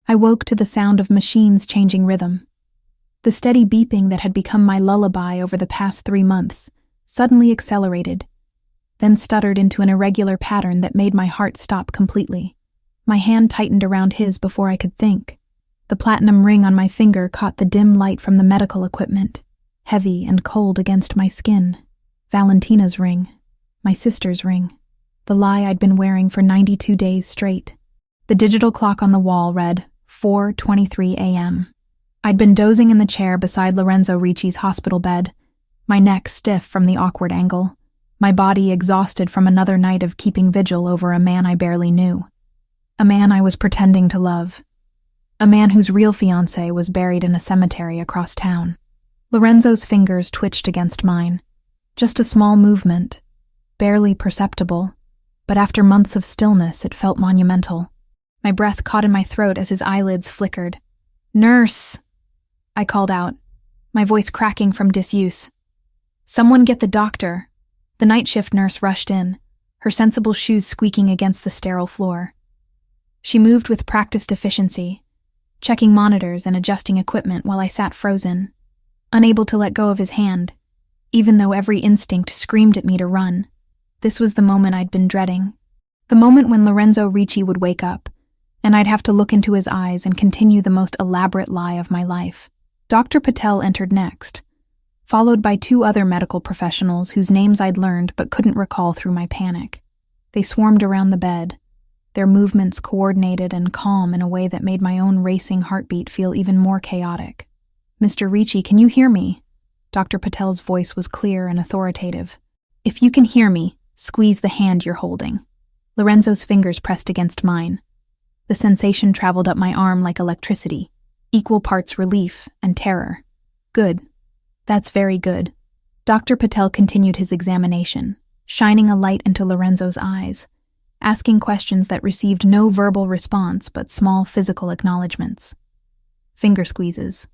I woke to the sound of machines changing rhythm. The steady beeping that had become my lullaby over the past 3 months suddenly accelerated, then stuttered into an irregular pattern that made my heart stop completely. My hand tightened around his before I could think. The platinum ring on my finger caught the dim light from the medical equipment, heavy and cold against my skin. Valentina's ring. My sister's ring. The lie I'd been wearing for 92 days straight. The digital clock on the wall read 4:23 a.m. I'd been dozing in the chair beside Lorenzo Ricci's hospital bed, my neck stiff from the awkward angle, my body exhausted from another night of keeping vigil over a man I barely knew. A man I was pretending to love. A man whose real fiancé was buried in a cemetery across town. Lorenzo's fingers twitched against mine. Just a small movement, barely perceptible, but after months of stillness it felt monumental. My breath caught in my throat as his eyelids flickered. "Nurse!" I called out, my voice cracking from disuse. "Someone get the doctor." The night shift nurse rushed in, her sensible shoes squeaking against the sterile floor. She moved with practiced efficiency, checking monitors and adjusting equipment while I sat frozen, unable to let go of his hand, even though every instinct screamed at me to run. This was the moment I'd been dreading. The moment when Lorenzo Ricci would wake up, and I'd have to look into his eyes and continue the most elaborate lie of my life. Dr. Patel entered next, followed by 2 other medical professionals whose names I'd learned but couldn't recall through my panic. They swarmed around the bed, their movements coordinated and calm in a way that made my own racing heartbeat feel even more chaotic. "Mr. Ricci, can you hear me?" Dr. Patel's voice was clear and authoritative. "If you can hear me, squeeze the hand you're holding." Lorenzo's fingers pressed against mine. The sensation traveled up my arm like electricity, equal parts relief and terror. "Good. That's very good." Dr. Patel continued his examination, shining a light into Lorenzo's eyes, asking questions that received no verbal response but small physical acknowledgments. Finger squeezes,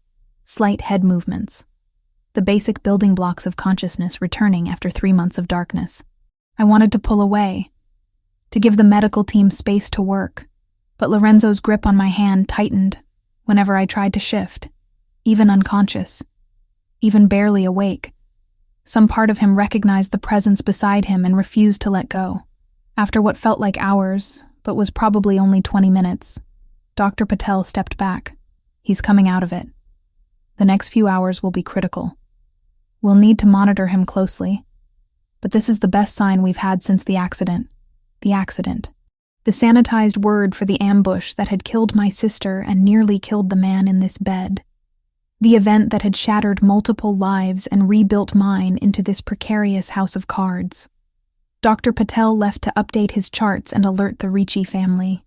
slight head movements, the basic building blocks of consciousness returning after 3 months of darkness. I wanted to pull away, to give the medical team space to work, but Lorenzo's grip on my hand tightened whenever I tried to shift, even unconscious, even barely awake. Some part of him recognized the presence beside him and refused to let go. After what felt like hours, but was probably only 20 minutes, Dr. Patel stepped back. "He's coming out of it. The next few hours will be critical. We'll need to monitor him closely, but this is the best sign we've had since the accident. The accident. The sanitized word for the ambush that had killed my sister and nearly killed the man in this bed. The event that had shattered multiple lives and rebuilt mine into this precarious house of cards. Dr. Patel left to update his charts and alert the Ricci family.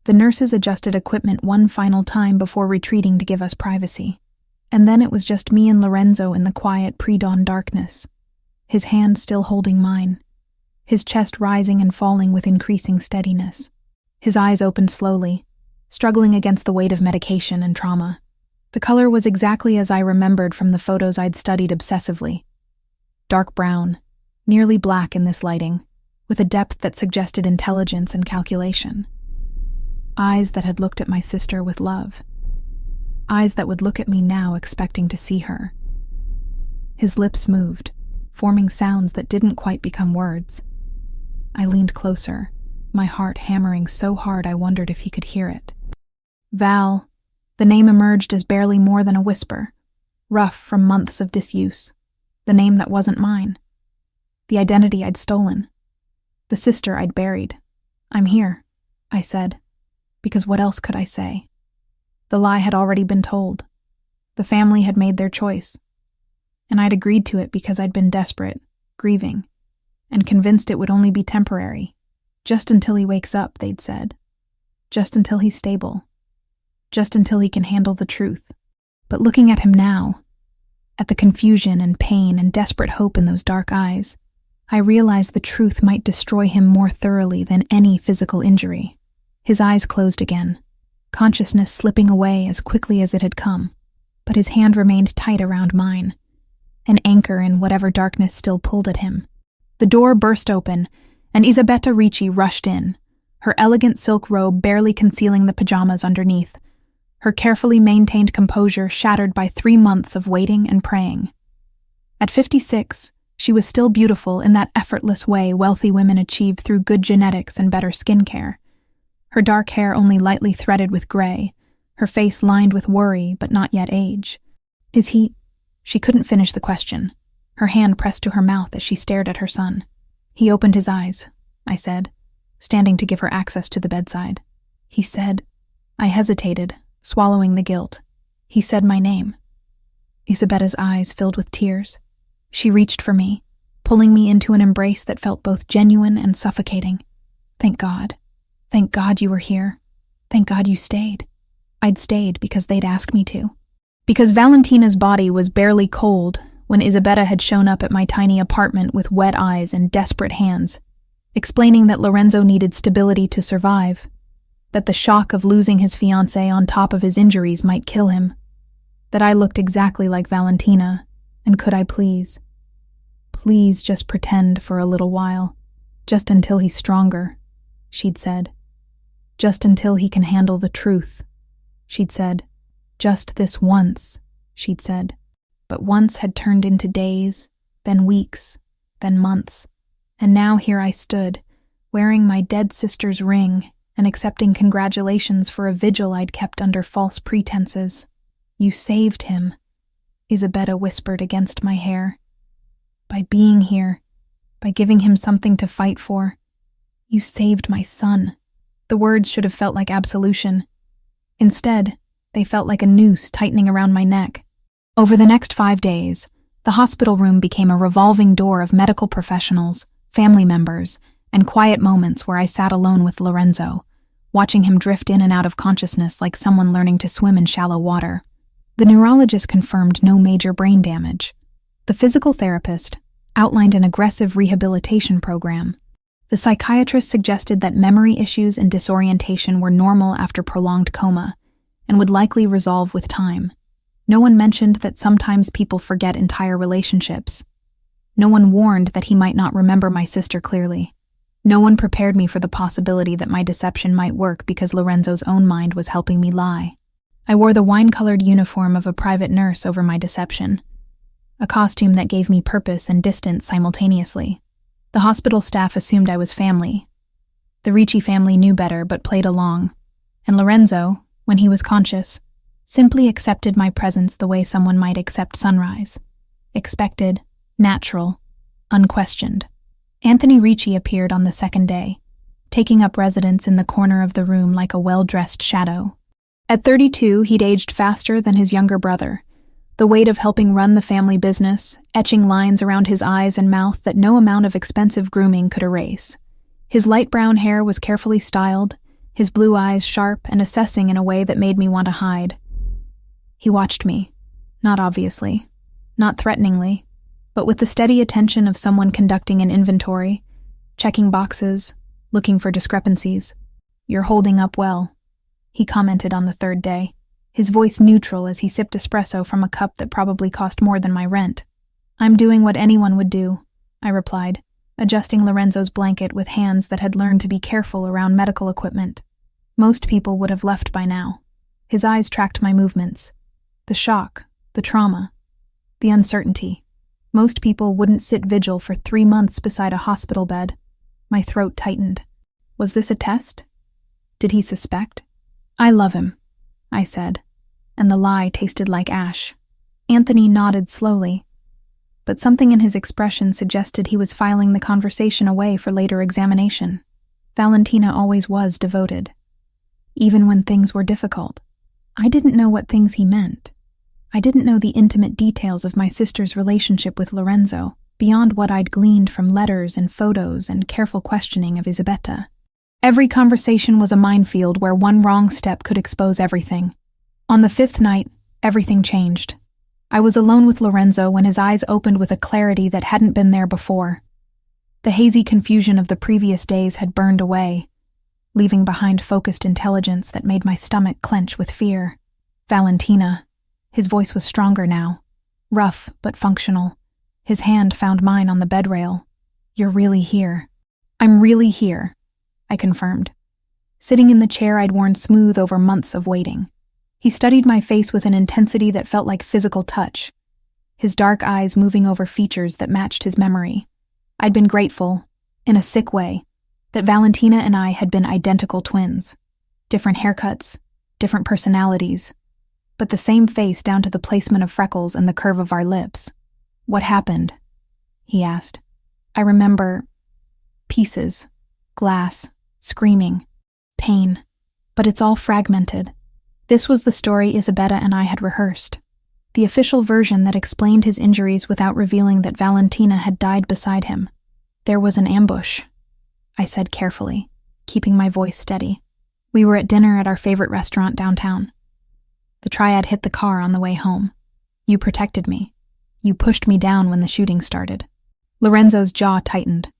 The nurses adjusted equipment one final time before retreating to give us privacy. And then it was just me and Lorenzo in the quiet pre-dawn darkness, his hand still holding mine, his chest rising and falling with increasing steadiness. His eyes opened slowly, struggling against the weight of medication and trauma. The color was exactly as I remembered from the photos I'd studied obsessively. Dark brown, nearly black in this lighting, with a depth that suggested intelligence and calculation. Eyes that had looked at my sister with love. Eyes that would look at me now expecting to see her. His lips moved, forming sounds that didn't quite become words. I leaned closer, my heart hammering so hard I wondered if he could hear it. "Val." The name emerged as barely more than a whisper, rough from months of disuse. The name that wasn't mine. The identity I'd stolen. The sister I'd buried. "I'm here," I said, because what else could I say? The lie had already been told. The family had made their choice. And I'd agreed to it because I'd been desperate, grieving, and convinced it would only be temporary. Just until he wakes up, they'd said. Just until he's stable. Just until he can handle the truth. But looking at him now, at the confusion and pain and desperate hope in those dark eyes, I realized the truth might destroy him more thoroughly than any physical injury. His eyes closed again, consciousness slipping away as quickly as it had come, but his hand remained tight around mine, an anchor in whatever darkness still pulled at him. The door burst open, and Isabetta Ricci rushed in, her elegant silk robe barely concealing the pajamas underneath, her carefully maintained composure shattered by 3 months of waiting and praying. At 56, she was still beautiful in that effortless way wealthy women achieved through good genetics and better skincare. Her dark hair only lightly threaded with gray, her face lined with worry but not yet age. Is he... She couldn't finish the question, her hand pressed to her mouth as she stared at her son. He opened his eyes, I said, standing to give her access to the bedside. He said... I hesitated, swallowing the guilt. He said my name. Isabetta's eyes filled with tears. She reached for me, pulling me into an embrace that felt both genuine and suffocating. Thank God. Thank God you were here. Thank God you stayed. I'd stayed because they'd asked me to. Because Valentina's body was barely cold when Isabetta had shown up at my tiny apartment with wet eyes and desperate hands, explaining that Lorenzo needed stability to survive, that the shock of losing his fiancée on top of his injuries might kill him, that I looked exactly like Valentina, and could I please just pretend for a little while, just until he's stronger, she'd said. Just until he can handle the truth, she'd said. Just this once, she'd said. But once had turned into days, then weeks, then months, and now here I stood, wearing my dead sister's ring and accepting congratulations for a vigil I'd kept under false pretenses. You saved him, Isabetta whispered against my hair. By being here, by giving him something to fight for, you saved my son. The words should have felt like absolution. Instead, they felt like a noose tightening around my neck. Over the next 5 days, the hospital room became a revolving door of medical professionals, family members, and quiet moments where I sat alone with Lorenzo, watching him drift in and out of consciousness like someone learning to swim in shallow water. The neurologist confirmed no major brain damage. The physical therapist outlined an aggressive rehabilitation program. The psychiatrist suggested that memory issues and disorientation were normal after prolonged coma and would likely resolve with time. No one mentioned that sometimes people forget entire relationships. No one warned that he might not remember my sister clearly. No one prepared me for the possibility that my deception might work because Lorenzo's own mind was helping me lie. I wore the wine-colored uniform of a private nurse over my deception, a costume that gave me purpose and distance simultaneously. The hospital staff assumed I was family. The Ricci family knew better but played along, and Lorenzo, when he was conscious, simply accepted my presence the way someone might accept sunrise. Expected, natural, unquestioned. Anthony Ricci appeared on the second day, taking up residence in the corner of the room like a well-dressed shadow. At 32, he'd aged faster than his younger brother, the weight of helping run the family business, etching lines around his eyes and mouth that no amount of expensive grooming could erase. His light brown hair was carefully styled, his blue eyes sharp and assessing in a way that made me want to hide. He watched me, not obviously, not threateningly, but with the steady attention of someone conducting an inventory, checking boxes, looking for discrepancies. "You're holding up well," he commented on the third day, his voice neutral as he sipped espresso from a cup that probably cost more than my rent. "I'm doing what anyone would do," I replied, adjusting Lorenzo's blanket with hands that had learned to be careful around medical equipment. Most people would have left by now. His eyes tracked my movements. The shock, the trauma, the uncertainty. Most people wouldn't sit vigil for 3 months beside a hospital bed. My throat tightened. Was this a test? Did he suspect? "I love him," I said, and the lie tasted like ash. Anthony nodded slowly, but something in his expression suggested he was filing the conversation away for later examination. Valentina always was devoted, even when things were difficult. I didn't know what things he meant. I didn't know the intimate details of my sister's relationship with Lorenzo, beyond what I'd gleaned from letters and photos and careful questioning of Isabetta. Every conversation was a minefield where one wrong step could expose everything. On the 5th night, everything changed. I was alone with Lorenzo when his eyes opened with a clarity that hadn't been there before. The hazy confusion of the previous days had burned away, leaving behind focused intelligence that made my stomach clench with fear. Valentina. His voice was stronger now, rough but functional. His hand found mine on the bed rail. "You're really here." "I'm really here," I confirmed, sitting in the chair I'd worn smooth over months of waiting. He studied my face with an intensity that felt like physical touch, his dark eyes moving over features that matched his memory. I'd been grateful, in a sick way, that Valentina and I had been identical twins. Different haircuts, different personalities, but the same face down to the placement of freckles and the curve of our lips. "What happened?" he asked. I remember pieces, glass, screaming, pain, but it's all fragmented. This was the story Isabetta and I had rehearsed, the official version that explained his injuries without revealing that Valentina had died beside him. "There was an ambush," I said carefully, keeping my voice steady. "We were at dinner at our favorite restaurant downtown. The Triad hit the car on the way home. You protected me. You pushed me down when the shooting started." Lorenzo's jaw tightened,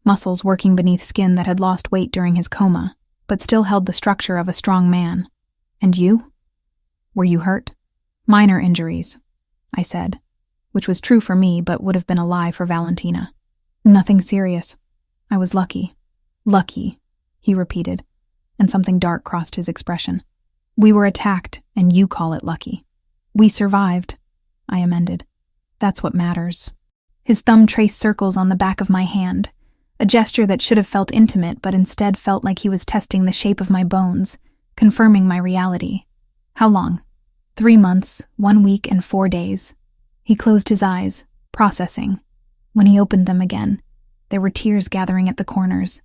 muscles working beneath skin that had lost weight during his coma, but still held the structure of a strong man. "And you? Were you hurt?" "Minor injuries," I said, which was true for me but would have been a lie for Valentina. "Nothing serious. I was lucky." "Lucky," he repeated, and something dark crossed his expression. "We were attacked, and you call it lucky." "We survived," I amended. "That's what matters." His thumb traced circles on the back of my hand, a gesture that should have felt intimate but instead felt like he was testing the shape of my bones, confirming my reality. "How long?" 3 months, 1 week, and 4 days. He closed his eyes, processing. When he opened them again, there were tears gathering at the corners.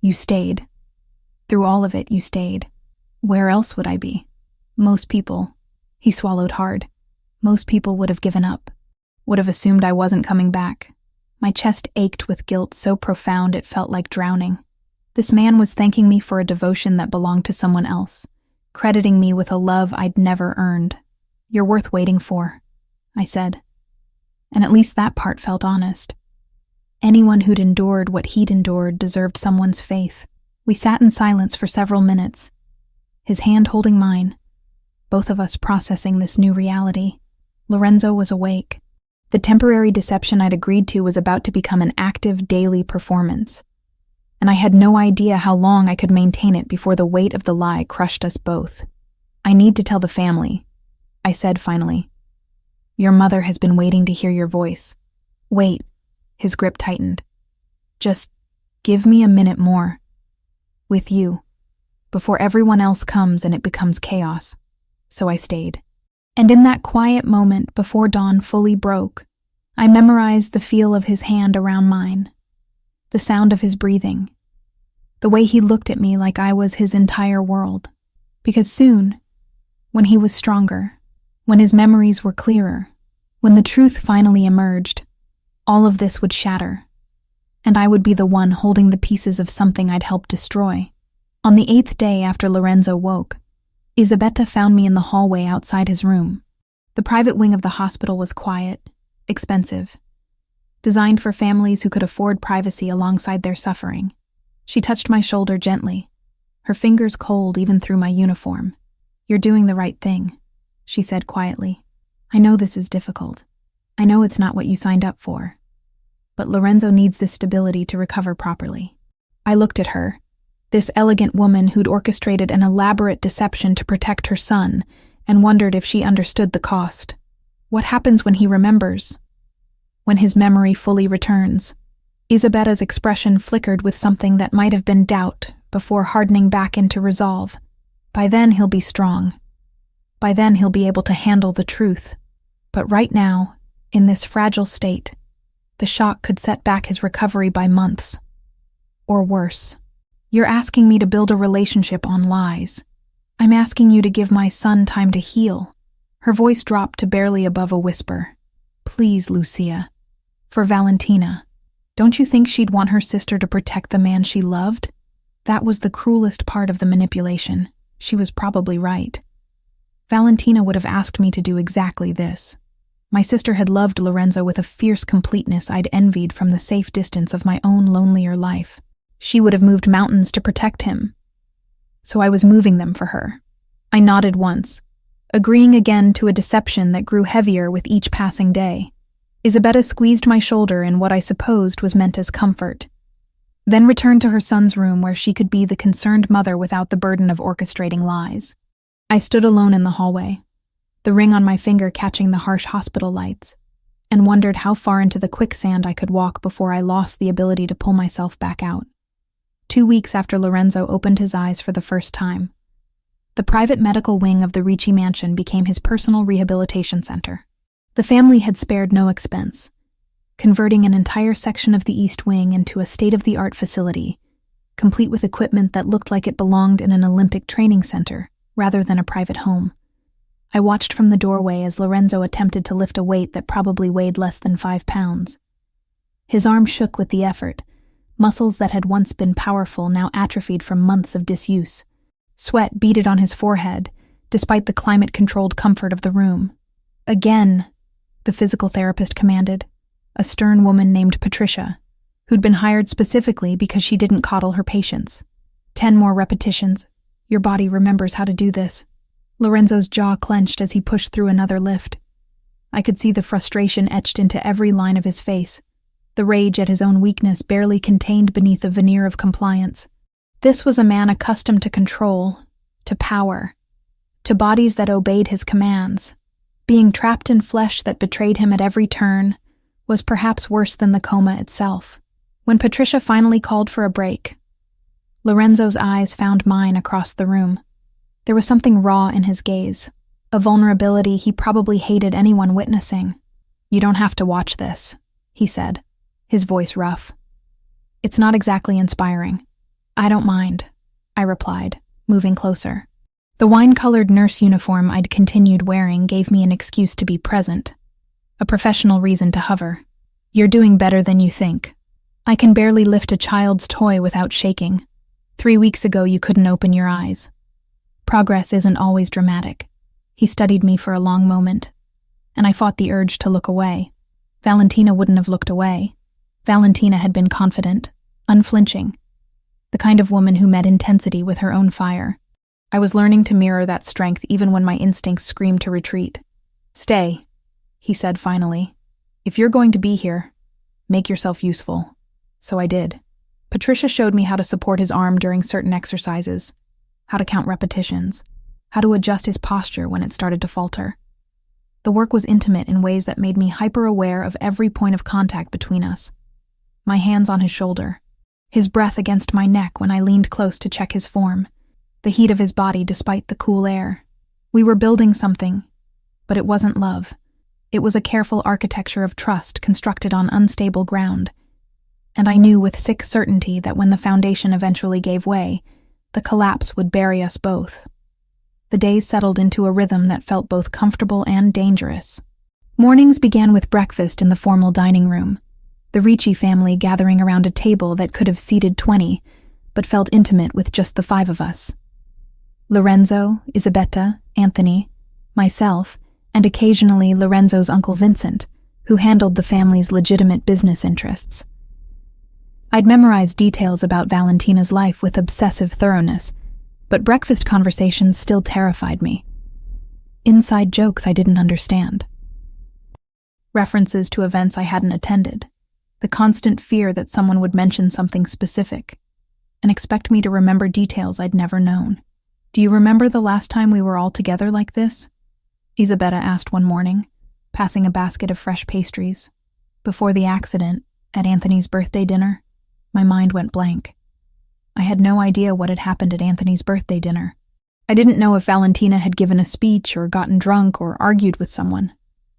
"You stayed. Through all of it, you stayed. Where else would I be? Most people," he swallowed hard, "most people would have given up, would have assumed I wasn't coming back." My chest ached with guilt so profound it felt like drowning. This man was thanking me for a devotion that belonged to someone else, crediting me with a love I'd never earned. "You're worth waiting for," I said. And at least that part felt honest. Anyone who'd endured what he'd endured deserved someone's faith. We sat in silence for several minutes, his hand holding mine, both of us processing this new reality. Lorenzo was awake. The temporary deception I'd agreed to was about to become an active daily performance, and I had no idea how long I could maintain it before the weight of the lie crushed us both. "I need to tell the family," I said finally. "Your mother has been waiting to hear your voice." "Wait," his grip tightened. "Just give me a minute more. With you, before everyone else comes and it becomes chaos." So I stayed. And in that quiet moment before dawn fully broke, I memorized the feel of his hand around mine, the sound of his breathing, the way he looked at me like I was his entire world. Because soon, when he was stronger, when his memories were clearer, when the truth finally emerged, all of this would shatter, and I would be the one holding the pieces of something I'd helped destroy. On the 8th day after Lorenzo woke, Isabetta found me in the hallway outside his room. The private wing of the hospital was quiet, expensive, designed for families who could afford privacy alongside their suffering. She touched my shoulder gently, her fingers cold even through my uniform. "You're doing the right thing," she said quietly. "I know this is difficult. I know it's not what you signed up for. But Lorenzo needs this stability to recover properly." I looked at her, this elegant woman who'd orchestrated an elaborate deception to protect her son, and wondered if she understood the cost. What happens when he remembers? When his memory fully returns? Isabetta's expression flickered with something that might have been doubt before hardening back into resolve. By then he'll be strong. By then he'll be able to handle the truth. But right now, in this fragile state, the shock could set back his recovery by months. Or worse. "You're asking me to build a relationship on lies. I'm asking you to give my son time to heal." Her voice dropped to barely above a whisper. "Please, Lucia. For Valentina. Don't you think she'd want her sister to protect the man she loved?" That was the cruelest part of the manipulation. She was probably right. Valentina would have asked me to do exactly this. My sister had loved Lorenzo with a fierce completeness I'd envied from the safe distance of my own lonelier life. She would have moved mountains to protect him. So I was moving them for her. I nodded once, agreeing again to a deception that grew heavier with each passing day. Isabetta squeezed my shoulder in what I supposed was meant as comfort, then returned to her son's room where she could be the concerned mother without the burden of orchestrating lies. I stood alone in the hallway, the ring on my finger catching the harsh hospital lights, and wondered how far into the quicksand I could walk before I lost the ability to pull myself back out. 2 weeks after Lorenzo opened his eyes for the first time, the private medical wing of the Ricci mansion became his personal rehabilitation center. The family had spared no expense, converting an entire section of the East Wing into a state-of-the-art facility, complete with equipment that looked like it belonged in an Olympic training center rather than a private home. I watched from the doorway as Lorenzo attempted to lift a weight that probably weighed less than 5 pounds. His arm shook with the effort, muscles that had once been powerful now atrophied from months of disuse. Sweat beaded on his forehead, despite the climate-controlled comfort of the room. "Again," the physical therapist commanded, a stern woman named Patricia, who'd been hired specifically because she didn't coddle her patients. 10 more repetitions. Your body remembers how to do this." Lorenzo's jaw clenched as he pushed through another lift. I could see the frustration etched into every line of his face, the rage at his own weakness barely contained beneath a veneer of compliance. This was a man accustomed to control, to power, to bodies that obeyed his commands. Being trapped in flesh that betrayed him at every turn was perhaps worse than the coma itself. When Patricia finally called for a break, Lorenzo's eyes found mine across the room. There was something raw in his gaze, a vulnerability he probably hated anyone witnessing. "You don't have to watch this," he said, his voice rough. "It's not exactly inspiring." "I don't mind," I replied, moving closer. The wine-colored nurse uniform I'd continued wearing gave me an excuse to be present, a professional reason to hover. "You're doing better than you think. I can barely lift a child's toy without shaking. 3 weeks ago you couldn't open your eyes. Progress isn't always dramatic." He studied me for a long moment, and I fought the urge to look away. Valentina wouldn't have looked away. Valentina had been confident, unflinching, the kind of woman who met intensity with her own fire. I was learning to mirror that strength even when my instincts screamed to retreat. "Stay," he said finally. "If you're going to be here, make yourself useful." So I did. Patricia showed me how to support his arm during certain exercises, how to count repetitions, how to adjust his posture when it started to falter. The work was intimate in ways that made me hyper-aware of every point of contact between us. My hands on his shoulder, his breath against my neck when I leaned close to check his form, the heat of his body despite the cool air. We were building something, but it wasn't love. It was a careful architecture of trust constructed on unstable ground, and I knew with sick certainty that when the foundation eventually gave way, the collapse would bury us both. The days settled into a rhythm that felt both comfortable and dangerous. Mornings began with breakfast in the formal dining room, the Ricci family gathering around a table that could have seated 20, but felt intimate with just the 5 of us. Lorenzo, Isabetta, Anthony, myself, and occasionally Lorenzo's Uncle Vincent, who handled the family's legitimate business interests. I'd memorized details about Valentina's life with obsessive thoroughness, but breakfast conversations still terrified me. Inside jokes I didn't understand. References to events I hadn't attended. The constant fear that someone would mention something specific and expect me to remember details I'd never known. "Do you remember the last time we were all together like this?" Isabetta asked one morning, passing a basket of fresh pastries. "Before the accident, at Anthony's birthday dinner?" My mind went blank. I had no idea what had happened at Anthony's birthday dinner. I didn't know if Valentina had given a speech or gotten drunk or argued with someone.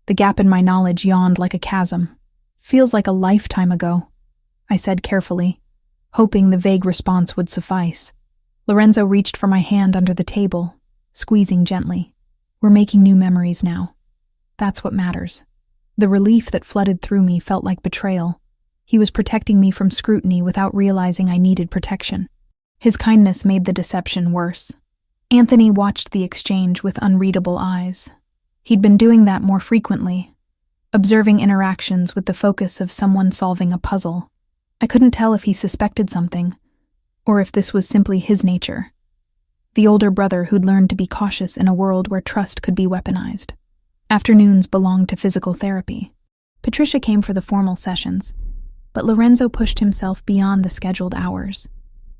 The gap in my knowledge yawned like a chasm. "Feels like a lifetime ago," I said carefully, hoping the vague response would suffice. Lorenzo reached for my hand under the table, squeezing gently. "We're making new memories now. That's what matters." The relief that flooded through me felt like betrayal. He was protecting me from scrutiny without realizing I needed protection. His kindness made the deception worse. Anthony watched the exchange with unreadable eyes. He'd been doing that more frequently, observing interactions with the focus of someone solving a puzzle. I couldn't tell if he suspected something, or if this was simply his nature. The older brother who'd learned to be cautious in a world where trust could be weaponized. Afternoons belonged to physical therapy. Patricia came for the formal sessions, but Lorenzo pushed himself beyond the scheduled hours,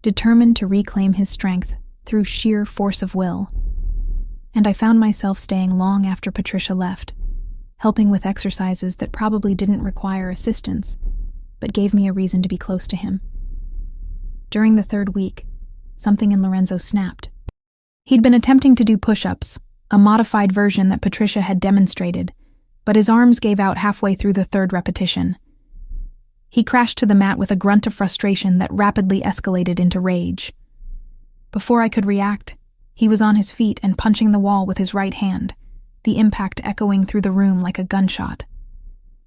determined to reclaim his strength through sheer force of will. and I found myself staying long after Patricia left, helping with exercises that probably didn't require assistance, but gave me a reason to be close to him. During the third week, something in Lorenzo snapped. He'd been attempting to do push-ups, a modified version that Patricia had demonstrated, but his arms gave out halfway through the third repetition. He crashed to the mat with a grunt of frustration that rapidly escalated into rage. Before I could react, he was on his feet and punching the wall with his right hand, the impact echoing through the room like a gunshot.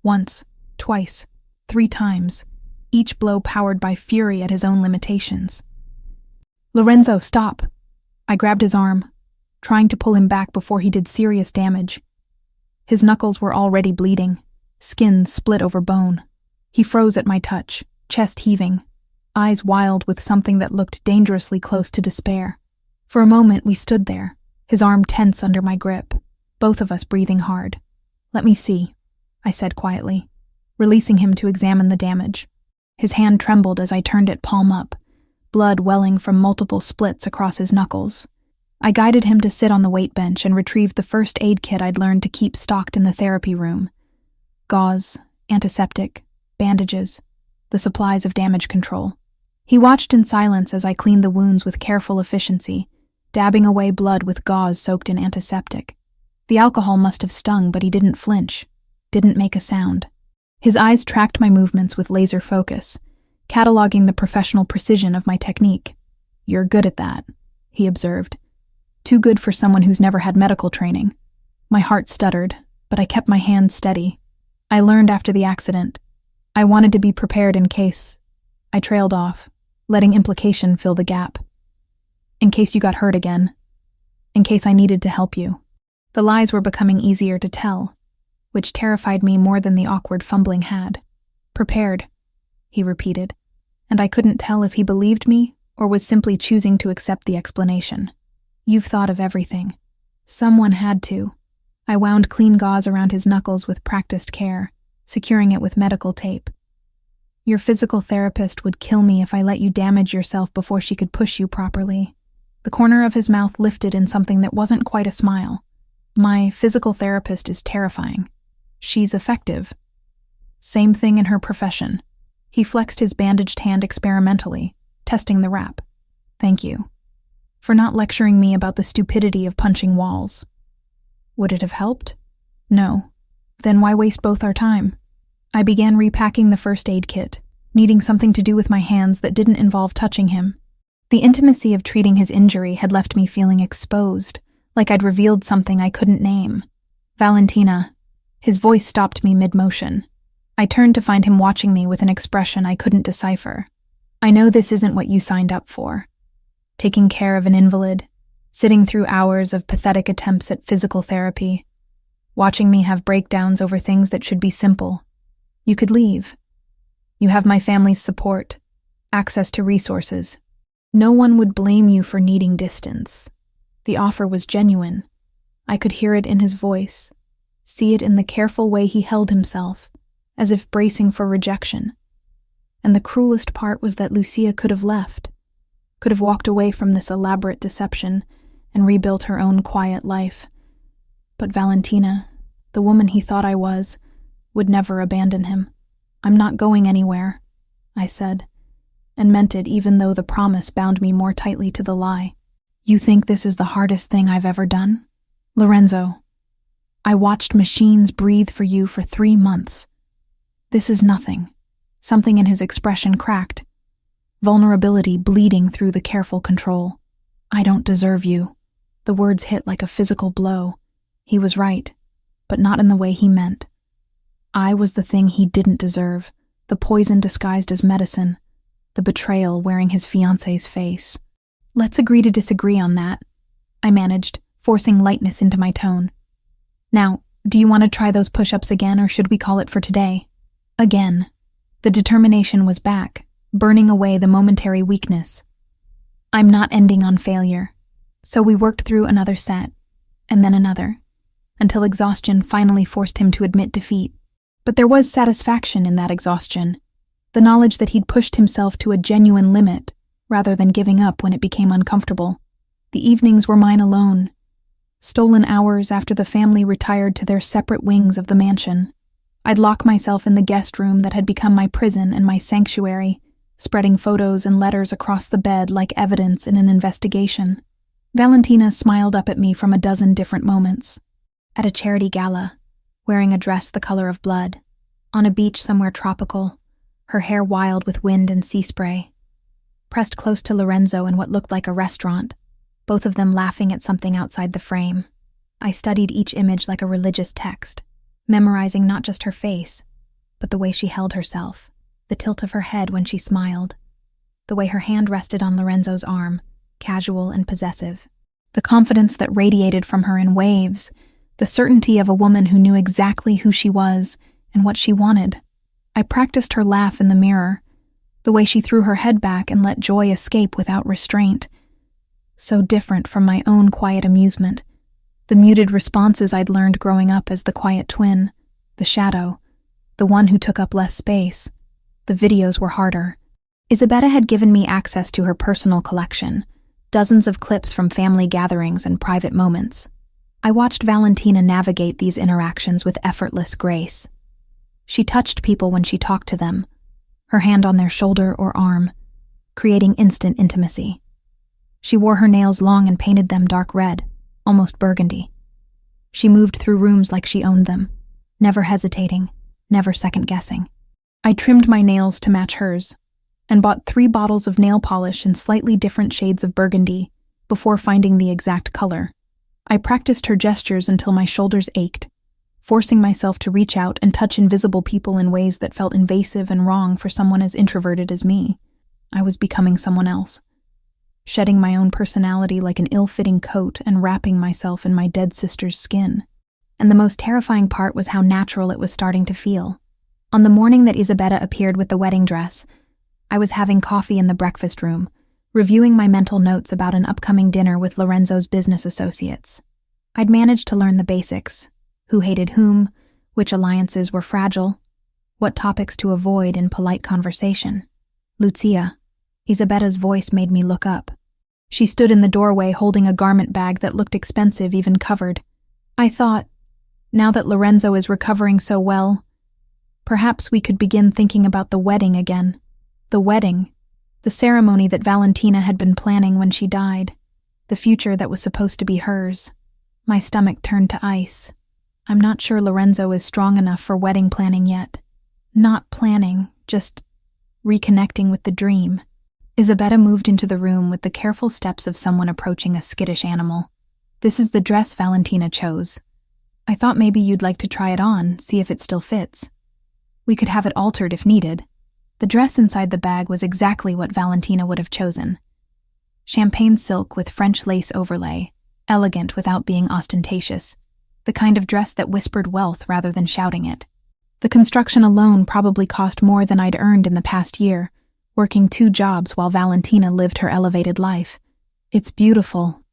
Once, twice, 3 times, each blow powered by fury at his own limitations. "Lorenzo, stop!" I grabbed his arm, trying to pull him back before he did serious damage. His knuckles were already bleeding, skin split over bone. He froze at my touch, chest heaving, eyes wild with something that looked dangerously close to despair. For a moment we stood there, his arm tense under my grip, both of us breathing hard. "Let me see," I said quietly, releasing him to examine the damage. His hand trembled as I turned it palm up, blood welling from multiple splits across his knuckles. I guided him to sit on the weight bench and retrieved the first aid kit I'd learned to keep stocked in the therapy room. Gauze, antiseptic, bandages, the supplies of damage control. He watched in silence as I cleaned the wounds with careful efficiency, dabbing away blood with gauze soaked in antiseptic. The alcohol must have stung, but he didn't flinch, didn't make a sound. His eyes tracked my movements with laser focus, cataloging the professional precision of my technique. "You're good at that," he observed. "Too good for someone who's never had medical training." My heart stuttered, but I kept my hands steady. "I learned after the accident. I wanted to be prepared in case..." I trailed off, letting implication fill the gap. "In case you got hurt again. In case I needed to help you." The lies were becoming easier to tell, which terrified me more than the awkward fumbling had. "Prepared," he repeated, and I couldn't tell if he believed me or was simply choosing to accept the explanation. "You've thought of everything." Someone had to. I wound clean gauze around his knuckles with practiced care, securing it with medical tape. "Your physical therapist would kill me if I let you damage yourself before she could push you properly." The corner of his mouth lifted in something that wasn't quite a smile. "My physical therapist is terrifying. She's effective. Same thing in her profession." He flexed his bandaged hand experimentally, testing the wrap. "Thank you for not lecturing me about the stupidity of punching walls." Would it have helped? No. Then why waste both our time? I began repacking the first aid kit, needing something to do with my hands that didn't involve touching him. The intimacy of treating his injury had left me feeling exposed, like I'd revealed something I couldn't name. "Valentina." His voice stopped me mid-motion. I turned to find him watching me with an expression I couldn't decipher. "I know this isn't what you signed up for. Taking care of an invalid, sitting through hours of pathetic attempts at physical therapy, watching me have breakdowns over things that should be simple. You could leave. You have my family's support, access to resources. No one would blame you for needing distance." The offer was genuine. I could hear it in his voice, see it in the careful way he held himself, as if bracing for rejection. And the cruelest part was that Lucia could have left, could have walked away from this elaborate deception and rebuilt her own quiet life. But Valentina, the woman he thought I was, would never abandon him. "I'm not going anywhere," I said, and meant it even though the promise bound me more tightly to the lie. "You think this is the hardest thing I've ever done? Lorenzo, I watched machines breathe for you for 3 months. This is nothing." Something in his expression cracked, vulnerability bleeding through the careful control. "I don't deserve you." The words hit like a physical blow. He was right, but not in the way he meant. I was the thing he didn't deserve, the poison disguised as medicine, the betrayal wearing his fiancé's face. "Let's agree to disagree on that," I managed, forcing lightness into my tone. "Now, do you want to try those push-ups again, or should we call it for today?" Again. The determination was back, burning away the momentary weakness. I'm not ending on failure. So we worked through another set, and then another, until exhaustion finally forced him to admit defeat. But there was satisfaction in that exhaustion, the knowledge that he'd pushed himself to a genuine limit, rather than giving up when it became uncomfortable. The evenings were mine alone, stolen hours after the family retired to their separate wings of the mansion. I'd lock myself in the guest room that had become my prison and my sanctuary, spreading photos and letters across the bed like evidence in an investigation. Valentina smiled up at me from a dozen different moments. At a charity gala, wearing a dress the color of blood, on a beach somewhere tropical, her hair wild with wind and sea spray. Pressed close to Lorenzo in what looked like a restaurant, both of them laughing at something outside the frame. I studied each image like a religious text, memorizing not just her face, but the way she held herself, the tilt of her head when she smiled, the way her hand rested on Lorenzo's arm, casual and possessive, the confidence that radiated from her in waves, the certainty of a woman who knew exactly who she was and what she wanted. I practiced her laugh in the mirror, the way she threw her head back and let joy escape without restraint. So different from my own quiet amusement, the muted responses I'd learned growing up as the quiet twin, the shadow, the one who took up less space. The videos were harder. Isabella had given me access to her personal collection, dozens of clips from family gatherings and private moments. I watched Valentina navigate these interactions with effortless grace. She touched people when she talked to them, her hand on their shoulder or arm, creating instant intimacy. She wore her nails long and painted them dark red, almost burgundy. She moved through rooms like she owned them, never hesitating, never second-guessing. I trimmed my nails to match hers, and bought 3 bottles of nail polish in slightly different shades of burgundy before finding the exact color. I practiced her gestures until my shoulders ached, forcing myself to reach out and touch invisible people in ways that felt invasive and wrong for someone as introverted as me. I was becoming someone else, shedding my own personality like an ill-fitting coat and wrapping myself in my dead sister's skin. And the most terrifying part was how natural it was starting to feel. On the morning that Isabella appeared with the wedding dress, I was having coffee in the breakfast room, reviewing my mental notes about an upcoming dinner with Lorenzo's business associates. I'd managed to learn the basics: who hated whom, which alliances were fragile, what topics to avoid in polite conversation. Lucia, Isabella's voice made me look up. She stood in the doorway holding a garment bag that looked expensive even covered. I thought, now that Lorenzo is recovering so well, perhaps we could begin thinking about the wedding again. The wedding, the ceremony that Valentina had been planning when she died, the future that was supposed to be hers. My stomach turned to ice. I'm not sure Lorenzo is strong enough for wedding planning yet. Not planning, just reconnecting with the dream. Isabella moved into the room with the careful steps of someone approaching a skittish animal. This is the dress Valentina chose. I thought maybe you'd like to try it on, see if it still fits. We could have it altered if needed. The dress inside the bag was exactly what Valentina would have chosen. Champagne silk with French lace overlay, elegant without being ostentatious, the kind of dress that whispered wealth rather than shouting it. The construction alone probably cost more than I'd earned in the past year, working 2 jobs while Valentina lived her elevated life. It's beautiful,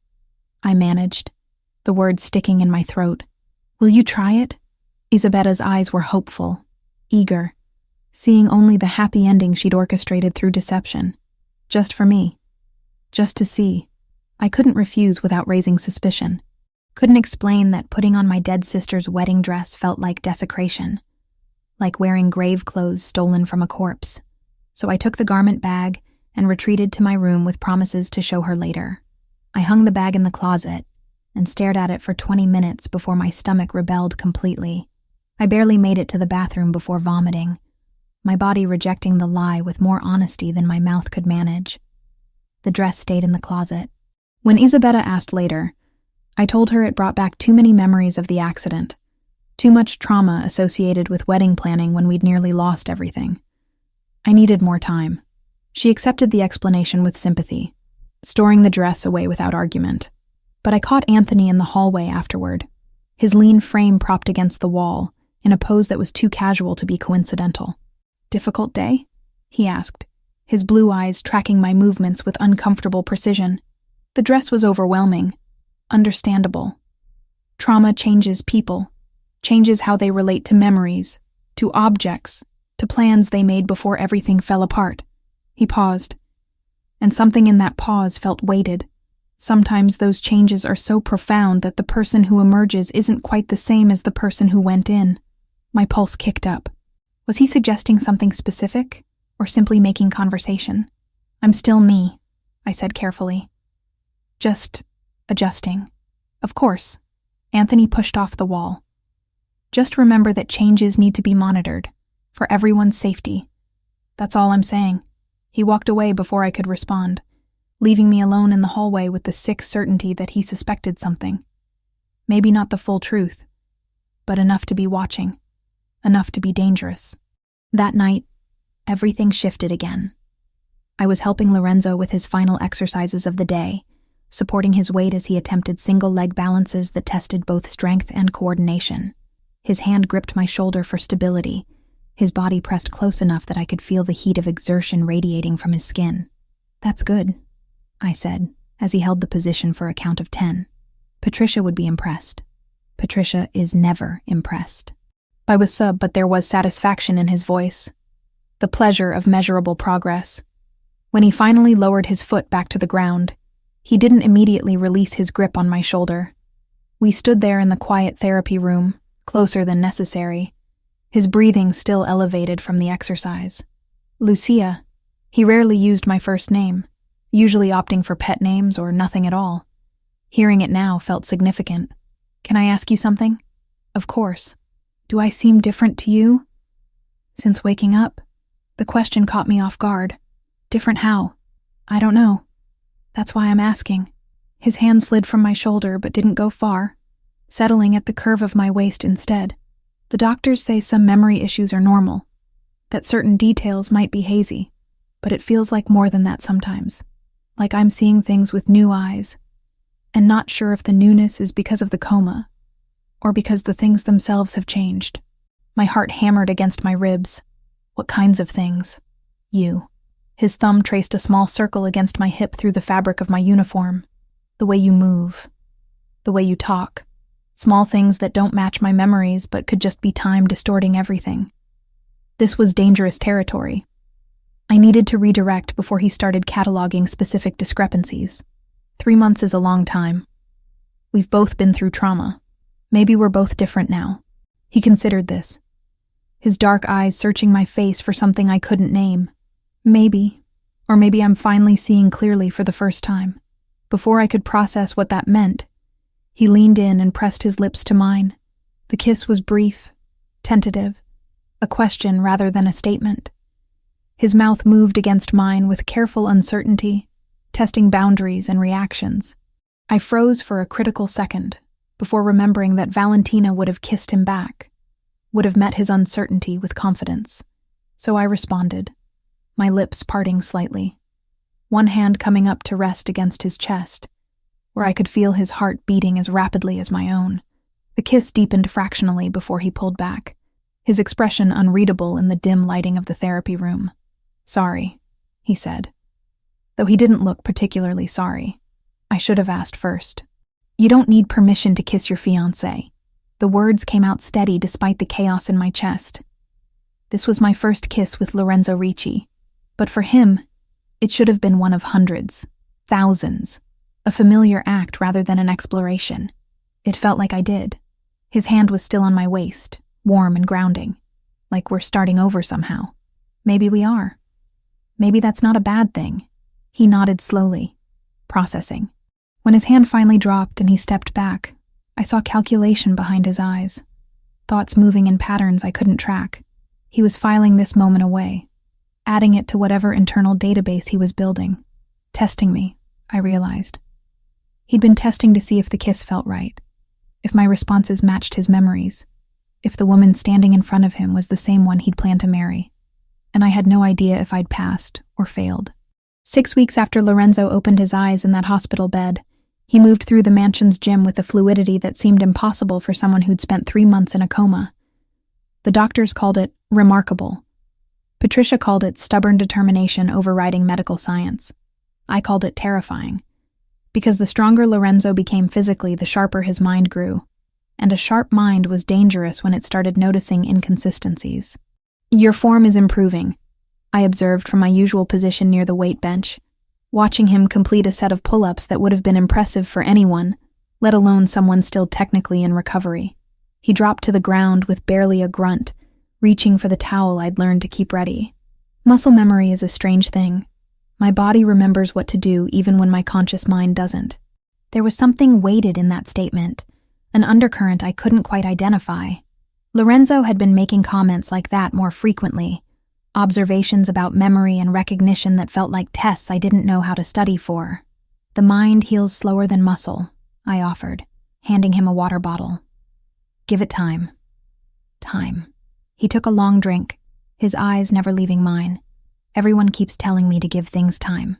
I managed, the words sticking in my throat. Will you try it? Isabella's eyes were hopeful, eager, seeing only the happy ending she'd orchestrated through deception. Just for me. Just to see. I couldn't refuse without raising suspicion. Couldn't explain that putting on my dead sister's wedding dress felt like desecration, like wearing grave clothes stolen from a corpse. So I took the garment bag and retreated to my room with promises to show her later. I hung the bag in the closet and stared at it for 20 minutes before my stomach rebelled completely. I barely made it to the bathroom before vomiting, my body rejecting the lie with more honesty than my mouth could manage. The dress stayed in the closet. When Isabella asked later, I told her it brought back too many memories of the accident, too much trauma associated with wedding planning when we'd nearly lost everything. I needed more time. She accepted the explanation with sympathy, storing the dress away without argument. But I caught Anthony in the hallway afterward, his lean frame propped against the wall, in a pose that was too casual to be coincidental. "Difficult day?" he asked, his blue eyes tracking my movements with uncomfortable precision. The dress was overwhelming, understandable. Trauma changes people, changes how they relate to memories, to objects, to plans they made before everything fell apart. He paused, and something in that pause felt weighted, Sometimes those changes are so profound that the person who emerges isn't quite the same as the person who went in. My pulse kicked up. Was he suggesting something specific, or simply making conversation? I'm still me, I said carefully. Just adjusting. Of course. Anthony pushed off the wall. Just remember that changes need to be monitored, for everyone's safety. That's all I'm saying. He walked away before I could respond, leaving me alone in the hallway with the sick certainty that he suspected something. Maybe not the full truth, but enough to be watching, enough to be dangerous. That night, everything shifted again. I was helping Lorenzo with his final exercises of the day, supporting his weight as he attempted single-leg balances that tested both strength and coordination. His hand gripped my shoulder for stability, his body pressed close enough that I could feel the heat of exertion radiating from his skin. "That's good," I said, as he held the position for a count of 10. Patricia would be impressed. Patricia is never impressed. I was but there was satisfaction in his voice, the pleasure of measurable progress. When he finally lowered his foot back to the ground, he didn't immediately release his grip on my shoulder. We stood there in the quiet therapy room, closer than necessary, his breathing still elevated from the exercise. Lucia. He rarely used my first name, usually opting for pet names or nothing at all. Hearing it now felt significant. "Can I ask you something?" "Of course." "Do I seem different to you?" "Since waking up?" The question caught me off guard. "Different how?" "I don't know. That's why I'm asking." His hand slid from my shoulder but didn't go far, settling at the curve of my waist instead. "The doctors say some memory issues are normal, that certain details might be hazy, but it feels like more than that sometimes. Like I'm seeing things with new eyes, and not sure if the newness is because of the coma, or because the things themselves have changed." My heart hammered against my ribs. "What kinds of things?" "You." His thumb traced a small circle against my hip through the fabric of my uniform. "The way you move. The way you talk. Small things that don't match my memories but could just be time distorting everything." This was dangerous territory. I needed to redirect before he started cataloging specific discrepancies. 3 months is a long time. We've both been through trauma. Maybe we're both different now. He considered this, his dark eyes searching my face for something I couldn't name. Maybe, or maybe I'm finally seeing clearly for the first time. Before I could process what that meant, he leaned in and pressed his lips to mine. The kiss was brief, tentative, a question rather than a statement. His mouth moved against mine with careful uncertainty, testing boundaries and reactions. I froze for a critical second, before remembering that Valentina would have kissed him back, would have met his uncertainty with confidence. So I responded, my lips parting slightly, one hand coming up to rest against his chest, where I could feel his heart beating as rapidly as my own. The kiss deepened fractionally before he pulled back, his expression unreadable in the dim lighting of the therapy room. "Sorry," he said, though he didn't look particularly sorry. I should have asked first. "You don't need permission to kiss your fiancé." The words came out steady despite the chaos in my chest. This was my first kiss with Lorenzo Ricci, but for him, it should have been one of hundreds, thousands, a familiar act rather than an exploration. It felt like I did. His hand was still on my waist, warm and grounding, like we're starting over somehow. Maybe we are. Maybe that's not a bad thing. He nodded slowly, processing. When his hand finally dropped and he stepped back, I saw calculation behind his eyes, thoughts moving in patterns I couldn't track. He was filing this moment away, adding it to whatever internal database he was building. Testing me, I realized. He'd been testing to see if the kiss felt right, if my responses matched his memories, if the woman standing in front of him was the same one he'd planned to marry. And I had no idea if I'd passed or failed. 6 weeks after Lorenzo opened his eyes in that hospital bed, he moved through the mansion's gym with a fluidity that seemed impossible for someone who'd spent 3 months in a coma. The doctors called it remarkable. Patricia called it stubborn determination overriding medical science. I called it terrifying. Because the stronger Lorenzo became physically, the sharper his mind grew. And a sharp mind was dangerous when it started noticing inconsistencies. "Your form is improving," I observed from my usual position near the weight bench. watching him complete a set of pull-ups that would have been impressive for anyone, let alone someone still technically in recovery. He dropped to the ground with barely a grunt, reaching for the towel I'd learned to keep ready. Muscle memory is a strange thing. My body remembers what to do even when my conscious mind doesn't. There was something weighted in that statement, an undercurrent I couldn't quite identify. Lorenzo had been making comments like that more frequently, observations about memory and recognition that felt like tests I didn't know how to study for. The mind heals slower than muscle, I offered, handing him a water bottle. Give it time. Time. He took a long drink, his eyes never leaving mine. Everyone keeps telling me to give things time.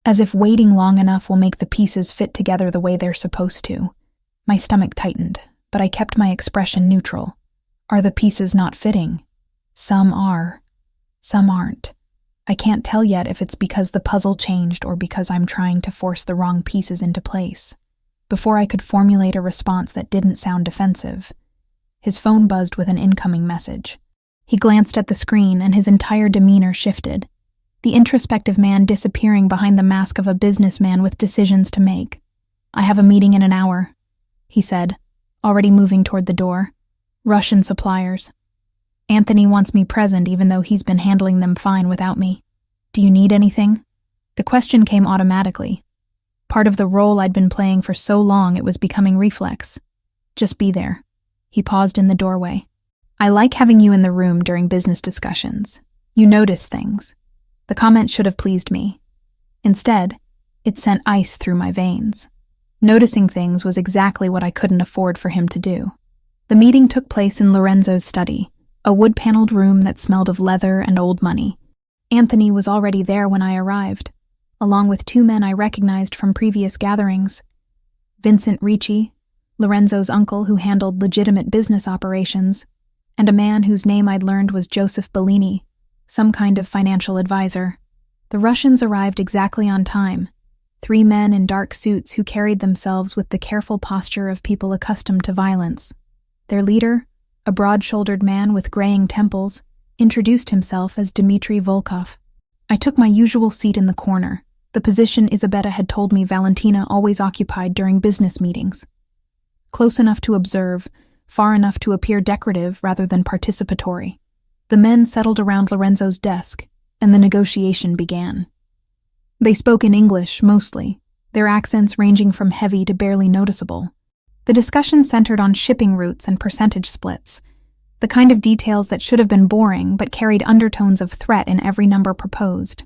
As if waiting long enough will make the pieces fit together the way they're supposed to. My stomach tightened, but I kept my expression neutral. Are the pieces not fitting? Some are. Some aren't. I can't tell yet if it's because the puzzle changed or because I'm trying to force the wrong pieces into place. Before I could formulate a response that didn't sound defensive, his phone buzzed with an incoming message. He glanced at the screen and his entire demeanor shifted, the introspective man disappearing behind the mask of a businessman with decisions to make. I have a meeting in an hour, he said, already moving toward the door. Russian suppliers. Anthony wants me present even though he's been handling them fine without me. Do you need anything? The question came automatically. Part of the role I'd been playing for so long it was becoming reflex. Just be there. He paused in the doorway. I like having you in the room during business discussions. You notice things. The comment should have pleased me. Instead, it sent ice through my veins. Noticing things was exactly what I couldn't afford for him to do. The meeting took place in Lorenzo's study, a wood-paneled room that smelled of leather and old money. Anthony was already there when I arrived, along with two men I recognized from previous gatherings. Vincent Ricci, Lorenzo's uncle who handled legitimate business operations, and a man whose name I'd learned was Joseph Bellini, some kind of financial advisor. The Russians arrived exactly on time, 3 men in dark suits who carried themselves with the careful posture of people accustomed to violence. Their leader, a broad-shouldered man with graying temples, introduced himself as Dmitry Volkov. I took my usual seat in the corner, the position Isabetta had told me Valentina always occupied during business meetings. Close enough to observe, far enough to appear decorative rather than participatory. The men settled around Lorenzo's desk, and the negotiation began. They spoke in English, mostly, their accents ranging from heavy to barely noticeable. The discussion centered on shipping routes and percentage splits, the kind of details that should have been boring but carried undertones of threat in every number proposed.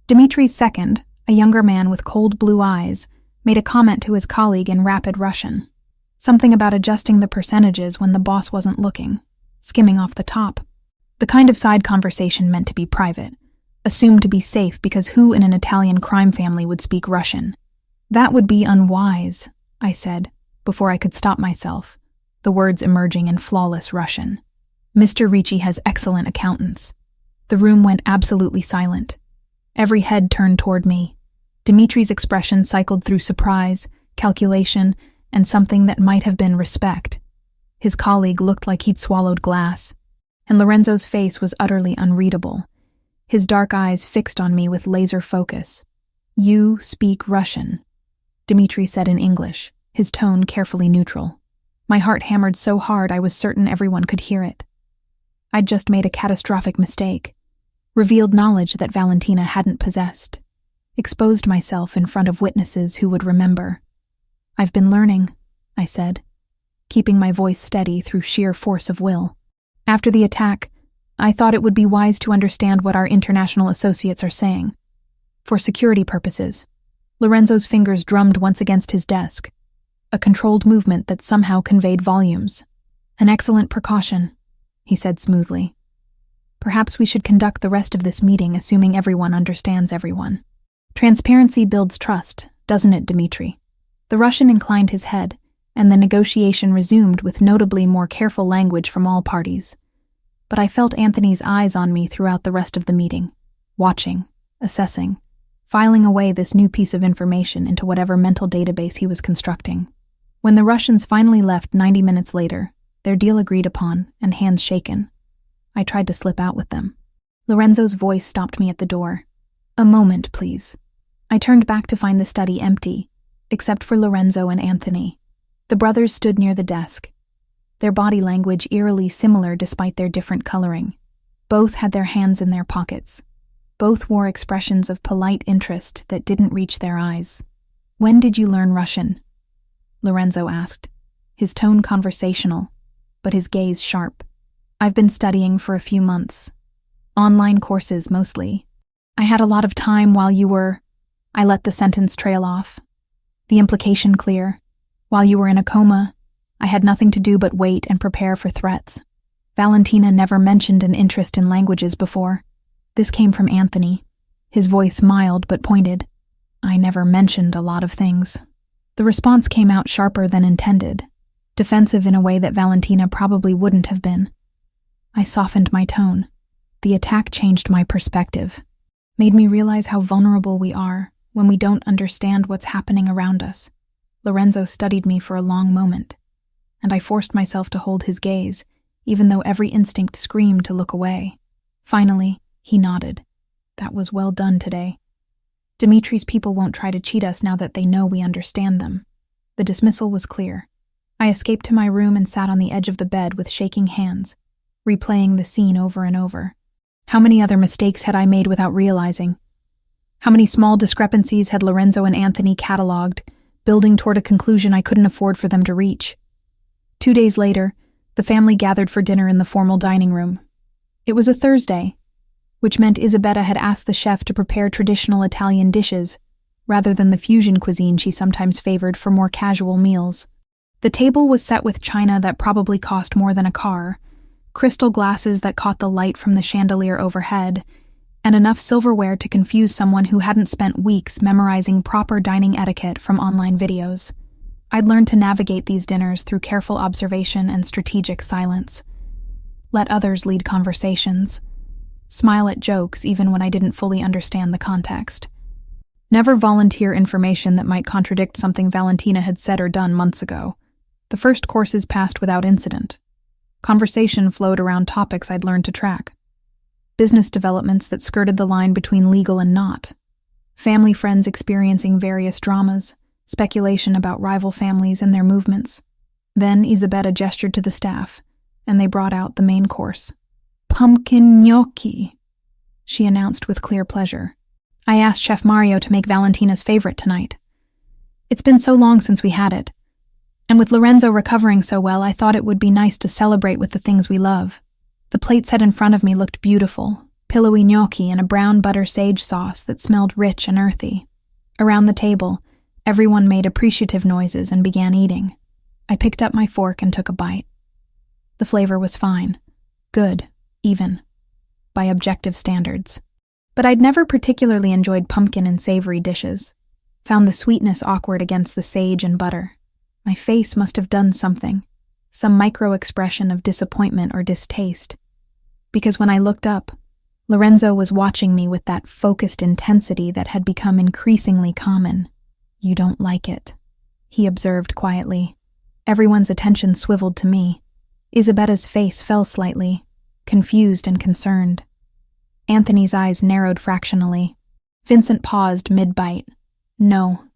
Dimitri's second, a younger man with cold blue eyes, made a comment to his colleague in rapid Russian. Something about adjusting the percentages when the boss wasn't looking, skimming off the top. The kind of side conversation meant to be private, assumed to be safe because who in an Italian crime family would speak Russian? That would be unwise, I said, before I could stop myself, the words emerging in flawless Russian. Mr. Ricci has excellent accountants. The room went absolutely silent. Every head turned toward me. Dimitri's expression cycled through surprise, calculation, and something that might have been respect. His colleague looked like he'd swallowed glass, and Lorenzo's face was utterly unreadable, his dark eyes fixed on me with laser focus. You speak Russian, Dimitri said in English, his tone carefully neutral. My heart hammered so hard I was certain everyone could hear it. I'd just made a catastrophic mistake, revealed knowledge that Valentina hadn't possessed, exposed myself in front of witnesses who would remember. I've been learning, I said, keeping my voice steady through sheer force of will. After the attack, I thought it would be wise to understand what our international associates are saying. For security purposes, Lorenzo's fingers drummed once against his desk, a controlled movement that somehow conveyed volumes. An excellent precaution, he said smoothly. Perhaps we should conduct the rest of this meeting assuming everyone understands everyone. Transparency builds trust, doesn't it, Dimitri? The Russian inclined his head, and the negotiation resumed with notably more careful language from all parties. But I felt Anthony's eyes on me throughout the rest of the meeting, watching, assessing, filing away this new piece of information into whatever mental database he was constructing. When the Russians finally left 90 minutes later, their deal agreed upon and hands shaken, I tried to slip out with them. Lorenzo's voice stopped me at the door. A moment, please. I turned back to find the study empty, except for Lorenzo and Anthony. The brothers stood near the desk, their body language eerily similar despite their different coloring. Both had their hands in their pockets. Both wore expressions of polite interest that didn't reach their eyes. "When did you learn Russian?" Lorenzo asked, his tone conversational, but his gaze sharp. "I've been studying for a few months. Online courses, mostly. I had a lot of time while you were—" I let the sentence trail off. The implication clear. "While you were in a coma, I had nothing to do but wait and prepare for threats." Valentina never mentioned an interest in languages before. This came from Anthony, his voice mild but pointed. "I never mentioned a lot of things." The response came out sharper than intended, defensive in a way that Valentina probably wouldn't have been. I softened my tone. The attack changed my perspective, made me realize how vulnerable we are when we don't understand what's happening around us. Lorenzo studied me for a long moment, and I forced myself to hold his gaze, even though every instinct screamed to look away. Finally, he nodded. "That was well done today. Dimitri's people won't try to cheat us now that they know we understand them." The dismissal was clear. I escaped to my room and sat on the edge of the bed with shaking hands, replaying the scene over and over. How many other mistakes had I made without realizing? How many small discrepancies had Lorenzo and Anthony cataloged, building toward a conclusion I couldn't afford for them to reach? 2 days later, the family gathered for dinner in the formal dining room. It was a Thursday, which meant Isabella had asked the chef to prepare traditional Italian dishes, rather than the fusion cuisine she sometimes favored for more casual meals. The table was set with china that probably cost more than a car, crystal glasses that caught the light from the chandelier overhead, and enough silverware to confuse someone who hadn't spent weeks memorizing proper dining etiquette from online videos. I'd learned to navigate these dinners through careful observation and strategic silence. Let others lead conversations. Smile at jokes even when I didn't fully understand the context. Never volunteer information that might contradict something Valentina had said or done months ago. The first courses passed without incident. Conversation flowed around topics I'd learned to track. Business developments that skirted the line between legal and not. Family friends experiencing various dramas, speculation about rival families and their movements. Then Isabella gestured to the staff, and they brought out the main course. "Pumpkin gnocchi," she announced with clear pleasure. "I asked Chef Mario to make Valentina's favorite tonight. It's been so long since we had it. And with Lorenzo recovering so well, I thought it would be nice to celebrate with the things we love." The plate set in front of me looked beautiful, pillowy gnocchi in a brown butter sage sauce that smelled rich and earthy. Around the table, everyone made appreciative noises and began eating. I picked up my fork and took a bite. The flavor was fine. Good, even, by objective standards. But I'd never particularly enjoyed pumpkin and savory dishes. Found the sweetness awkward against the sage and butter. My face must have done something, some micro-expression of disappointment or distaste. Because when I looked up, Lorenzo was watching me with that focused intensity that had become increasingly common. "You don't like it," he observed quietly. Everyone's attention swiveled to me. Isabella's face fell slightly, confused and concerned. Anthony's eyes narrowed fractionally. Vincent paused mid-bite. "No,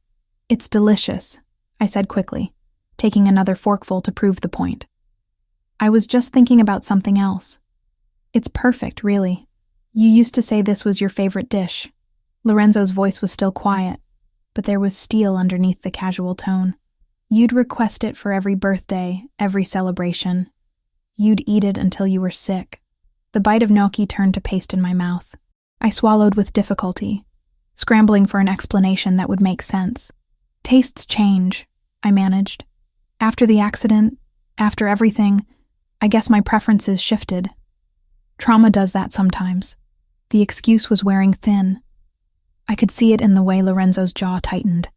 it's delicious," I said quickly, taking another forkful to prove the point. "I was just thinking about something else. It's perfect, really. You used to say this was your favorite dish." Lorenzo's voice was still quiet, but there was steel underneath the casual tone. "You'd request it for every birthday, every celebration. You'd eat it until you were sick." The bite of gnocchi turned to paste in my mouth. I swallowed with difficulty, scrambling for an explanation that would make sense. "Tastes change," I managed. "After the accident, after everything, I guess my preferences shifted. Trauma does that sometimes." The excuse was wearing thin. I could see it in the way Lorenzo's jaw tightened,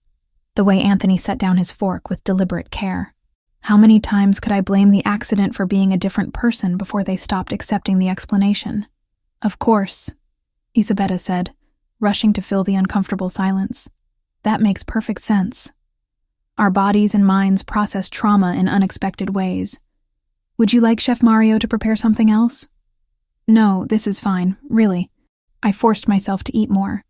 the way Anthony set down his fork with deliberate care. How many times could I blame the accident for being a different person before they stopped accepting the explanation? "Of course," Isabella said, rushing to fill the uncomfortable silence. "That makes perfect sense. Our bodies and minds process trauma in unexpected ways. Would you like Chef Mario to prepare something else?" "No, this is fine, really." I forced myself to eat more,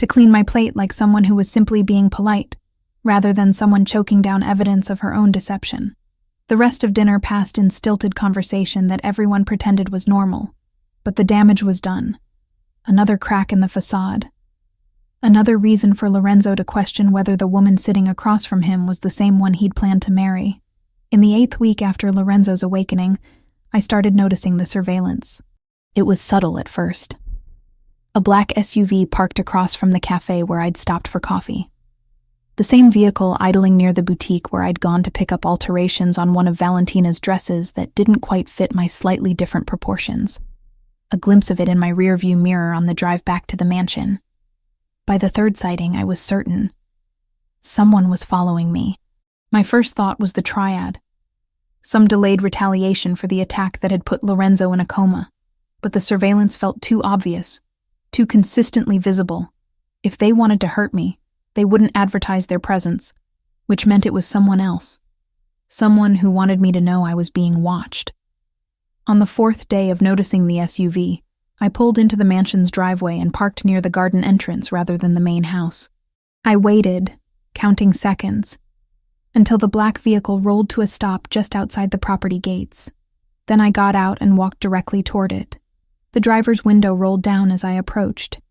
to clean my plate like someone who was simply being polite, rather than someone choking down evidence of her own deception. The rest of dinner passed in stilted conversation that everyone pretended was normal, but the damage was done. Another crack in the facade. Another reason for Lorenzo to question whether the woman sitting across from him was the same one he'd planned to marry. In the 8th week after Lorenzo's awakening, I started noticing the surveillance. It was subtle at first. A black SUV parked across from the cafe where I'd stopped for coffee. The same vehicle idling near the boutique where I'd gone to pick up alterations on one of Valentina's dresses that didn't quite fit my slightly different proportions. A glimpse of it in my rearview mirror on the drive back to the mansion. By the 3rd sighting, I was certain. Someone was following me. My first thought was the Triad. Some delayed retaliation for the attack that had put Lorenzo in a coma. But the surveillance felt too obvious, too consistently visible. If they wanted to hurt me, they wouldn't advertise their presence, which meant it was someone else. Someone who wanted me to know I was being watched. On the 4th day of noticing the SUV, I pulled into the mansion's driveway and parked near the garden entrance rather than the main house. I waited, counting seconds, until the black vehicle rolled to a stop just outside the property gates. Then I got out and walked directly toward it. The driver's window rolled down as I approached,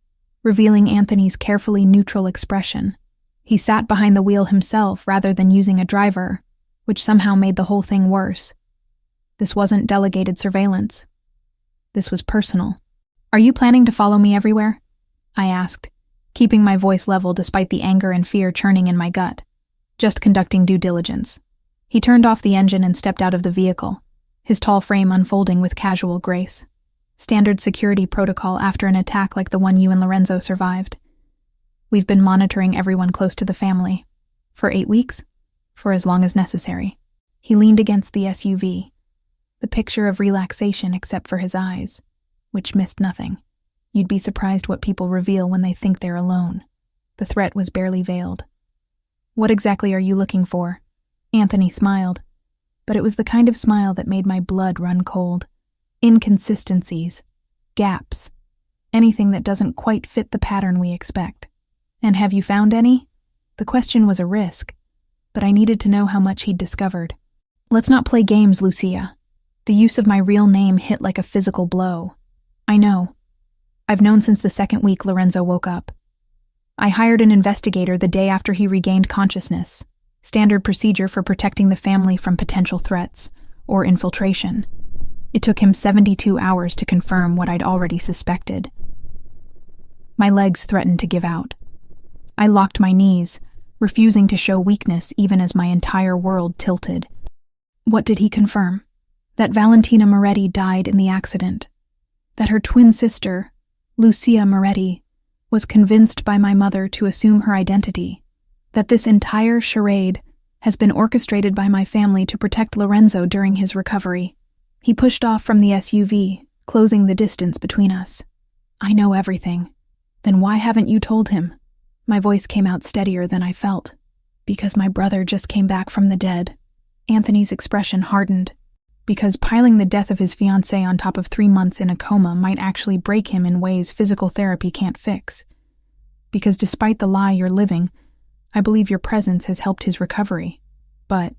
revealing Anthony's carefully neutral expression. He sat behind the wheel himself rather than using a driver, which somehow made the whole thing worse. This wasn't delegated surveillance. This was personal. "Are you planning to follow me everywhere?" I asked, keeping my voice level despite the anger and fear churning in my gut. "Just conducting due diligence." He turned off the engine and stepped out of the vehicle, his tall frame unfolding with casual grace. Standard security protocol after an attack like the one you and Lorenzo survived. "We've been monitoring everyone close to the family. For 8 weeks? For as long as necessary." He leaned against the SUV, the picture of relaxation except for his eyes, which missed nothing. You'd be surprised what people reveal when they think they're alone. The threat was barely veiled. "What exactly are you looking for?" Anthony smiled, but it was the kind of smile that made my blood run cold. Inconsistencies, gaps, anything that doesn't quite fit the pattern we expect. "And have you found any?" The question was a risk, but I needed to know how much he'd discovered. "Let's not play games, Lucia." The use of my real name hit like a physical blow. "I know. I've known since the 2nd week Lorenzo woke up. I hired an investigator the day after he regained consciousness, standard procedure for protecting the family from potential threats or infiltration. It took him 72 hours to confirm what I'd already suspected. My legs threatened to give out. I locked my knees, refusing to show weakness even as my entire world tilted. What did he confirm? That Valentina Moretti died in the accident. That her twin sister, Lucia Moretti, was convinced by my mother to assume her identity. That this entire charade has been orchestrated by my family to protect Lorenzo during his recovery. He pushed off from the SUV, closing the distance between us. "I know everything." "Then why haven't you told him?" My voice came out steadier than I felt. "Because my brother just came back from the dead." Anthony's expression hardened. "Because piling the death of his fiancée on top of 3 months in a coma might actually break him in ways physical therapy can't fix. Because despite the lie you're living, I believe your presence has helped his recovery. But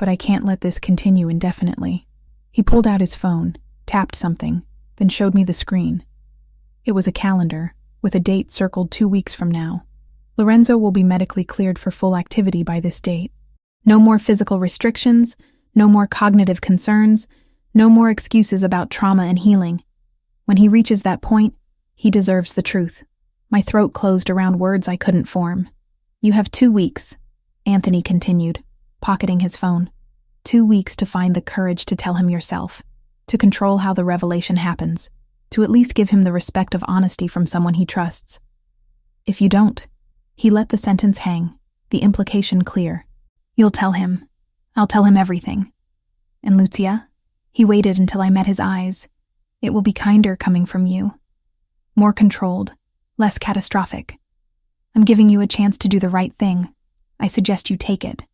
I can't let this continue indefinitely." He pulled out his phone, tapped something, then showed me the screen. It was a calendar, with a date circled 2 weeks from now. Lorenzo will be medically cleared for full activity by this date. No more physical restrictions, no more cognitive concerns, no more excuses about trauma and healing. When he reaches that point, he deserves the truth. My throat closed around words I couldn't form. "You have 2 weeks, Anthony continued, pocketing his phone. 2 weeks to find the courage to tell him yourself, to control how the revelation happens, to at least give him the respect of honesty from someone he trusts. If you don't," he let the sentence hang, the implication clear. "You'll tell him. I'll tell him everything. And Lucia?" He waited until I met his eyes. "It will be kinder coming from you. More controlled, less catastrophic. I'm giving you a chance to do the right thing. I suggest you take it."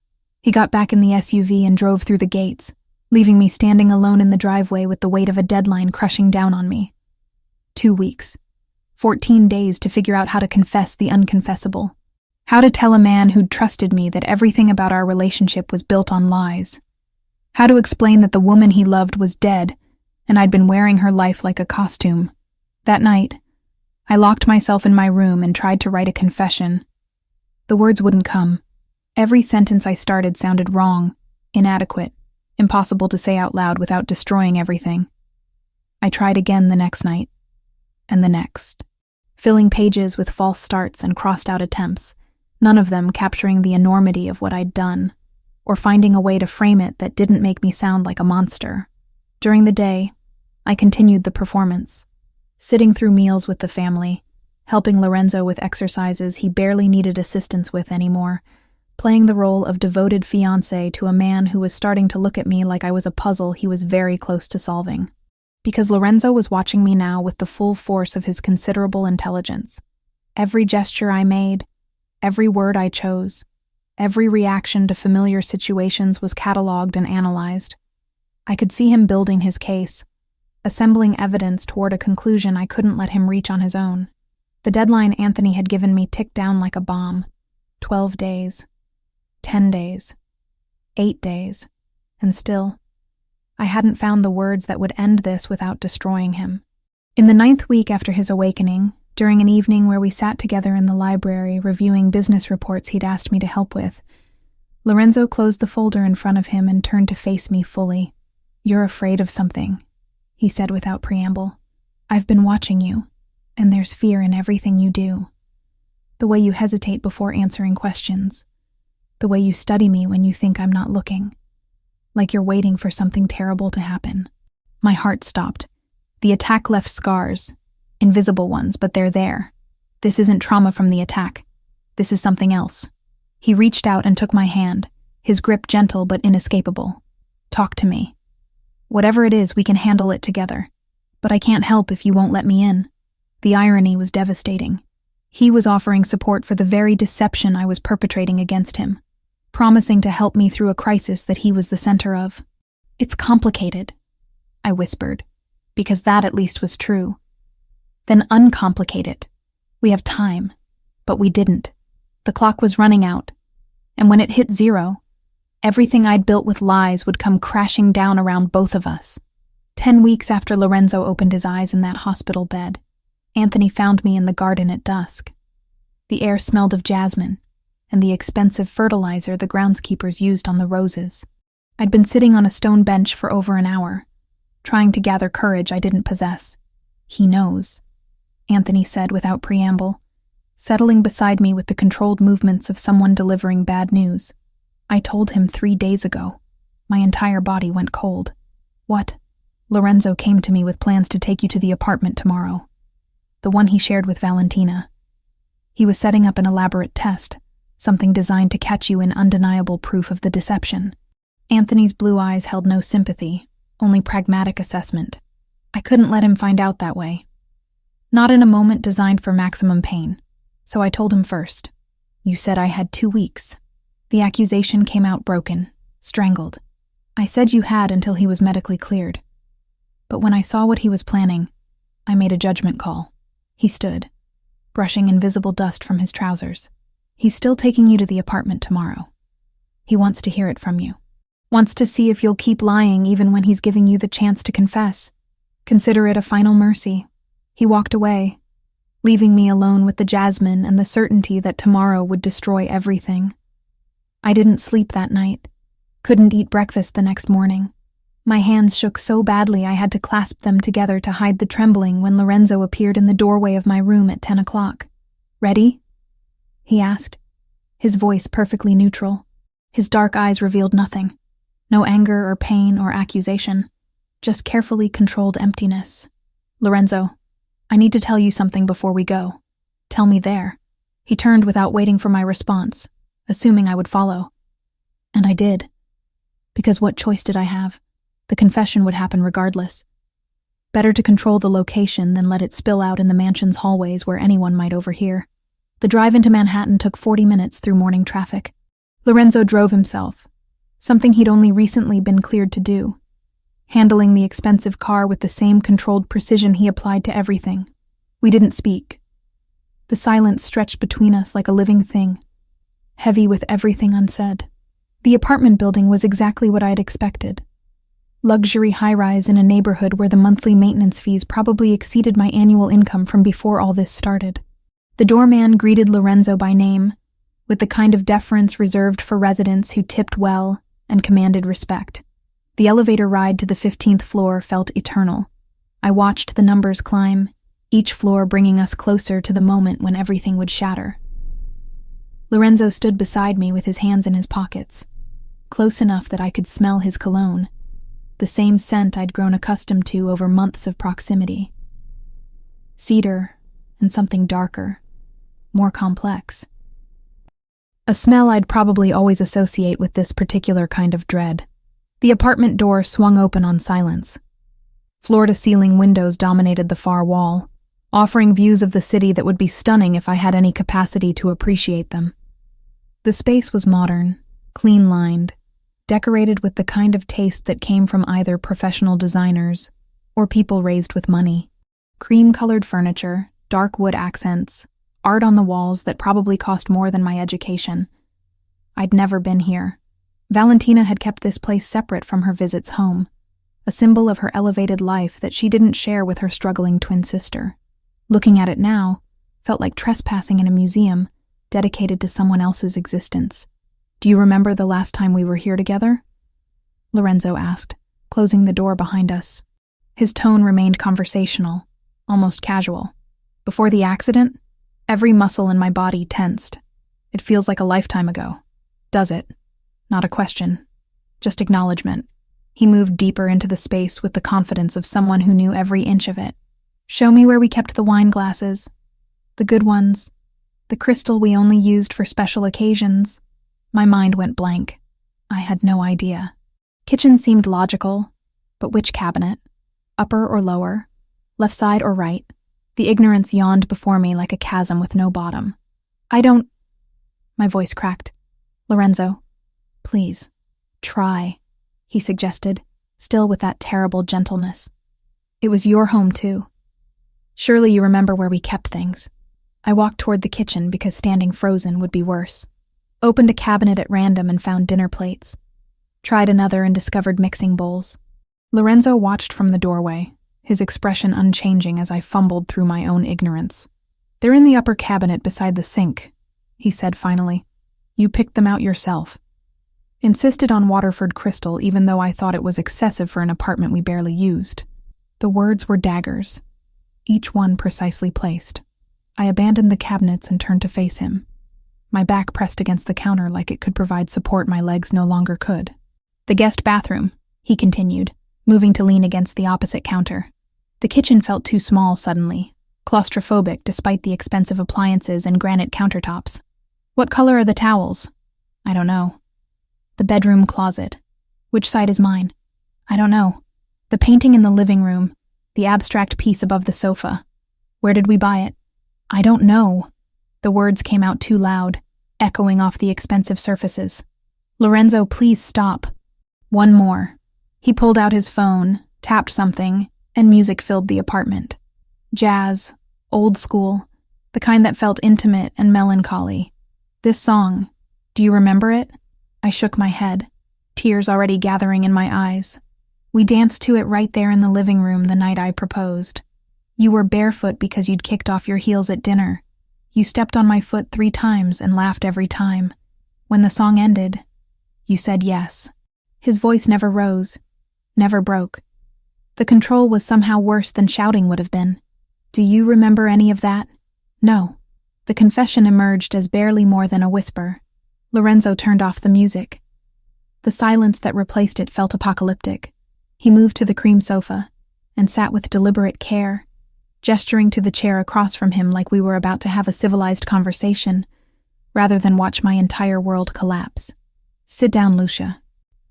He got back in the SUV and drove through the gates, leaving me standing alone in the driveway with the weight of a deadline crushing down on me. 2 weeks. 14 days to figure out how to confess the unconfessable. How to tell a man who'd trusted me that everything about our relationship was built on lies. How to explain that the woman he loved was dead, and I'd been wearing her life like a costume. That night, I locked myself in my room and tried to write a confession. The words wouldn't come. Every sentence I started sounded wrong, inadequate, impossible to say out loud without destroying everything. I tried again the next night, and the next, filling pages with false starts and crossed-out attempts, none of them capturing the enormity of what I'd done, or finding a way to frame it that didn't make me sound like a monster. During the day, I continued the performance, sitting through meals with the family, helping Lorenzo with exercises he barely needed assistance with anymore, playing the role of devoted fiancé to a man who was starting to look at me like I was a puzzle he was very close to solving. Because Lorenzo was watching me now with the full force of his considerable intelligence. Every gesture I made, every word I chose, every reaction to familiar situations was catalogued and analyzed. I could see him building his case, assembling evidence toward a conclusion I couldn't let him reach on his own. The deadline Anthony had given me ticked down like a bomb. 12 days. 10 days. 8 days. And still, I hadn't found the words that would end this without destroying him. In the 9th week after his awakening, during an evening where we sat together in the library reviewing business reports he'd asked me to help with, Lorenzo closed the folder in front of him and turned to face me fully. "You're afraid of something," he said without preamble. "I've been watching you, and there's fear in everything you do. The way you hesitate before answering questions. The way you study me when you think I'm not looking. Like you're waiting for something terrible to happen." My heart stopped. The attack left scars. Invisible ones, but they're there. This isn't trauma from the attack. This is something else. He reached out and took my hand, his grip gentle but inescapable. "Talk to me. Whatever it is, we can handle it together. But I can't help if you won't let me in." The irony was devastating. He was offering support for the very deception I was perpetrating against him, promising to help me through a crisis that he was the center of. "It's complicated," I whispered, because that at least was true. "Then uncomplicate it. We have time." But we didn't. The clock was running out, and when it hit 0, everything I'd built with lies would come crashing down around both of us. 10 weeks after Lorenzo opened his eyes in that hospital bed, Anthony found me in the garden at dusk. The air smelled of jasmine and the expensive fertilizer the groundskeepers used on the roses. I'd been sitting on a stone bench for over an hour, trying to gather courage I didn't possess. "He knows," Anthony said without preamble, settling beside me with the controlled movements of someone delivering bad news. "I told him 3 days ago." My entire body went cold. "What?" "Lorenzo came to me with plans to take you to the apartment tomorrow. The one he shared with Valentina. He was setting up an elaborate test, something designed to catch you in undeniable proof of the deception." Anthony's blue eyes held no sympathy, only pragmatic assessment. I couldn't let him find out that way. Not in a moment designed for maximum pain. So I told him first. "You said I had 2 weeks. The accusation came out broken, strangled. I said you had until he was medically cleared. But when I saw what he was planning, I made a judgment call." He stood, brushing invisible dust from his trousers. "He's still taking you to the apartment tomorrow. He wants to hear it from you. Wants to see if you'll keep lying even when he's giving you the chance to confess. Consider it a final mercy." He walked away, leaving me alone with the jasmine and the certainty that tomorrow would destroy everything. I didn't sleep that night, couldn't eat breakfast the next morning. My hands shook so badly I had to clasp them together to hide the trembling when Lorenzo appeared in the doorway of my room at 10 o'clock. "Ready?" he asked, his voice perfectly neutral. His dark eyes revealed nothing. No anger or pain or accusation, just carefully controlled emptiness. "Lorenzo, I need to tell you something before we go." "Tell me there." He turned without waiting for my response, assuming I would follow. And I did. Because what choice did I have? The confession would happen regardless. Better to control the location than let it spill out in the mansion's hallways where anyone might overhear. The drive into Manhattan took 40 minutes through morning traffic. Lorenzo drove himself, something he'd only recently been cleared to do, handling the expensive car with the same controlled precision he applied to everything. We didn't speak. The silence stretched between us like a living thing, heavy with everything unsaid. The apartment building was exactly what I had expected. Luxury high-rise in a neighborhood where the monthly maintenance fees probably exceeded my annual income from before all this started. The doorman greeted Lorenzo by name, with the kind of deference reserved for residents who tipped well and commanded respect. The elevator ride to the 15th floor felt eternal. I watched the numbers climb, each floor bringing us closer to the moment when everything would shatter. Lorenzo stood beside me with his hands in his pockets, close enough that I could smell his cologne, the same scent I'd grown accustomed to over months of proximity. Cedar and something darker, more complex. A smell I'd probably always associate with this particular kind of dread. The apartment door swung open on silence. Floor-to-ceiling windows dominated the far wall, offering views of the city that would be stunning if I had any capacity to appreciate them. The space was modern, clean-lined, decorated with the kind of taste that came from either professional designers or people raised with money. Cream-colored furniture, dark wood accents, art on the walls that probably cost more than my education. I'd never been here. Valentina had kept this place separate from her visits home, a symbol of her elevated life that she didn't share with her struggling twin sister. Looking at it now felt like trespassing in a museum dedicated to someone else's existence. "Do you remember the last time we were here together?" Lorenzo asked, closing the door behind us. His tone remained conversational, almost casual. "Before the accident, every muscle in my body tensed. It feels like a lifetime ago. Does it?" Not a question, just acknowledgement. He moved deeper into the space with the confidence of someone who knew every inch of it. "Show me where we kept the wine glasses. The good ones. The crystal we only used for special occasions." My mind went blank. I had no idea. Kitchen seemed logical, but which cabinet? Upper or lower? Left side or right? The ignorance yawned before me like a chasm with no bottom. "I don't..." My voice cracked. "Lorenzo, please, try," he suggested, still with that terrible gentleness. "It was your home, too. Surely you remember where we kept things." I walked toward the kitchen because standing frozen would be worse. Opened a cabinet at random and found dinner plates. Tried another and discovered mixing bowls. Lorenzo watched from the doorway, his expression unchanging as I fumbled through my own ignorance. "They're in the upper cabinet beside the sink," he said finally. "You picked them out yourself." Insisted on Waterford crystal even though I thought it was excessive for an apartment we barely used. The words were daggers, each one precisely placed. I abandoned the cabinets and turned to face him, my back pressed against the counter like it could provide support my legs no longer could. "The guest bathroom," he continued, moving to lean against the opposite counter. The kitchen felt too small suddenly, claustrophobic despite the expensive appliances and granite countertops. "What color are the towels?" "I don't know." "The bedroom closet. Which side is mine?" "I don't know." "The painting in the living room, the abstract piece above the sofa. Where did we buy it?" "I don't know." The words came out too loud, echoing off the expensive surfaces. "Lorenzo, please stop." One more. He pulled out his phone, tapped something, and music filled the apartment. Jazz, old school, the kind that felt intimate and melancholy. "This song, do you remember it?" I shook my head, tears already gathering in my eyes. "We danced to it right there in the living room the night I proposed. You were barefoot because you'd kicked off your heels at dinner. You stepped on my foot 3 times and laughed every time. When the song ended, you said yes." His voice never rose, never broke. The control was somehow worse than shouting would have been. "Do you remember any of that?" "No." The confession emerged as barely more than a whisper. Lorenzo turned off the music. The silence that replaced it felt apocalyptic. He moved to the cream sofa and sat with deliberate care, gesturing to the chair across from him like we were about to have a civilized conversation, rather than watch my entire world collapse. "Sit down, Lucia."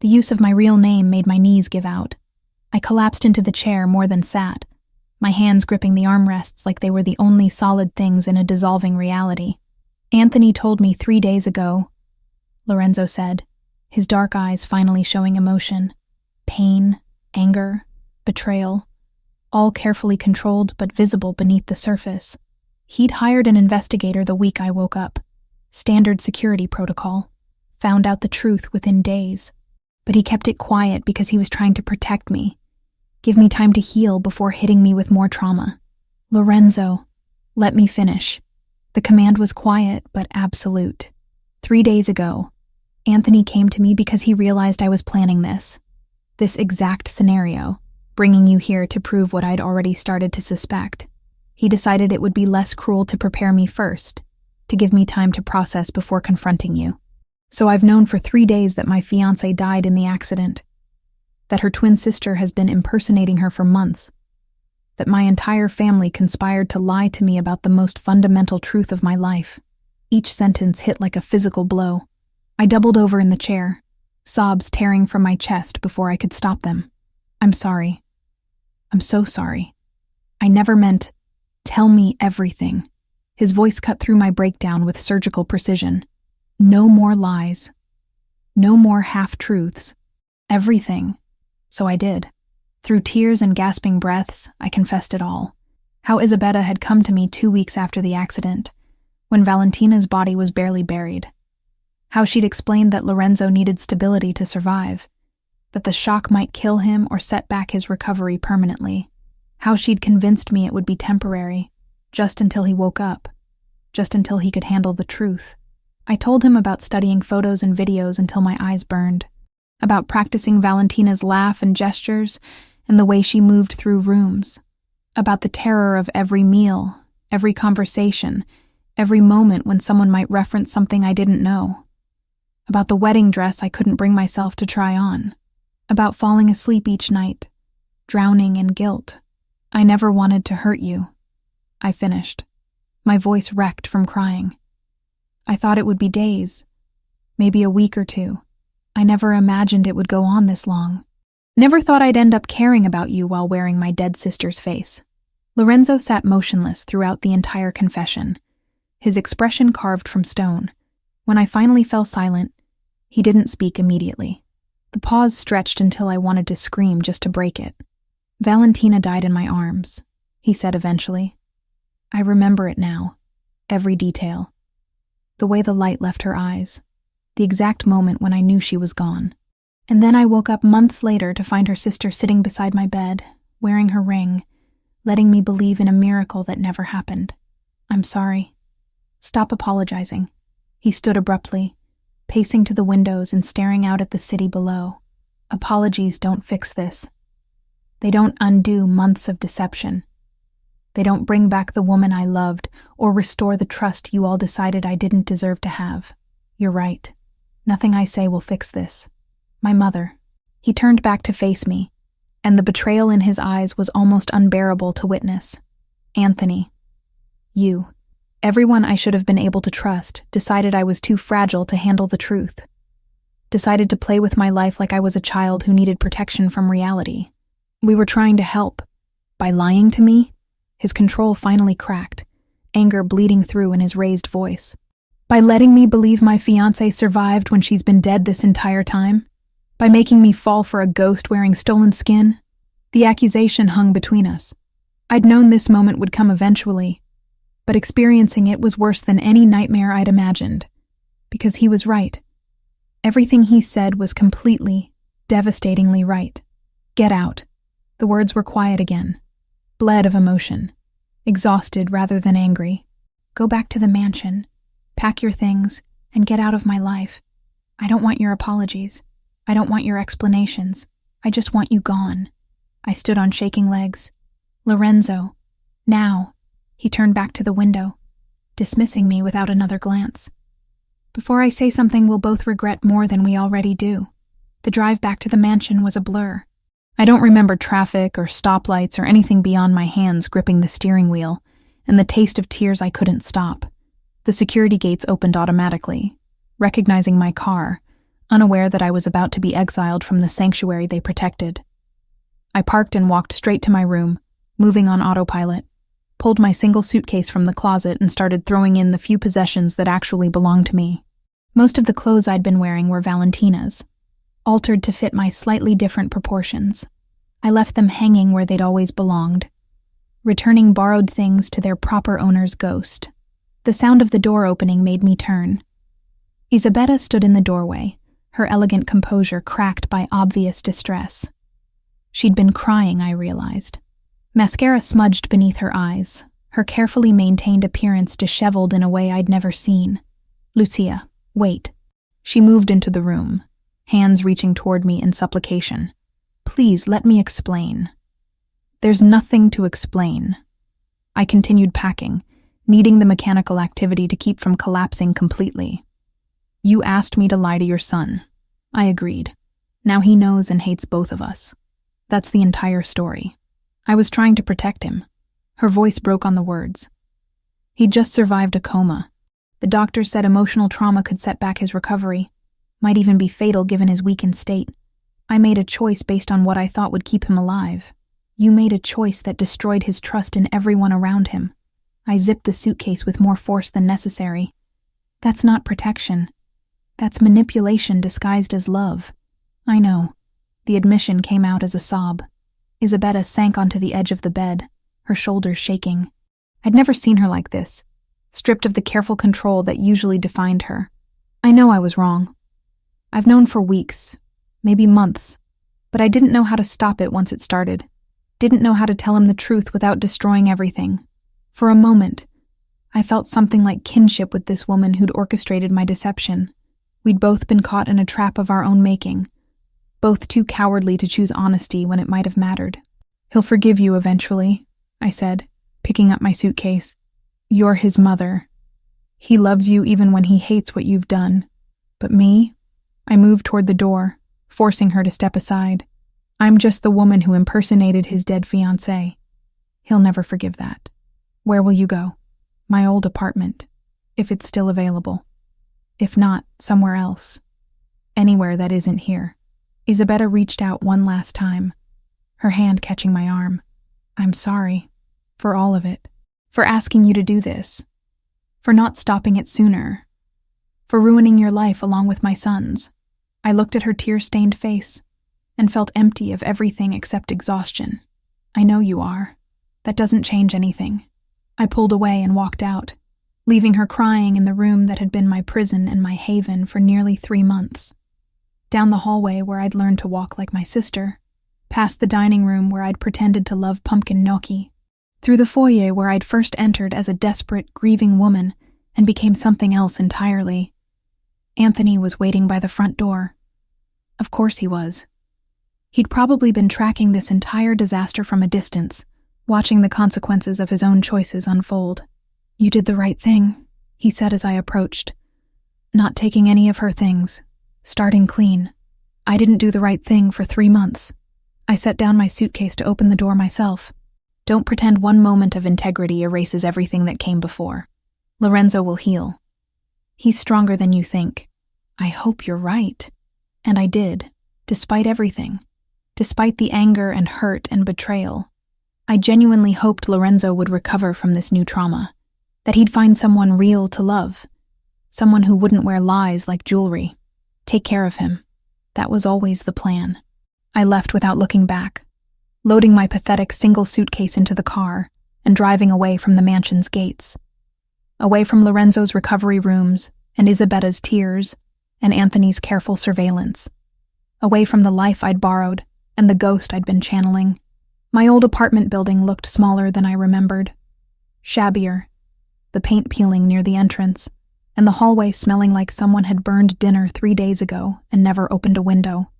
The use of my real name made my knees give out. I collapsed into the chair more than sat, my hands gripping the armrests like they were the only solid things in a dissolving reality. "Anthony told me 3 days ago," Lorenzo said, his dark eyes finally showing emotion. Pain, anger, betrayal, all carefully controlled but visible beneath the surface. He'd hired an investigator the week I woke up. Standard security protocol. Found out the truth within days. But he kept it quiet because he was trying to protect me. Give me time to heal before hitting me with more trauma. Lorenzo, let me finish. The command was quiet but absolute. 3 days ago, Anthony came to me because he realized I was planning this exact scenario, bringing you here to prove what I'd already started to suspect. He decided it would be less cruel to prepare me first, to give me time to process before confronting you. So I've known for 3 days that my fiancé died in the accident, that her twin sister has been impersonating her for months, that my entire family conspired to lie to me about the most fundamental truth of my life. Each sentence hit like a physical blow. I doubled over in the chair, sobs tearing from my chest before I could stop them. I'm sorry. I'm so sorry. I never meant, tell me everything. His voice cut through my breakdown with surgical precision. No more lies. No more half-truths. Everything. So I did. Through tears and gasping breaths, I confessed it all. How Isabella had come to me 2 weeks after the accident, when Valentina's body was barely buried. How she'd explained that Lorenzo needed stability to survive, that the shock might kill him or set back his recovery permanently. How she'd convinced me it would be temporary, just until he woke up, just until he could handle the truth. I told him about studying photos and videos until my eyes burned, about practicing Valentina's laugh and gestures and the way she moved through rooms, about the terror of every meal, every conversation, every moment when someone might reference something I didn't know, about the wedding dress I couldn't bring myself to try on, about falling asleep each night, drowning in guilt. I never wanted to hurt you. I finished, my voice wrecked from crying. I thought it would be days, maybe a week or 2. I never imagined it would go on this long. Never thought I'd end up caring about you while wearing my dead sister's face. Lorenzo sat motionless throughout the entire confession, his expression carved from stone. When I finally fell silent, he didn't speak immediately. The pause stretched until I wanted to scream just to break it. Valentina died in my arms, he said eventually. I remember it now, every detail. The way the light left her eyes, the exact moment when I knew she was gone. And then I woke up months later to find her sister sitting beside my bed, wearing her ring, letting me believe in a miracle that never happened. I'm sorry. Stop apologizing. He stood abruptly, pacing to the windows and staring out at the city below. Apologies don't fix this. They don't undo months of deception. They don't bring back the woman I loved or restore the trust you all decided I didn't deserve to have. You're right. Nothing I say will fix this. My mother. He turned back to face me, and the betrayal in his eyes was almost unbearable to witness. Anthony. You. Everyone I should have been able to trust decided I was too fragile to handle the truth. Decided to play with my life like I was a child who needed protection from reality. We were trying to help. By lying to me? His control finally cracked, anger bleeding through in his raised voice. By letting me believe my fiancé survived when she's been dead this entire time? By making me fall for a ghost wearing stolen skin? The accusation hung between us. I'd known this moment would come eventually, but experiencing it was worse than any nightmare I'd imagined. Because he was right. Everything he said was completely, devastatingly right. Get out. The words were quiet again. Bled of emotion, exhausted rather than angry. Go back to the mansion, pack your things, and get out of my life. I don't want your apologies. I don't want your explanations. I just want you gone. I stood on shaking legs. Lorenzo. Now. He turned back to the window, dismissing me without another glance. Before I say something we'll both regret more than we already do. The drive back to the mansion was a blur. I don't remember traffic or stoplights or anything beyond my hands gripping the steering wheel and the taste of tears I couldn't stop. The security gates opened automatically, recognizing my car, unaware that I was about to be exiled from the sanctuary they protected. I parked and walked straight to my room, moving on autopilot, pulled my single suitcase from the closet and started throwing in the few possessions that actually belonged to me. Most of the clothes I'd been wearing were Valentina's, altered to fit my slightly different proportions. I left them hanging where they'd always belonged, returning borrowed things to their proper owner's ghost. The sound of the door opening made me turn. Isabella stood in the doorway, her elegant composure cracked by obvious distress. She'd been crying, I realized. Mascara smudged beneath her eyes, her carefully maintained appearance disheveled in a way I'd never seen. "Lucia, wait." She moved into the room, hands reaching toward me in supplication. "Please, let me explain." "There's nothing to explain." I continued packing, needing the mechanical activity to keep from collapsing completely. "You asked me to lie to your son." I agreed. "Now he knows and hates both of us. That's the entire story." I was trying to protect him. Her voice broke on the words. "He just survived a coma. The doctors said emotional trauma could set back his recovery, might even be fatal given his weakened state. I made a choice based on what I thought would keep him alive. You made a choice that destroyed his trust in everyone around him." I zipped the suitcase with more force than necessary. "That's not protection. That's manipulation disguised as love." "I know." The admission came out as a sob. Isabella sank onto the edge of the bed, her shoulders shaking. I'd never seen her like this, stripped of the careful control that usually defined her. "I know I was wrong. I've known for weeks, maybe months, but I didn't know how to stop it once it started. Didn't know how to tell him the truth without destroying everything. For a moment, I felt something like kinship with this woman who'd orchestrated my deception. We'd both been caught in a trap of our own making, both too cowardly to choose honesty when it might have mattered. "He'll forgive you eventually," I said, picking up my suitcase. "You're his mother. He loves you even when he hates what you've done. But me?" I moved toward the door, forcing her to step aside. "I'm just the woman who impersonated his dead fiancé. He'll never forgive that." "Where will you go?" "My old apartment, if it's still available. If not, somewhere else. Anywhere that isn't here." Isabella reached out one last time, her hand catching my arm. "I'm sorry. For all of it. For asking you to do this. For not stopping it sooner. For ruining your life along with my son's." I looked at her tear-stained face and felt empty of everything except exhaustion. "I know you are. That doesn't change anything." I pulled away and walked out, leaving her crying in the room that had been my prison and my haven for nearly 3 months. Down the hallway where I'd learned to walk like my sister, past the dining room where I'd pretended to love pumpkin gnocchi, through the foyer where I'd first entered as a desperate, grieving woman and became something else entirely. Anthony was waiting by the front door. Of course he was. He'd probably been tracking this entire disaster from a distance, watching the consequences of his own choices unfold. "You did the right thing," he said as I approached. "Not taking any of her things. Starting clean. I didn't do the right thing for 3 months." I set down my suitcase to open the door myself. "Don't pretend one moment of integrity erases everything that came before. Lorenzo will heal. He's stronger than you think." "I hope you're right." And I did, despite everything. Despite the anger and hurt and betrayal. I genuinely hoped Lorenzo would recover from this new trauma, that he'd find someone real to love, someone who wouldn't wear lies like jewelry. Take care of him. That was always the plan. I left without looking back, loading my pathetic single suitcase into the car and driving away from the mansion's gates. Away from Lorenzo's recovery rooms and Isabella's tears and Anthony's careful surveillance. Away from the life I'd borrowed and the ghost I'd been channeling. My old apartment building looked smaller than I remembered. Shabbier, the paint peeling near the entrance, and the hallway smelling like someone had burned dinner 3 days ago and never opened a window.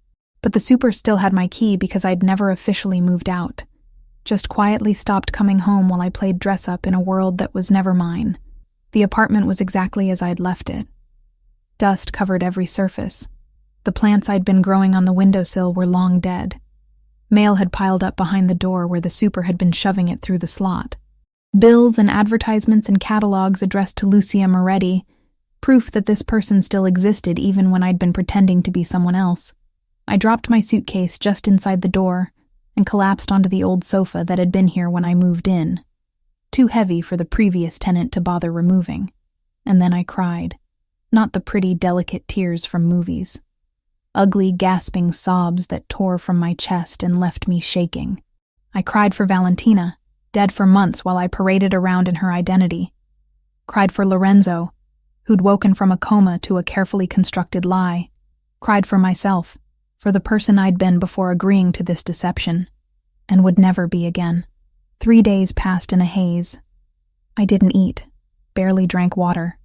But the super still had my key because I'd never officially moved out, just quietly stopped coming home while I played dress-up in a world that was never mine. The apartment was exactly as I'd left it. Dust covered every surface. The plants I'd been growing on the windowsill were long dead. Mail had piled up behind the door where the super had been shoving it through the slot. Bills and advertisements and catalogs addressed to Lucia Moretti, proof that this person still existed even when I'd been pretending to be someone else. I dropped my suitcase just inside the door and collapsed onto the old sofa that had been here when I moved in, too heavy for the previous tenant to bother removing. And then I cried, not the pretty, delicate tears from movies. ugly, gasping sobs that tore from my chest and left me shaking. I cried for Valentina, dead for months while I paraded around in her identity. Cried for Lorenzo, who'd woken from a coma to a carefully constructed lie. Cried for myself, for the person I'd been before agreeing to this deception, and would never be again. 3 days passed in a haze. I didn't eat, barely drank water,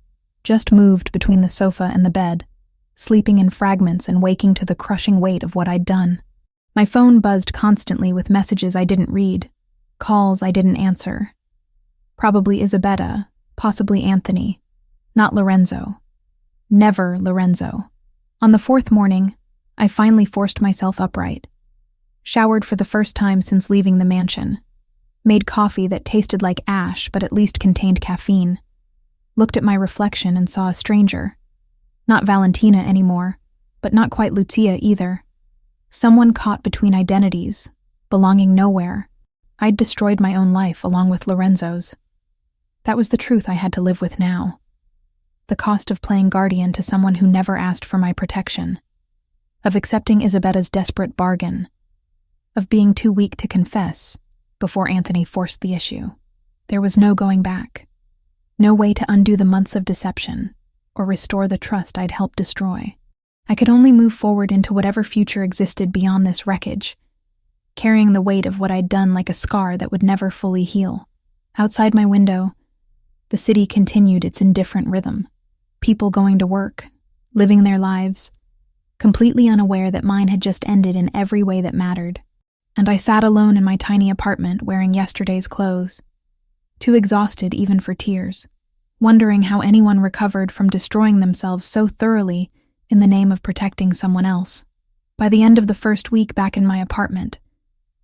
just moved between the sofa and the bed, sleeping in fragments and waking to the crushing weight of what I'd done. My phone buzzed constantly with messages I didn't read, calls I didn't answer. Probably Isabetta, possibly Anthony. Not Lorenzo. Never Lorenzo. On the 4th morning, I finally forced myself upright. Showered for the first time since leaving the mansion. Made coffee that tasted like ash but at least contained caffeine. Looked at my reflection and saw a stranger. Not Valentina anymore, but not quite Lucia either. Someone caught between identities, belonging nowhere. I'd destroyed my own life along with Lorenzo's. That was the truth I had to live with now. The cost of playing guardian to someone who never asked for my protection. Of accepting Isabetta's desperate bargain. Of being too weak to confess before Anthony forced the issue. There was no going back. No way to undo the months of deception or restore the trust I'd helped destroy. I could only move forward into whatever future existed beyond this wreckage, carrying the weight of what I'd done like a scar that would never fully heal. Outside my window, the city continued its indifferent rhythm. People going to work, living their lives, completely unaware that mine had just ended in every way that mattered. And I sat alone in my tiny apartment wearing yesterday's clothes, too exhausted even for tears, wondering how anyone recovered from destroying themselves so thoroughly in the name of protecting someone else. By the end of the first week back in my apartment,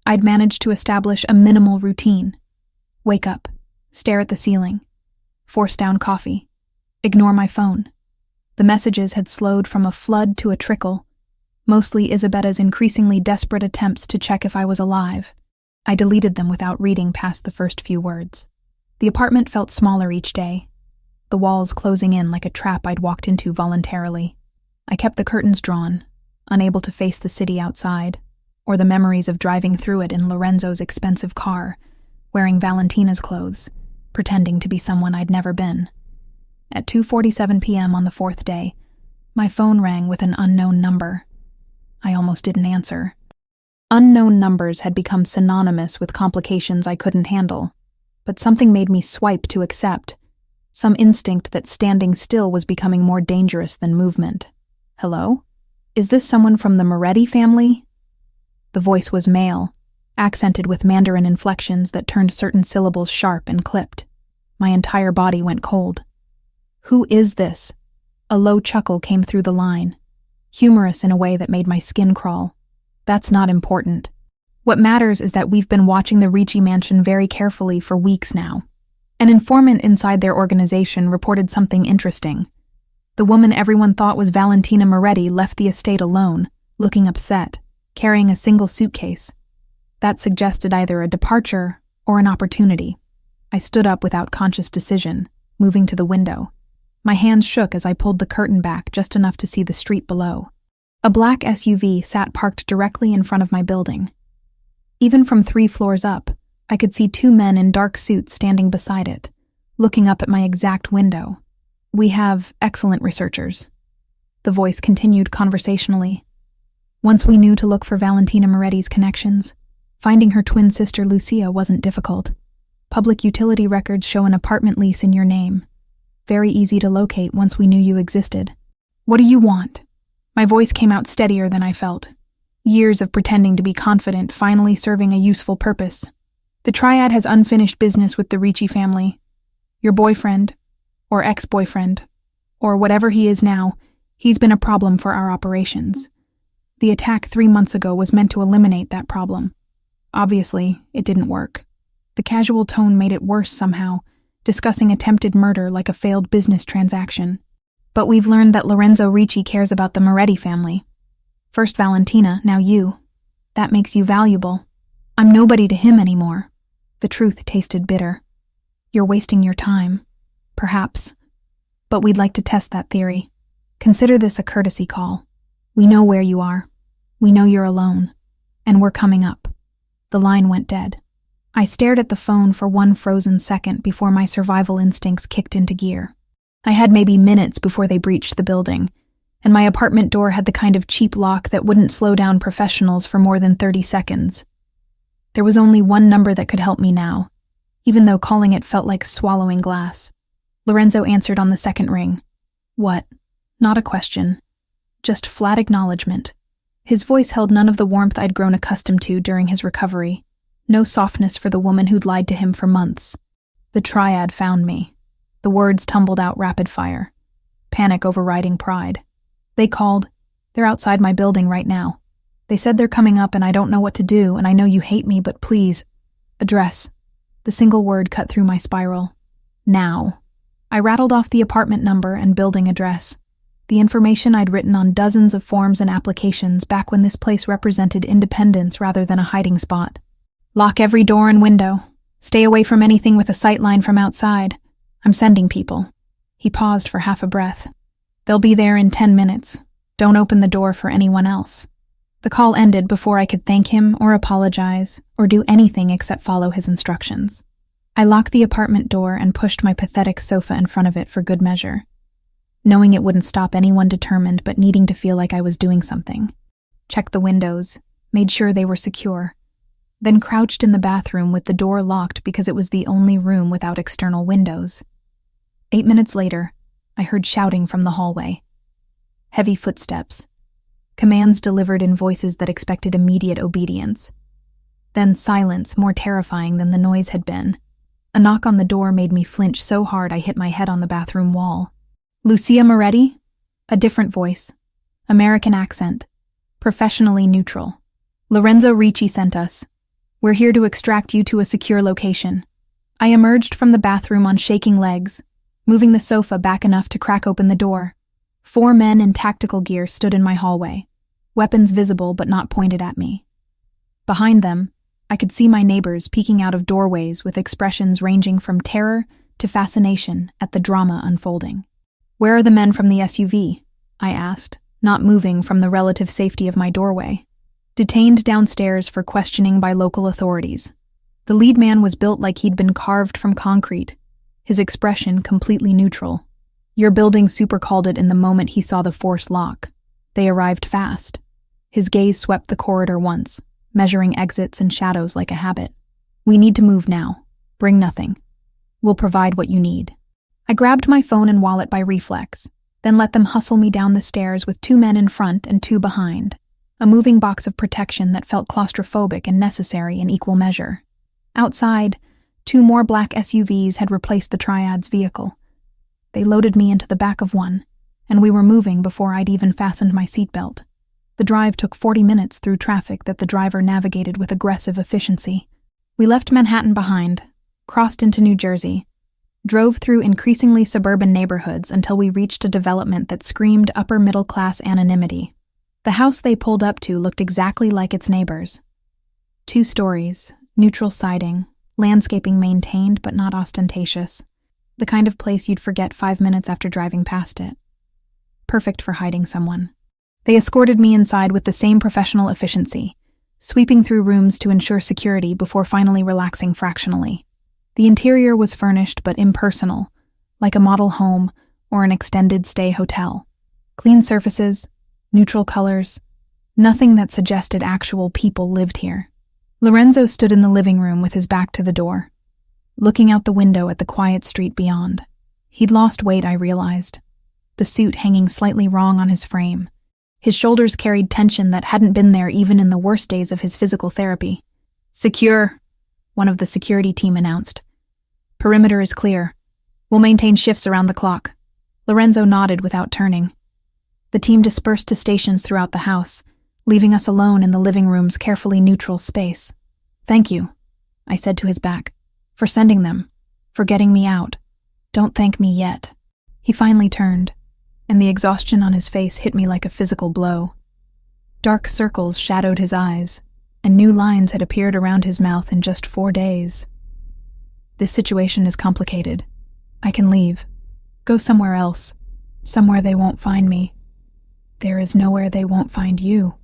I'd managed to establish a minimal routine. Wake up, stare at the ceiling, force down coffee, ignore my phone. The messages had slowed from a flood to a trickle, mostly Isabetta's increasingly desperate attempts to check if I was alive. I deleted them without reading past the first few words. The apartment felt smaller each day, the walls closing in like a trap I'd walked into voluntarily. I kept the curtains drawn, unable to face the city outside, or the memories of driving through it in Lorenzo's expensive car, wearing Valentina's clothes, pretending to be someone I'd never been. At 2:47 p.m. on the 4th day, my phone rang with an unknown number. I almost didn't answer. Unknown numbers had become synonymous with complications I couldn't handle, but something made me swipe to accept, some instinct that standing still was becoming more dangerous than movement. Hello? Is this someone from the Moretti family? The voice was male, accented with Mandarin inflections that turned certain syllables sharp and clipped. My entire body went cold. Who is this? A low chuckle came through the line, humorous in a way that made my skin crawl. That's not important. What matters is that we've been watching the Ricci mansion very carefully for weeks now. An informant inside their organization reported something interesting. The woman everyone thought was Valentina Moretti left the estate alone, looking upset, carrying a single suitcase. That suggested either a departure or an opportunity. I stood up without conscious decision, moving to the window. My hands shook as I pulled the curtain back just enough to see the street below. A black SUV sat parked directly in front of my building. Even from 3 floors up, I could see 2 men in dark suits standing beside it, looking up at my exact window. We have excellent researchers. The voice continued conversationally. Once we knew to look for Valentina Moretti's connections, finding her twin sister Lucia wasn't difficult. Public utility records show an apartment lease in your name. Very easy to locate once we knew you existed. What do you want? My voice came out steadier than I felt. Years of pretending to be confident finally serving a useful purpose. The Triad has unfinished business with the Ricci family. Your boyfriend, or ex-boyfriend, or whatever he is now, he's been a problem for our operations. The attack 3 months ago was meant to eliminate that problem. Obviously, it didn't work. The casual tone made it worse somehow, discussing attempted murder like a failed business transaction. But we've learned that Lorenzo Ricci cares about the Moretti family. First Valentina, now you. That makes you valuable. I'm nobody to him anymore. The truth tasted bitter. You're wasting your time. Perhaps. But we'd like to test that theory. Consider this a courtesy call. We know where you are. We know you're alone. And we're coming up." The line went dead. I stared at the phone for one frozen second before my survival instincts kicked into gear. I had maybe minutes before they breached the building, and my apartment door had the kind of cheap lock that wouldn't slow down professionals for more than 30 seconds. There was only one number that could help me now, even though calling it felt like swallowing glass. Lorenzo answered on the second ring. What? Not a question. Just flat acknowledgement. His voice held none of the warmth I'd grown accustomed to during his recovery. No softness for the woman who'd lied to him for months. The Triad found me. The words tumbled out rapid fire. Panic overriding pride. They called. They're outside my building right now. They said they're coming up and I don't know what to do, and I know you hate me, but please. Address. The single word cut through my spiral. Now. I rattled off the apartment number and building address. The information I'd written on dozens of forms and applications back when this place represented independence rather than a hiding spot. Lock every door and window. Stay away from anything with a sightline from outside. I'm sending people. He paused for half a breath. They'll be there in 10 minutes. Don't open the door for anyone else. The call ended before I could thank him or apologize or do anything except follow his instructions. I locked the apartment door and pushed my pathetic sofa in front of it for good measure, knowing it wouldn't stop anyone determined but needing to feel like I was doing something. Checked the windows, made sure they were secure, then crouched in the bathroom with the door locked because it was the only room without external windows. 8 minutes later, I heard shouting from the hallway. Heavy footsteps. Commands delivered in voices that expected immediate obedience. Then silence more terrifying than the noise had been. A knock on the door made me flinch so hard I hit my head on the bathroom wall. Lucia Moretti? A different voice. American accent. Professionally neutral. Lorenzo Ricci sent us. We're here to extract you to a secure location. I emerged from the bathroom on shaking legs, moving the sofa back enough to crack open the door. 4 men in tactical gear stood in my hallway, weapons visible but not pointed at me. Behind them, I could see my neighbors peeking out of doorways with expressions ranging from terror to fascination at the drama unfolding. Where are the men from the SUV? I asked, not moving from the relative safety of my doorway. Detained downstairs for questioning by local authorities. The lead man was built like he'd been carved from concrete, his expression completely neutral. Your building super called it in the moment he saw the force lock. They arrived fast. His gaze swept the corridor once, measuring exits and shadows like a habit. We need to move now. Bring nothing. We'll provide what you need. I grabbed my phone and wallet by reflex, then let them hustle me down the stairs with 2 men in front and 2 behind. A moving box of protection that felt claustrophobic and necessary in equal measure. Outside, 2 more black SUVs had replaced the Triad's vehicle. They loaded me into the back of one, and we were moving before I'd even fastened my seatbelt. The drive took 40 minutes through traffic that the driver navigated with aggressive efficiency. We left Manhattan behind, crossed into New Jersey, drove through increasingly suburban neighborhoods until we reached a development that screamed upper-middle-class anonymity. The house they pulled up to looked exactly like its neighbors. 2 stories, neutral siding, landscaping maintained but not ostentatious. The kind of place you'd forget 5 minutes after driving past it. Perfect for hiding someone. They escorted me inside with the same professional efficiency, sweeping through rooms to ensure security before finally relaxing fractionally. The interior was furnished but impersonal, like a model home or an extended stay hotel. Clean surfaces, neutral colors, nothing that suggested actual people lived here. Lorenzo stood in the living room with his back to the door, looking out the window at the quiet street beyond. He'd lost weight, I realized, the suit hanging slightly wrong on his frame. His shoulders carried tension that hadn't been there even in the worst days of his physical therapy. Secure, one of the security team announced. Perimeter is clear. We'll maintain shifts around the clock. Lorenzo nodded without turning. The team dispersed to stations throughout the house, leaving us alone in the living room's carefully neutral space. Thank you, I said to his back, for sending them, for getting me out. Don't thank me yet. He finally turned, and the exhaustion on his face hit me like a physical blow. Dark circles shadowed his eyes, and new lines had appeared around his mouth in just 4 days. This situation is complicated. I can leave. Go somewhere else. Somewhere they won't find me. There is nowhere they won't find you.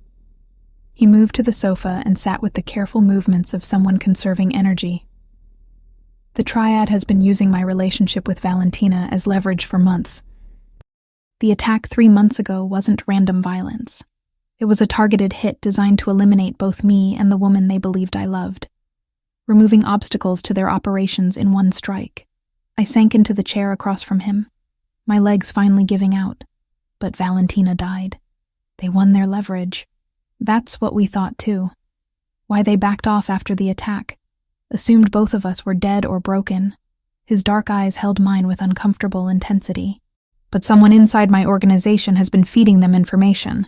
He moved to the sofa and sat with the careful movements of someone conserving energy. The Triad has been using my relationship with Valentina as leverage for months. The attack 3 months ago wasn't random violence. It was a targeted hit designed to eliminate both me and the woman they believed I loved, removing obstacles to their operations in one strike. I sank into the chair across from him, my legs finally giving out. But Valentina died. They won their leverage. That's what we thought too. Why they backed off after the attack, assumed both of us were dead or broken. His dark eyes held mine with uncomfortable intensity. But someone inside my organization has been feeding them information.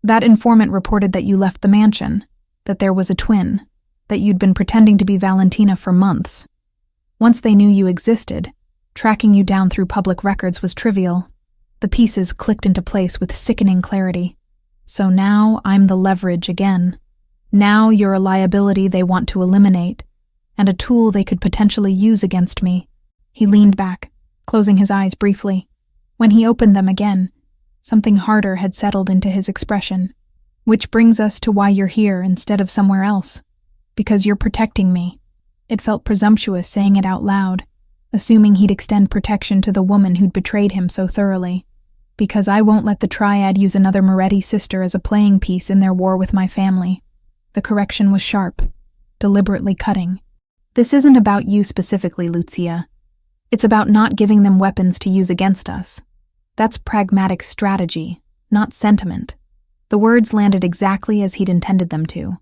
That informant reported that you left the mansion, that there was a twin, that you'd been pretending to be Valentina for months. Once they knew you existed, tracking you down through public records was trivial. The pieces clicked into place with sickening clarity. So now I'm the leverage again. Now you're a liability they want to eliminate, and a tool they could potentially use against me. He leaned back, closing his eyes briefly. When he opened them again, something harder had settled into his expression. Which brings us to why you're here instead of somewhere else. Because you're protecting me. It felt presumptuous saying it out loud, assuming he'd extend protection to the woman who'd betrayed him so thoroughly. Because I won't let the Triad use another Moretti sister as a playing piece in their war with my family. The correction was sharp, deliberately cutting. This isn't about you specifically, Lucia. It's about not giving them weapons to use against us. That's pragmatic strategy, not sentiment. The words landed exactly as he'd intended them to,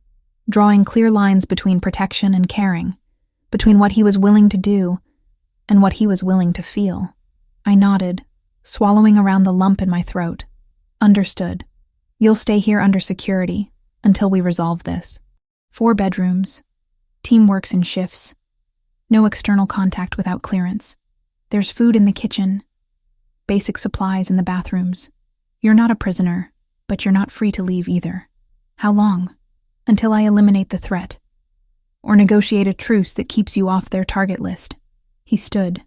drawing clear lines between protection and caring, between what he was willing to do and what he was willing to feel. I nodded, swallowing around the lump in my throat. Understood. You'll stay here under security until we resolve this. 4 bedrooms. Team works in shifts. No external contact without clearance. There's food in the kitchen. Basic supplies in the bathrooms. You're not a prisoner, but you're not free to leave either. How long? Until I eliminate the threat. Or negotiate a truce that keeps you off their target list. He stood.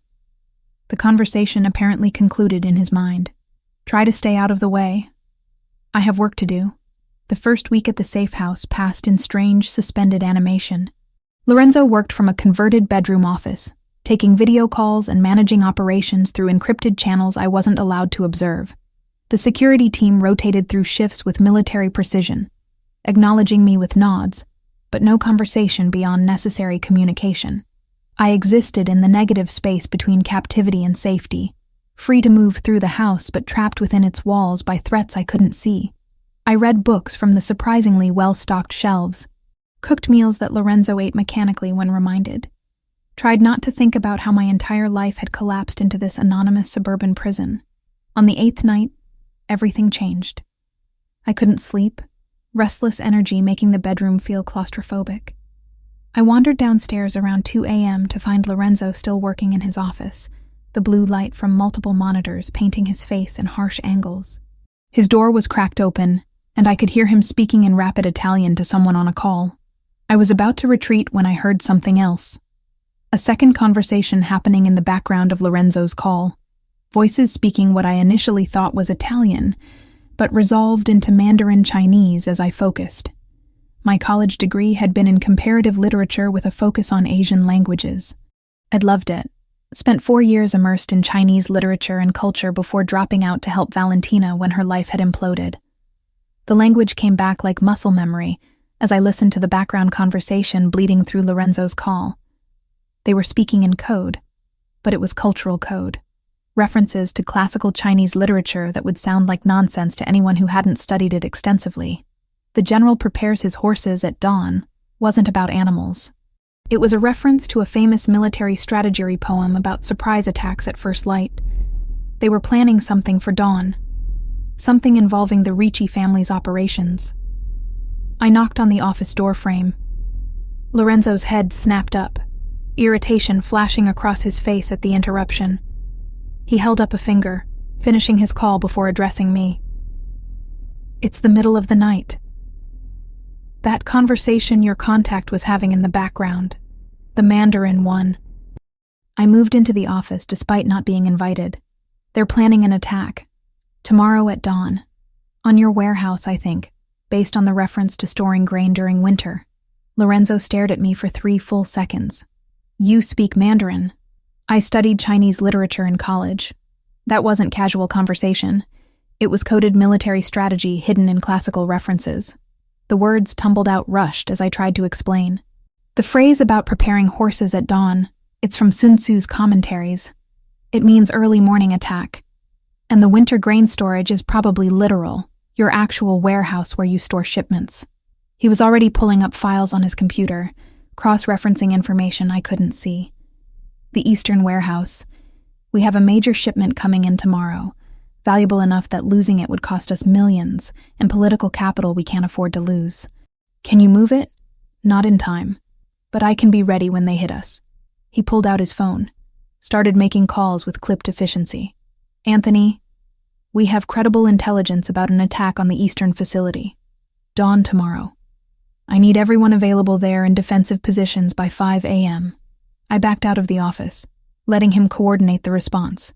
The conversation apparently concluded in his mind. Try to stay out of the way. I have work to do. The first week at the safe house passed in strange, suspended animation. Lorenzo worked from a converted bedroom office, taking video calls and managing operations through encrypted channels I wasn't allowed to observe. The security team rotated through shifts with military precision, acknowledging me with nods, but no conversation beyond necessary communication. I existed in the negative space between captivity and safety, free to move through the house but trapped within its walls by threats I couldn't see. I read books from the surprisingly well-stocked shelves, cooked meals that Lorenzo ate mechanically when reminded, tried not to think about how my entire life had collapsed into this anonymous suburban prison. On the 8th night, everything changed. I couldn't sleep, restless energy making the bedroom feel claustrophobic. I wandered downstairs around 2 a.m. to find Lorenzo still working in his office, the blue light from multiple monitors painting his face in harsh angles. His door was cracked open, and I could hear him speaking in rapid Italian to someone on a call. I was about to retreat when I heard something else. A second conversation happening in the background of Lorenzo's call. Voices speaking what I initially thought was Italian, but resolved into Mandarin Chinese as I focused. My college degree had been in comparative literature with a focus on Asian languages. I'd loved it. Spent 4 years immersed in Chinese literature and culture before dropping out to help Valentina when her life had imploded. The language came back like muscle memory as I listened to the background conversation bleeding through Lorenzo's call. They were speaking in code, but it was cultural code. References to classical Chinese literature that would sound like nonsense to anyone who hadn't studied it extensively. The general prepares his horses at dawn wasn't about animals. It was a reference to a famous military strategy poem about surprise attacks at first light. They were planning something for dawn, something involving the Ricci family's operations. I knocked on the office door frame. Lorenzo's head snapped up, irritation flashing across his face at the interruption. He held up a finger, finishing his call before addressing me. It's the middle of the night. That conversation your contact was having in the background, the Mandarin one. I moved into the office despite not being invited. They're planning an attack. Tomorrow at dawn. On your warehouse, I think, based on the reference to storing grain during winter. Lorenzo stared at me for 3 full seconds. You speak Mandarin. I studied Chinese literature in college. That wasn't casual conversation. It was coded military strategy hidden in classical references. The words tumbled out rushed as I tried to explain. The phrase about preparing horses at dawn, it's from Sun Tzu's commentaries. It means early morning attack. And the winter grain storage is probably literal, your actual warehouse where you store shipments. He was already pulling up files on his computer, cross-referencing information I couldn't see. The Eastern warehouse. We have a major shipment coming in tomorrow, valuable enough that losing it would cost us millions, and political capital we can't afford to lose. Can you move it? Not in time. But I can be ready when they hit us. He pulled out his phone, started making calls with clipped efficiency. Anthony, we have credible intelligence about an attack on the Eastern facility. Dawn tomorrow. I need everyone available there in defensive positions by 5 a.m. I backed out of the office, letting him coordinate the response.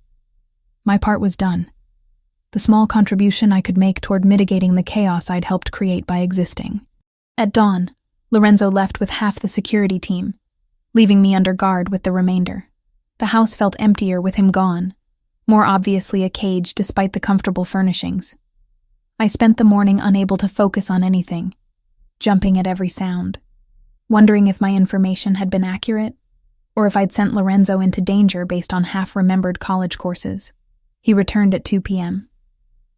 My part was done. The small contribution I could make toward mitigating the chaos I'd helped create by existing. At dawn, Lorenzo left with half the security team, leaving me under guard with the remainder. The house felt emptier with him gone, more obviously a cage despite the comfortable furnishings. I spent the morning unable to focus on anything, jumping at every sound, wondering if my information had been accurate, or if I'd sent Lorenzo into danger based on half-remembered college courses. He returned at 2 p.m.,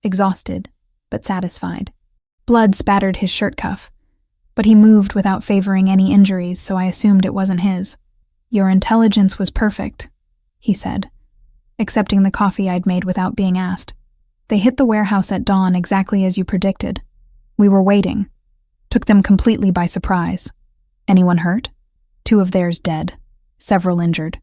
exhausted, but satisfied. Blood spattered his shirt cuff, but he moved without favoring any injuries, so I assumed it wasn't his. Your intelligence was perfect, he said, accepting the coffee I'd made without being asked. They hit the warehouse at dawn exactly as you predicted. We were waiting. Took them completely by surprise. Anyone hurt? 2 of theirs dead, several injured.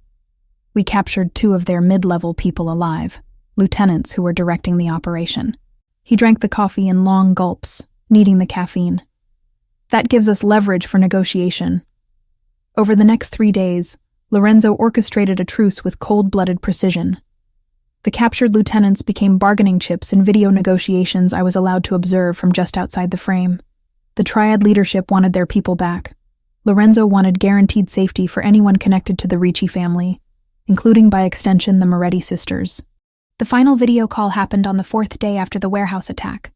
We captured 2 of their mid-level people alive, lieutenants who were directing the operation. He drank the coffee in long gulps, needing the caffeine. That gives us leverage for negotiation. Over the next 3 days, Lorenzo orchestrated a truce with cold-blooded precision. The captured lieutenants became bargaining chips in video negotiations I was allowed to observe from just outside the frame. The Triad leadership wanted their people back. Lorenzo wanted guaranteed safety for anyone connected to the Ricci family, including by extension the Moretti sisters. The final video call happened on the 4th day after the warehouse attack.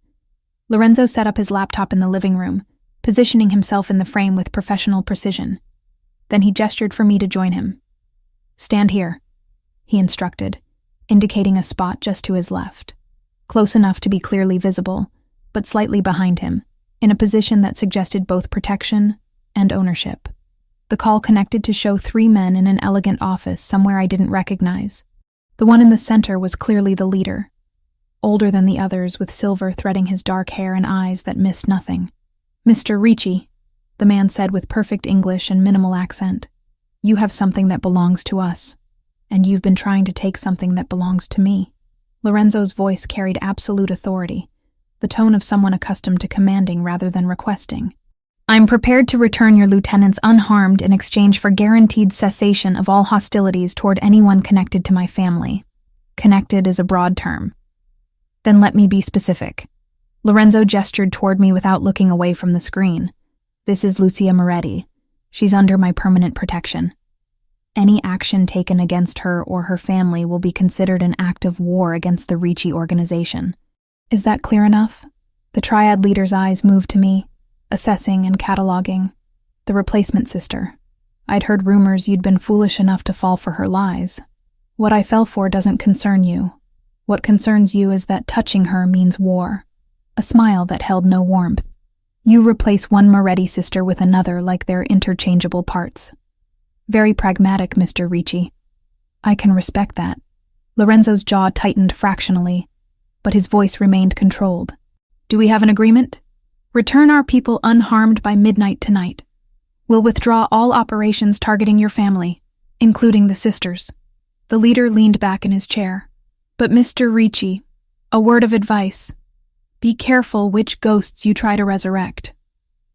Lorenzo set up his laptop in the living room, positioning himself in the frame with professional precision. Then he gestured for me to join him. Stand here, he instructed, indicating a spot just to his left, close enough to be clearly visible, but slightly behind him, in a position that suggested both protection and ownership. The call connected to show 3 men in an elegant office somewhere I didn't recognize. The one in the center was clearly the leader, older than the others with silver threading his dark hair and eyes that missed nothing. Mr. Ricci, the man said with perfect English and minimal accent, you have something that belongs to us, and you've been trying to take something that belongs to me. Lorenzo's voice carried absolute authority, the tone of someone accustomed to commanding rather than requesting. I'm prepared to return your lieutenants unharmed in exchange for guaranteed cessation of all hostilities toward anyone connected to my family. Connected is a broad term. Then let me be specific. Lorenzo gestured toward me without looking away from the screen. This is Lucia Moretti. She's under my permanent protection. Any action taken against her or her family will be considered an act of war against the Ricci organization. Is that clear enough? The Triad leader's eyes moved to me, assessing and cataloging. The replacement sister. I'd heard rumors you'd been foolish enough to fall for her lies. What I fell for doesn't concern you. What concerns you is that touching her means war. A smile that held no warmth. You replace one Moretti sister with another like they're interchangeable parts. Very pragmatic, Mr. Ricci. I can respect that. Lorenzo's jaw tightened fractionally, but his voice remained controlled. Do we have an agreement? Return our people unharmed by midnight tonight. We'll withdraw all operations targeting your family, including the sisters. The leader leaned back in his chair. But Mr. Ricci, a word of advice. Be careful which ghosts you try to resurrect.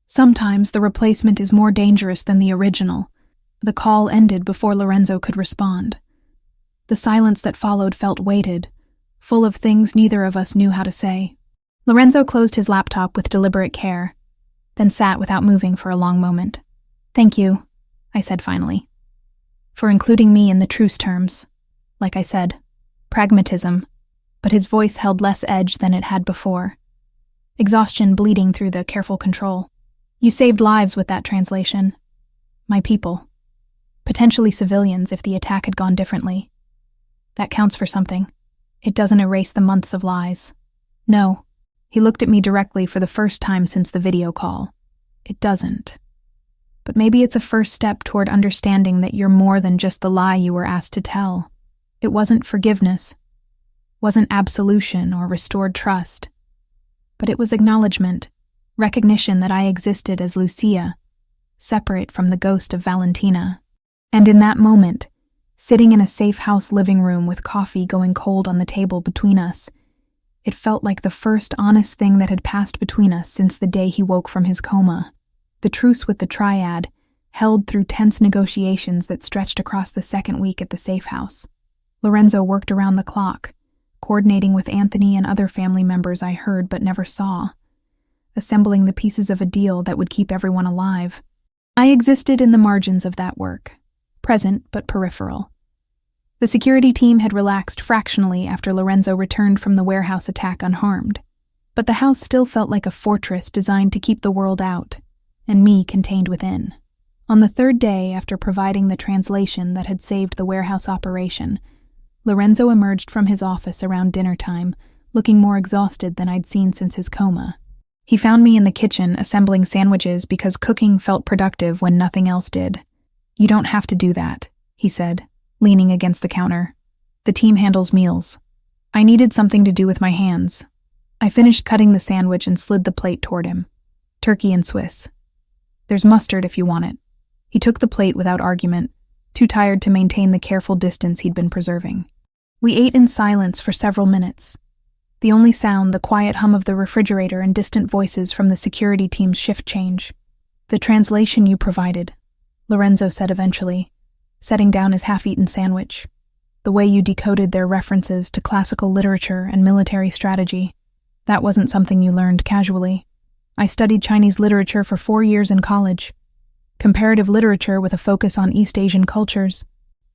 Sometimes the replacement is more dangerous than the original. The call ended before Lorenzo could respond. The silence that followed felt weighted, full of things neither of us knew how to say. Lorenzo closed his laptop with deliberate care, then sat without moving for a long moment. "Thank you," I said finally, "for including me in the truce terms. Like I said, pragmatism," but his voice held less edge than it had before. Exhaustion bleeding through the careful control. "You saved lives with that translation. My people. Potentially civilians if the attack had gone differently. That counts for something. It doesn't erase the months of lies." "No." He looked at me directly for the first time since the video call. "It doesn't. But maybe it's a first step toward understanding that you're more than just the lie you were asked to tell. It wasn't forgiveness, wasn't absolution or restored trust, but it was acknowledgement, recognition that I existed as Lucia, separate from the ghost of Valentina. And in that moment, sitting in a safe house living room with coffee going cold on the table between us, it felt like the first honest thing that had passed between us since the day he woke from his coma. The truce with the Triad, held through tense negotiations that stretched across the second week at the safe house. Lorenzo worked around the clock, coordinating with Anthony and other family members I heard but never saw, assembling the pieces of a deal that would keep everyone alive. I existed in the margins of that work, present but peripheral. The security team had relaxed fractionally after Lorenzo returned from the warehouse attack unharmed, but the house still felt like a fortress designed to keep the world out, and me contained within. On the third day after providing the translation that had saved the warehouse operation, Lorenzo emerged from his office around dinner time, looking more exhausted than I'd seen since his coma. He found me in the kitchen assembling sandwiches because cooking felt productive when nothing else did. "You don't have to do that," he said, leaning against the counter. "The team handles meals. I needed something to do with my hands." I finished cutting the sandwich and slid the plate toward him. "Turkey and Swiss. There's mustard if you want it." He took the plate without argument, too tired to maintain the careful distance he'd been preserving. We ate in silence for several minutes. The only sound, the quiet hum of the refrigerator and distant voices from the security team's shift change. "The translation you provided," Lorenzo said eventually, setting down his half-eaten sandwich. "The way you decoded their references to classical literature and military strategy. That wasn't something you learned casually. I studied Chinese literature for 4 years in college. Comparative literature with a focus on East Asian cultures."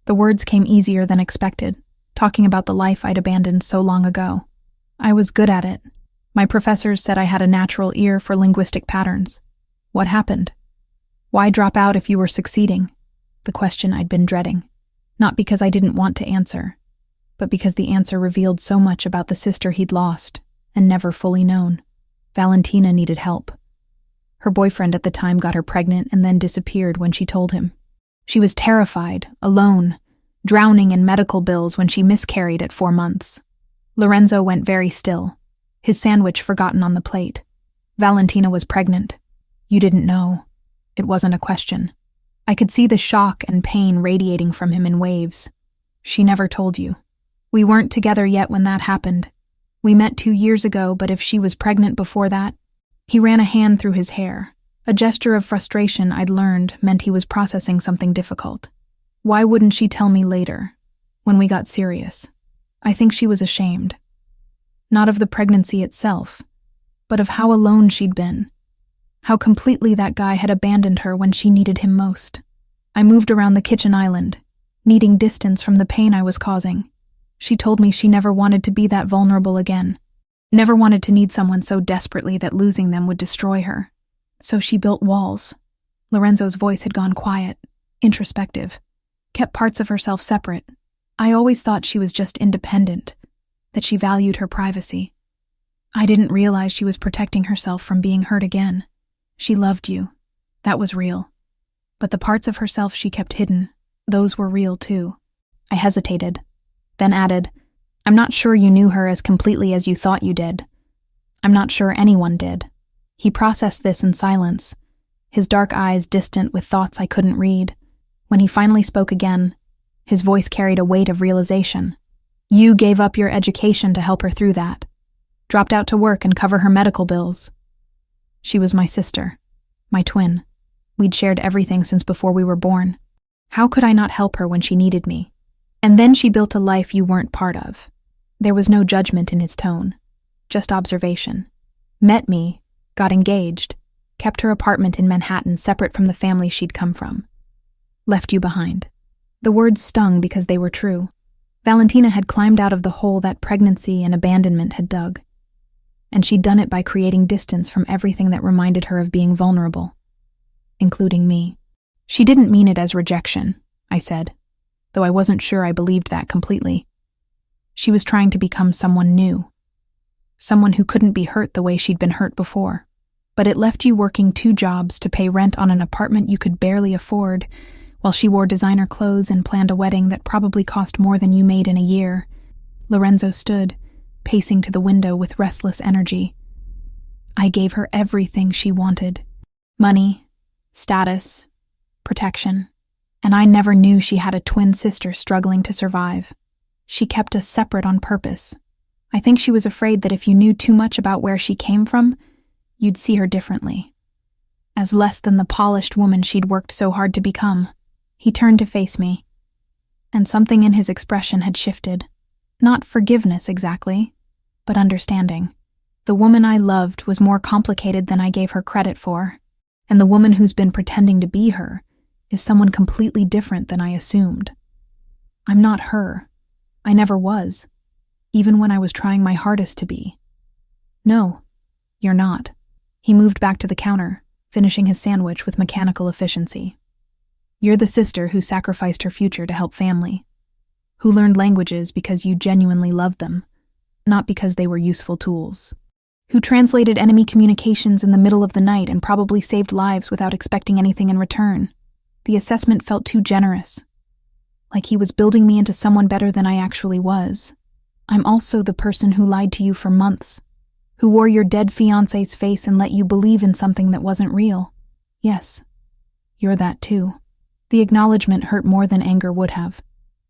The words came easier than expected, talking about the life I'd abandoned so long ago. "I was good at it. My professors said I had a natural ear for linguistic patterns. What happened? Why drop out if you were succeeding?" The question I'd been dreading. Not because I didn't want to answer, but because the answer revealed so much about the sister he'd lost and never fully known. Valentina needed help. Her boyfriend at the time got her pregnant and then disappeared when she told him. She was terrified, alone, drowning in medical bills when she miscarried at 4 months. Lorenzo went very still, his sandwich forgotten on the plate. "Valentina was pregnant. You didn't know. It wasn't a question." I could see the shock and pain radiating from him in waves. "She never told you. We weren't together yet when that happened. We met 2 years ago, but if she was pregnant before that..." He ran a hand through his hair. A gesture of frustration I'd learned meant he was processing something difficult. Why wouldn't she tell me later, when we got serious? I think she was ashamed. Not of the pregnancy itself, but of how alone she'd been. How completely that guy had abandoned her when she needed him most. I moved around the kitchen island, needing distance from the pain I was causing. She told me she never wanted to be that vulnerable again. Never wanted to need someone so desperately that losing them would destroy her. So she built walls. Lorenzo's voice had gone quiet, introspective, kept parts of herself separate. I always thought she was just independent, that she valued her privacy. I didn't realize she was protecting herself from being hurt again. She loved you. That was real. But the parts of herself she kept hidden, those were real too. I hesitated, then added, "I'm not sure you knew her as completely as you thought you did. I'm not sure anyone did." He processed this in silence, his dark eyes distant with thoughts I couldn't read. When he finally spoke again, his voice carried a weight of realization. "You gave up your education to help her through that. Dropped out to work and cover her medical bills. She was my sister, my twin. We'd shared everything since before we were born. How could I not help her when she needed me? And then she built a life you weren't part of." There was no judgment in his tone, just observation. met me, got engaged, kept her apartment in Manhattan separate from the family she'd come from. Left you behind. The words stung because they were true. Valentina had climbed out of the hole that pregnancy and abandonment had dug. And she'd done it by creating distance from everything that reminded her of being vulnerable, including me. She didn't mean it as rejection, I said, though I wasn't sure I believed that completely. She was trying to become someone new, someone who couldn't be hurt the way she'd been hurt before. But it left you working 2 jobs to pay rent on an apartment you could barely afford, while she wore designer clothes and planned a wedding that probably cost more than you made in a year. Lorenzo stood, pacing to the window with restless energy. I gave her everything she wanted. Money, status, protection. And I never knew she had a twin sister struggling to survive. She kept us separate on purpose. I think she was afraid that if you knew too much about where she came from, you'd see her differently, as less than the polished woman she'd worked so hard to become. He turned to face me, and something in his expression had shifted. Not forgiveness exactly, but understanding. The woman I loved was more complicated than I gave her credit for, and the woman who's been pretending to be her is someone completely different than I assumed. I'm not her. I never was, even when I was trying my hardest to be. No, you're not. He moved back to the counter, finishing his sandwich with mechanical efficiency. You're the sister who sacrificed her future to help family, who learned languages because you genuinely loved them, not because they were useful tools, who translated enemy communications in the middle of the night and probably saved lives without expecting anything in return. The assessment felt too generous, like he was building me into someone better than I actually was. I'm also the person who lied to you for months, who wore your dead fiancé's face and let you believe in something that wasn't real. Yes, you're that too. The acknowledgement hurt more than anger would have.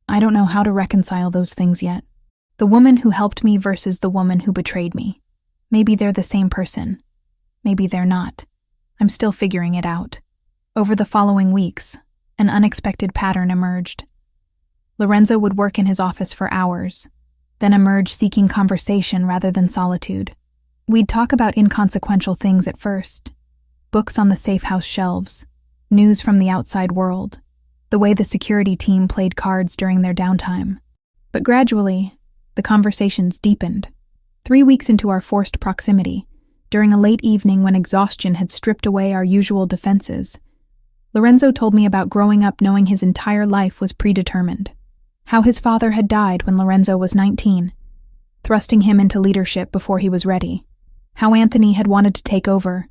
I don't know how to reconcile those things yet. The woman who helped me versus the woman who betrayed me. Maybe they're the same person. Maybe they're not. I'm still figuring it out. Over the following weeks, an unexpected pattern emerged. Lorenzo would work in his office for hours, then emerge seeking conversation rather than solitude. We'd talk about inconsequential things at first. Books on the safe house shelves, news from the outside world, the way the security team played cards during their downtime. But gradually, the conversations deepened. 3 weeks into our forced proximity, during a late evening when exhaustion had stripped away our usual defenses, Lorenzo told me about growing up knowing his entire life was predetermined. How his father had died when Lorenzo was 19, thrusting him into leadership before he was ready. How Anthony had wanted to take over,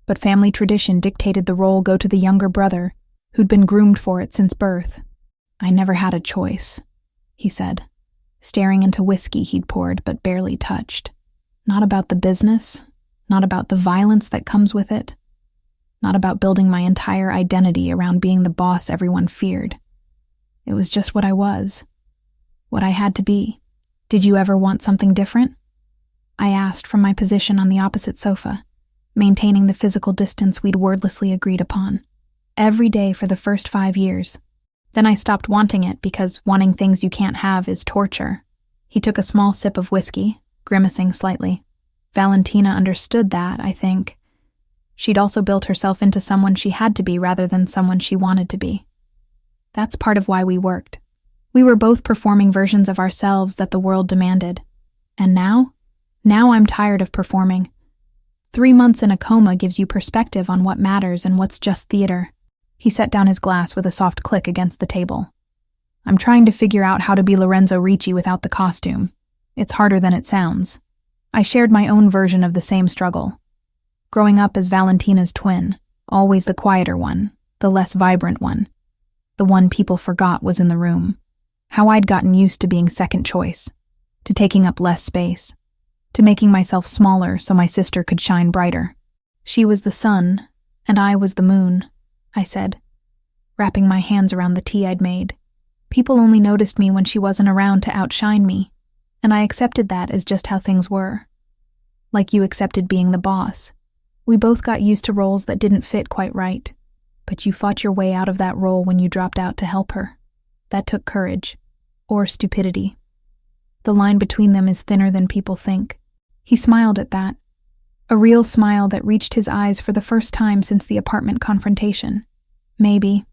but family tradition dictated the role go to the younger brother, who'd been groomed for it since birth. I never had a choice, he said, staring into whiskey he'd poured but barely touched. Not about the business, not about the violence that comes with it, not about building my entire identity around being the boss everyone feared. It was just what I was, what I had to be. Did you ever want something different? I asked from my position on the opposite sofa, maintaining the physical distance we'd wordlessly agreed upon. Every day for the first 5 years. Then I stopped wanting it because wanting things you can't have is torture. He took a small sip of whiskey, grimacing slightly. Valentina understood that, I think. She'd also built herself into someone she had to be rather than someone she wanted to be. That's part of why we worked. We were both performing versions of ourselves that the world demanded. And now I'm tired of performing. 3 months in a coma gives you perspective on what matters and what's just theater. He set down his glass with a soft click against the table. I'm trying to figure out how to be Lorenzo Ricci without the costume. It's harder than it sounds. I shared my own version of the same struggle. Growing up as Valentina's twin, always the quieter one, the less vibrant one. The one people forgot was in the room. How I'd gotten used to being second choice, to taking up less space, to making myself smaller so my sister could shine brighter. She was the sun, and I was the moon, I said, wrapping my hands around the tea I'd made. People only noticed me when she wasn't around to outshine me, and I accepted that as just how things were. Like you accepted being the boss. We both got used to roles that didn't fit quite right, but you fought your way out of that role when you dropped out to help her. That took courage, or stupidity. The line between them is thinner than people think. He smiled at that. A real smile that reached his eyes for the first time since the apartment confrontation. Maybe.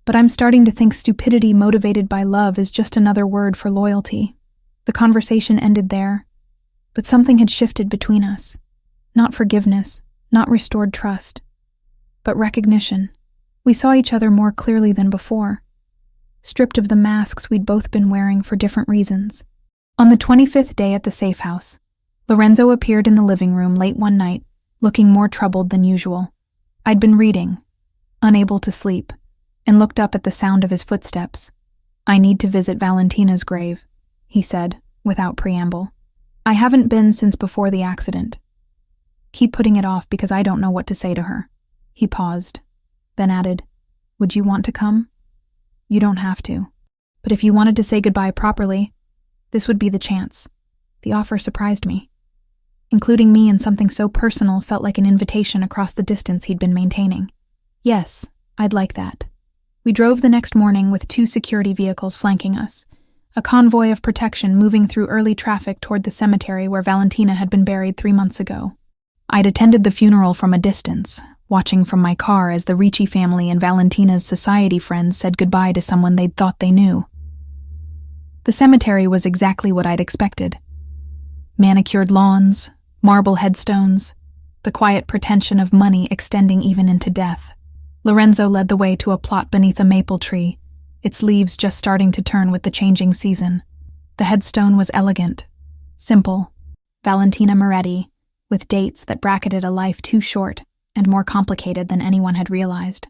But I'm starting to think stupidity motivated by love is just another word for loyalty. The conversation ended there, but something had shifted between us. Not forgiveness, not restored trust, but recognition. We saw each other more clearly than before, stripped of the masks we'd both been wearing for different reasons. On the 25th day at the safe house, Lorenzo appeared in the living room late one night, looking more troubled than usual. I'd been reading, unable to sleep, and looked up at the sound of his footsteps. "I need to visit Valentina's grave," he said, without preamble. "I haven't been since before the accident. Keep putting it off because I don't know what to say to her." He paused, then added, "Would you want to come?" "You don't have to. But if you wanted to say goodbye properly, this would be the chance." The offer surprised me. Including me in something so personal felt like an invitation across the distance he'd been maintaining. Yes, I'd like that. We drove the next morning with 2 security vehicles flanking us, a convoy of protection moving through early traffic toward the cemetery where Valentina had been buried 3 months ago. I'd attended the funeral from a distance, watching from my car as the Ricci family and Valentina's society friends said goodbye to someone they'd thought they knew. The cemetery was exactly what I'd expected. Manicured lawns, marble headstones, the quiet pretension of money extending even into death. Lorenzo led the way to a plot beneath a maple tree, its leaves just starting to turn with the changing season. The headstone was elegant, simple, Valentina Moretti, with dates that bracketed a life too short and more complicated than anyone had realized.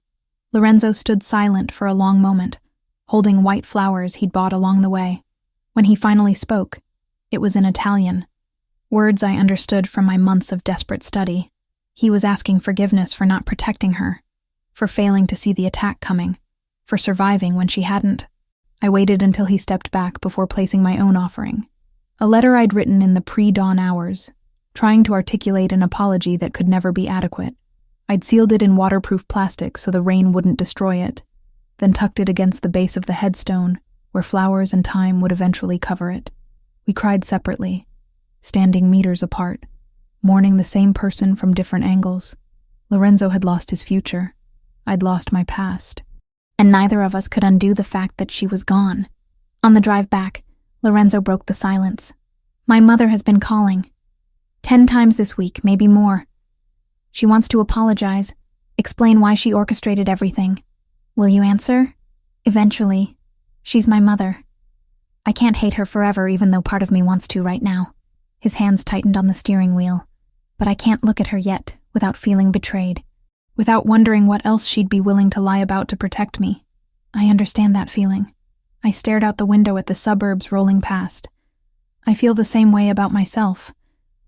Lorenzo stood silent for a long moment, holding white flowers he'd bought along the way. When he finally spoke, it was in Italian, words I understood from my months of desperate study. He was asking forgiveness for not protecting her, for failing to see the attack coming, for surviving when she hadn't. I waited until he stepped back before placing my own offering. A letter I'd written in the pre-dawn hours, trying to articulate an apology that could never be adequate. I'd sealed it in waterproof plastic so the rain wouldn't destroy it, then tucked it against the base of the headstone, where flowers and time would eventually cover it. We cried separately, standing meters apart, mourning the same person from different angles. Lorenzo had lost his future. I'd lost my past. And neither of us could undo the fact that she was gone. On the drive back, Lorenzo broke the silence. "My mother has been calling. 10 times this week, maybe more. She wants to apologize, explain why she orchestrated everything. Will you answer? Eventually. She's my mother. I can't hate her forever even though part of me wants to right now." His hands tightened on the steering wheel. "But I can't look at her yet without feeling betrayed, without wondering what else she'd be willing to lie about to protect me. I understand that feeling." I stared out the window at the suburbs rolling past. I feel the same way about myself.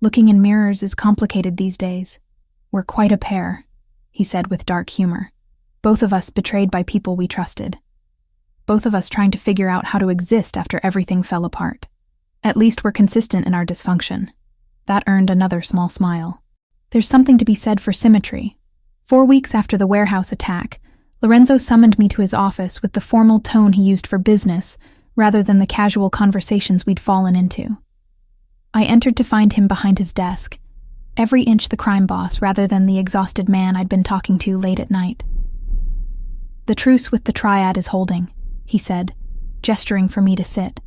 Looking in mirrors is complicated these days. "We're quite a pair," he said with dark humor. "Both of us betrayed by people we trusted. Both of us trying to figure out how to exist after everything fell apart. At least we're consistent in our dysfunction." That earned another small smile. There's something to be said for symmetry. 4 weeks after the warehouse attack, Lorenzo summoned me to his office with the formal tone he used for business rather than the casual conversations we'd fallen into. I entered to find him behind his desk, every inch the crime boss rather than the exhausted man I'd been talking to late at night. "The truce with the Triad is holding," he said, gesturing for me to sit.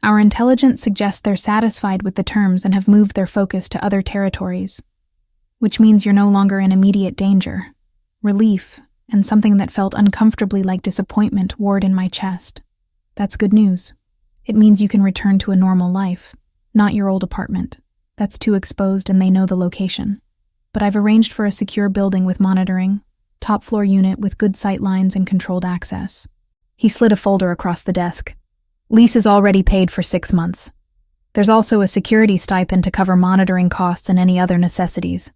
"Our intelligence suggests they're satisfied with the terms and have moved their focus to other territories, which means you're no longer in immediate danger." Relief, and something that felt uncomfortably like disappointment warred in my chest. "That's good news. It means you can return to a normal life, not your old apartment. That's too exposed and they know the location. But I've arranged for a secure building with monitoring, top-floor unit with good sight lines and controlled access." He slid a folder across the desk. "Lease is already paid for 6 months. There's also a security stipend to cover monitoring costs and any other necessities."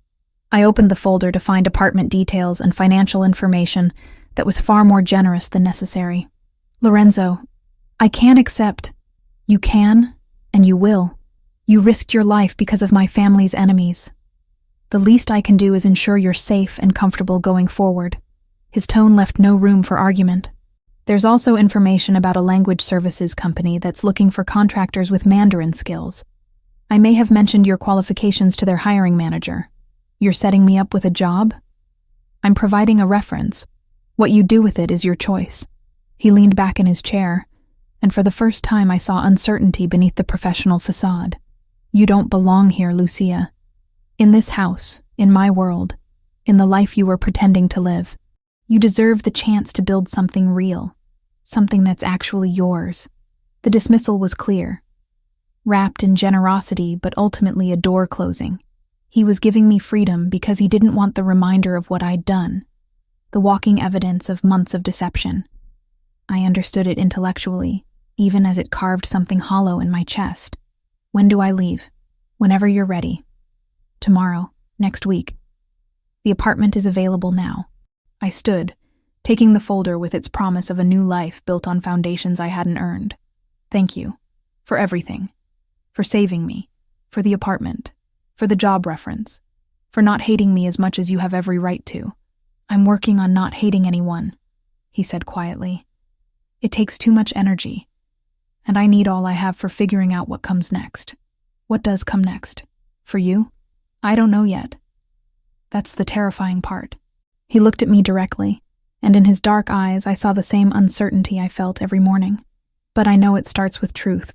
I opened the folder to find apartment details and financial information that was far more generous than necessary. "Lorenzo, I can't accept." "You can, and you will. You risked your life because of my family's enemies. The least I can do is ensure you're safe and comfortable going forward." His tone left no room for argument. "There's also information about a language services company that's looking for contractors with Mandarin skills. I may have mentioned your qualifications to their hiring manager. You're setting me up with a job? I'm providing a reference. What you do with it is your choice. He leaned back in his chair, and for the first time I saw uncertainty beneath the professional facade. You don't belong here, Lucia. In this house, in my world, in the life you were pretending to live. You deserve the chance to build something real, something that's actually yours. The dismissal was clear, wrapped in generosity but ultimately a door closing. He was giving me freedom because he didn't want the reminder of what I'd done, the walking evidence of months of deception. I understood it intellectually, even as it carved something hollow in my chest. When do I leave? Whenever you're ready. Tomorrow, next week. The apartment is available now. I stood, taking the folder with its promise of a new life built on foundations I hadn't earned. Thank you. For everything. For saving me. For the apartment. For the job reference. For not hating me as much as you have every right to. I'm working on not hating anyone, he said quietly. It takes too much energy, and I need all I have for figuring out what comes next. What does come next? For you? I don't know yet. That's the terrifying part. He looked at me directly, and in his dark eyes I saw the same uncertainty I felt every morning. But I know it starts with truth.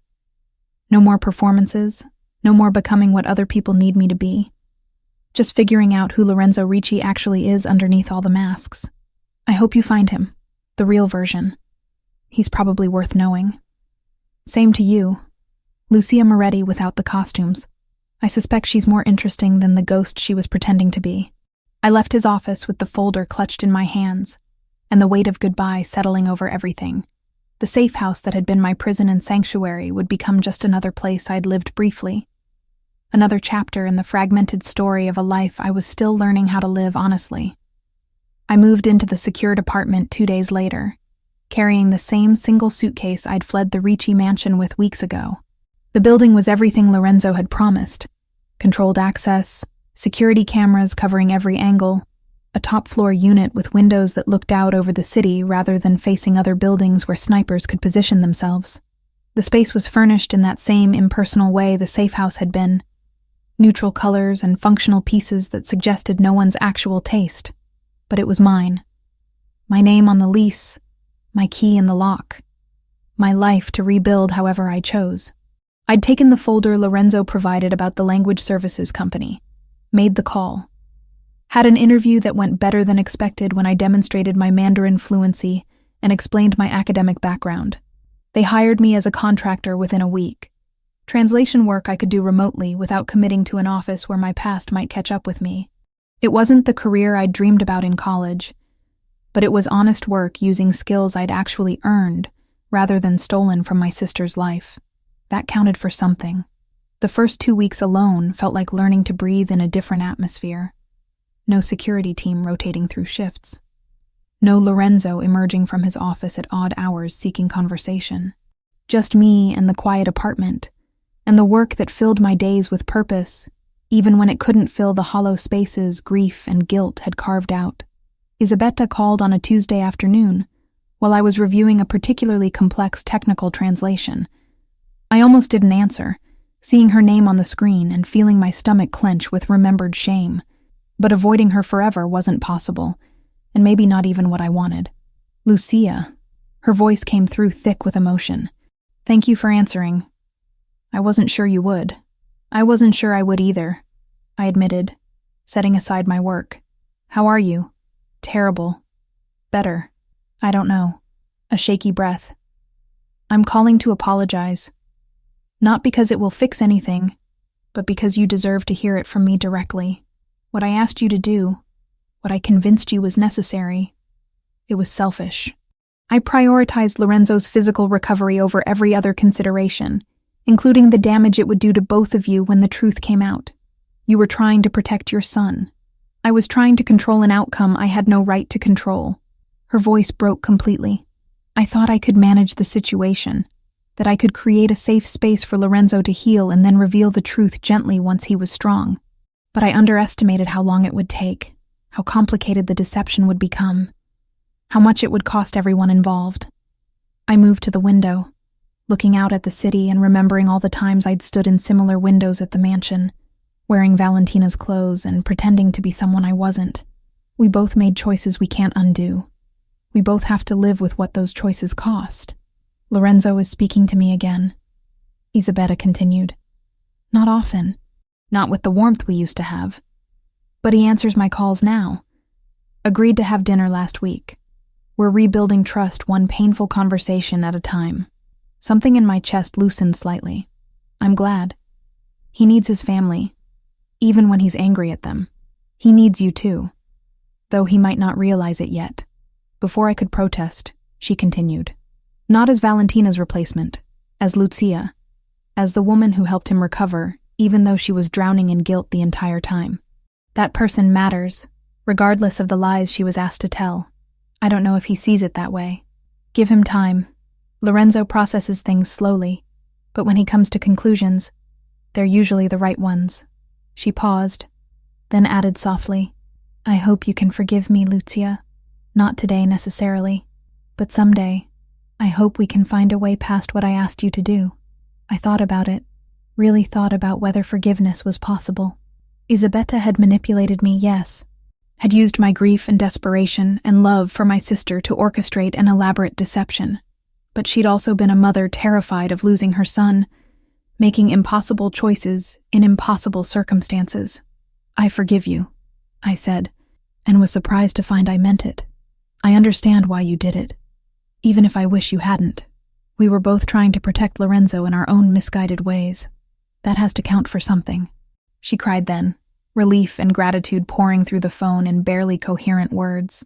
No more performances, no more becoming what other people need me to be. Just figuring out who Lorenzo Ricci actually is underneath all the masks. I hope you find him, the real version. He's probably worth knowing. Same to you. Lucia Moretti without the costumes. I suspect she's more interesting than the ghost she was pretending to be. I left his office with the folder clutched in my hands, and the weight of goodbye settling over everything. The safe house that had been my prison and sanctuary would become just another place I'd lived briefly. Another chapter in the fragmented story of a life I was still learning how to live honestly. I moved into the secured apartment 2 days later, carrying the same single suitcase I'd fled the Ricci mansion with weeks ago. The building was everything Lorenzo had promised. Controlled access, security cameras covering every angle, a top-floor unit with windows that looked out over the city rather than facing other buildings where snipers could position themselves. The space was furnished in that same impersonal way the safe house had been. Neutral colors and functional pieces that suggested no one's actual taste. But it was mine. My name on the lease, my key in the lock. My life to rebuild however I chose. I'd taken the folder Lorenzo provided about the language services company, made the call. Had an interview that went better than expected when I demonstrated my Mandarin fluency and explained my academic background. They hired me as a contractor within a week. Translation work I could do remotely without committing to an office where my past might catch up with me. It wasn't the career I'd dreamed about in college, but it was honest work using skills I'd actually earned rather than stolen from my sister's life. That counted for something. The first 2 weeks alone felt like learning to breathe in a different atmosphere. No security team rotating through shifts. No Lorenzo emerging from his office at odd hours seeking conversation. Just me and the quiet apartment, and the work that filled my days with purpose, even when it couldn't fill the hollow spaces grief and guilt had carved out. Isabetta called on a Tuesday afternoon, while I was reviewing a particularly complex technical translation. I almost didn't answer, seeing her name on the screen and feeling my stomach clench with remembered shame. But avoiding her forever wasn't possible, and maybe not even what I wanted. Lucia. Her voice came through thick with emotion. Thank you for answering. I wasn't sure you would. I wasn't sure I would either, I admitted, setting aside my work. How are you? Terrible. Better. I don't know. A shaky breath. I'm calling to apologize. Not because it will fix anything, but because you deserve to hear it from me directly. What I asked you to do, what I convinced you was necessary, it was selfish. I prioritized Lorenzo's physical recovery over every other consideration, including the damage it would do to both of you when the truth came out. You were trying to protect your son. I was trying to control an outcome I had no right to control. Her voice broke completely. I thought I could manage the situation, that I could create a safe space for Lorenzo to heal and then reveal the truth gently once he was strong. But I underestimated how long it would take, how complicated the deception would become, how much it would cost everyone involved. I moved to the window, looking out at the city and remembering all the times I'd stood in similar windows at the mansion, wearing Valentina's clothes and pretending to be someone I wasn't. We both made choices we can't undo. We both have to live with what those choices cost. Lorenzo is speaking to me again. Isabetta continued. Not often. Not with the warmth we used to have. But he answers my calls now. Agreed to have dinner last week. We're rebuilding trust one painful conversation at a time. Something in my chest loosened slightly. I'm glad. He needs his family. Even when he's angry at them. He needs you too. Though he might not realize it yet. Before I could protest, she continued. Not as Valentina's replacement. As Lucia. As the woman who helped him recover, even though she was drowning in guilt the entire time. That person matters, regardless of the lies she was asked to tell. I don't know if he sees it that way. Give him time. Lorenzo processes things slowly, but when he comes to conclusions, they're usually the right ones. She paused, then added softly, I hope you can forgive me, Lucia. Not today necessarily, but someday. I hope we can find a way past what I asked you to do. I thought about it, really thought about whether forgiveness was possible. Isabetta had manipulated me, yes. Had used my grief and desperation and love for my sister to orchestrate an elaborate deception. But she'd also been a mother terrified of losing her son, making impossible choices in impossible circumstances. I forgive you, I said, and was surprised to find I meant it. I understand why you did it, even if I wish you hadn't. We were both trying to protect Lorenzo in our own misguided ways. That has to count for something. She cried then, relief and gratitude pouring through the phone in barely coherent words.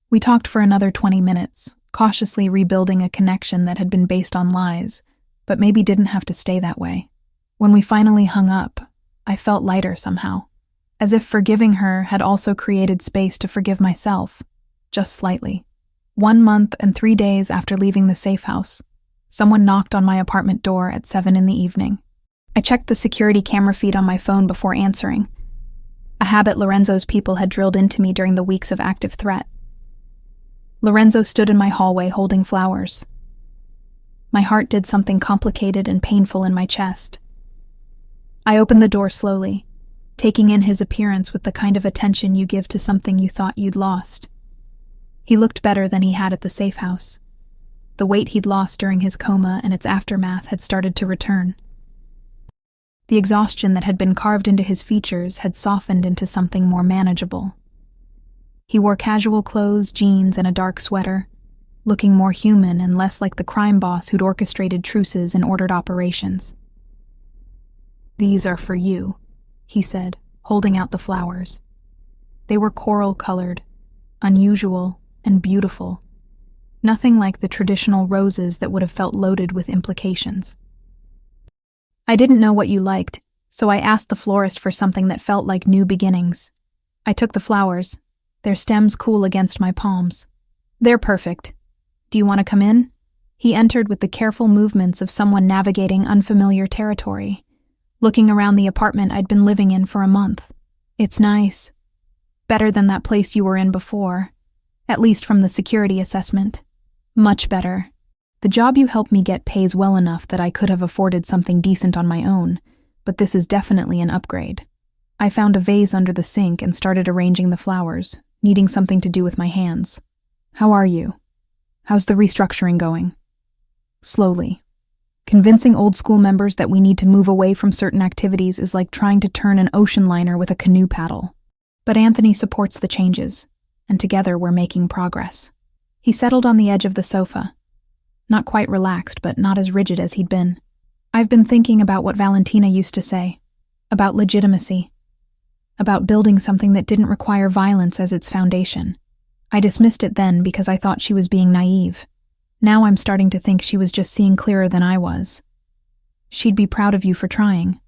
We talked for another 20 minutes, cautiously rebuilding a connection that had been based on lies, but maybe didn't have to stay that way. When we finally hung up, I felt lighter somehow, as if forgiving her had also created space to forgive myself, just slightly. 1 month and 3 days after leaving the safe house, someone knocked on my apartment door at 7 p.m. I checked the security camera feed on my phone before answering, a habit Lorenzo's people had drilled into me during the weeks of active threat. Lorenzo stood in my hallway holding flowers. My heart did something complicated and painful in my chest. I opened the door slowly, taking in his appearance with the kind of attention you give to something you thought you'd lost. He looked better than he had at the safe house. The weight he'd lost during his coma and its aftermath had started to return. The exhaustion that had been carved into his features had softened into something more manageable. He wore casual clothes, jeans, and a dark sweater, looking more human and less like the crime boss who'd orchestrated truces and ordered operations. "These are for you," he said, holding out the flowers. They were coral-colored, unusual, and beautiful. Nothing like the traditional roses that would have felt loaded with implications. I didn't know what you liked, so I asked the florist for something that felt like new beginnings. I took the flowers, their stems cool against my palms. "They're perfect. Do you want to come in?" He entered with the careful movements of someone navigating unfamiliar territory, looking around the apartment I'd been living in for a month. "It's nice. Better than that place you were in before, at least from the security assessment. Much better. The job you helped me get pays well enough that I could have afforded something decent on my own, but this is definitely an upgrade." I found a vase under the sink and started arranging the flowers, needing something to do with my hands. "How are you? How's the restructuring going?" Slowly. Convincing old school members that we need to move away from certain activities is like trying to turn an ocean liner with a canoe paddle. But Anthony supports the changes, and together we're making progress. He settled on the edge of the sofa. Not quite relaxed, but not as rigid as he'd been. "I've been thinking about what Valentina used to say, about legitimacy, about building something that didn't require violence as its foundation. I dismissed it then because I thought she was being naive. Now I'm starting to think she was just seeing clearer than I was. She'd be proud of you for trying.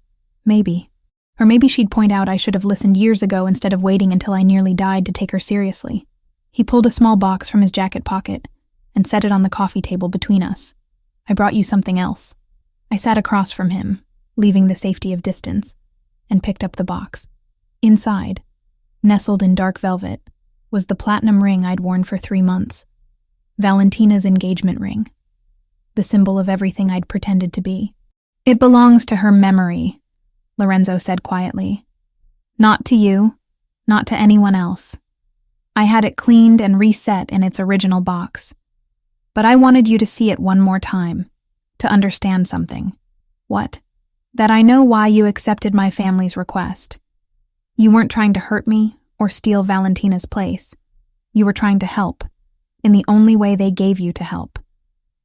Maybe. Or maybe she'd point out I should have listened years ago instead of waiting until I nearly died to take her seriously." He pulled a small box from his jacket pocket and set it on the coffee table between us. "I brought you something else." I sat across from him, leaving the safety of distance, and picked up the box. Inside, nestled in dark velvet, was the platinum ring I'd worn for 3 months. Valentina's engagement ring. the symbol of everything I'd pretended to be. "It belongs to her memory," Lorenzo said quietly. "Not to you, not to anyone else. I had it cleaned and reset in its original box. But I wanted you to see it one more time, to understand something." "What?" "That I know why you accepted my family's request. You weren't trying to hurt me or steal Valentina's place. You were trying to help, in the only way they gave you to help.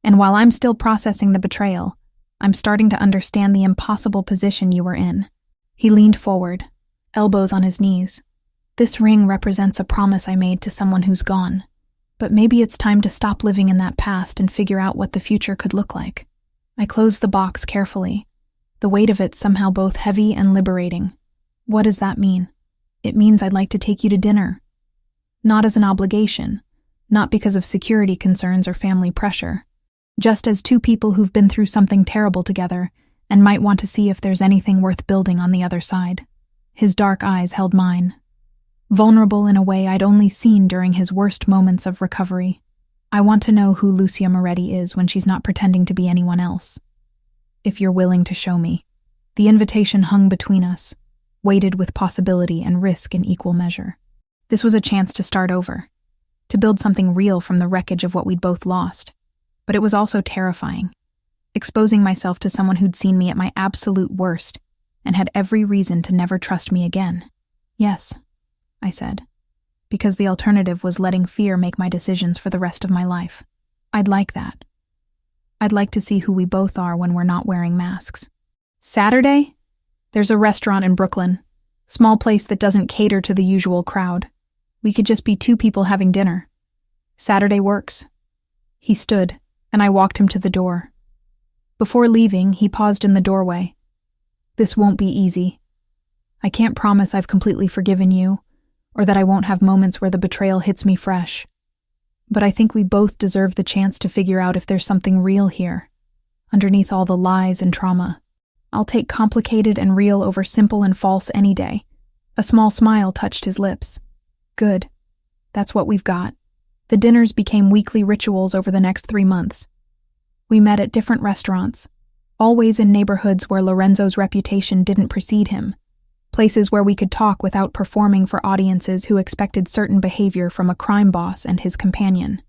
And while I'm still processing the betrayal, I'm starting to understand the impossible position you were in." He leaned forward, elbows on his knees. "This ring represents a promise I made to someone who's gone. But maybe it's time to stop living in that past and figure out what the future could look like." I closed the box carefully, the weight of it somehow both heavy and liberating. "What does that mean?" "It means I'd like to take you to dinner. Not as an obligation, not because of security concerns or family pressure. Just as two people who've been through something terrible together and might want to see if there's anything worth building on the other side." His dark eyes held mine, vulnerable in a way I'd only seen during his worst moments of recovery. "I want to know who Lucia Moretti is when she's not pretending to be anyone else. If you're willing to show me." The invitation hung between us, weighted with possibility and risk in equal measure. This was a chance to start over, to build something real from the wreckage of what we'd both lost. But it was also terrifying, exposing myself to someone who'd seen me at my absolute worst and had every reason to never trust me again. "Yes," I said, because the alternative was letting fear make my decisions for the rest of my life. "I'd like that. I'd like to see who we both are when we're not wearing masks." "Saturday? There's a restaurant in Brooklyn. Small place that doesn't cater to the usual crowd. We could just be two people having dinner. Saturday works." He stood, and I walked him to the door. Before leaving, he paused in the doorway. "This won't be easy. I can't promise I've completely forgiven you, or that I won't have moments where the betrayal hits me fresh. But I think we both deserve the chance to figure out if there's something real here, underneath all the lies and trauma. I'll take complicated and real over simple and false any day." A small smile touched his lips. "Good. That's what we've got." The dinners became weekly rituals over the next 3 months. We met at different restaurants, always in neighborhoods where Lorenzo's reputation didn't precede him, places where we could talk without performing for audiences who expected certain behavior from a crime boss and his companion.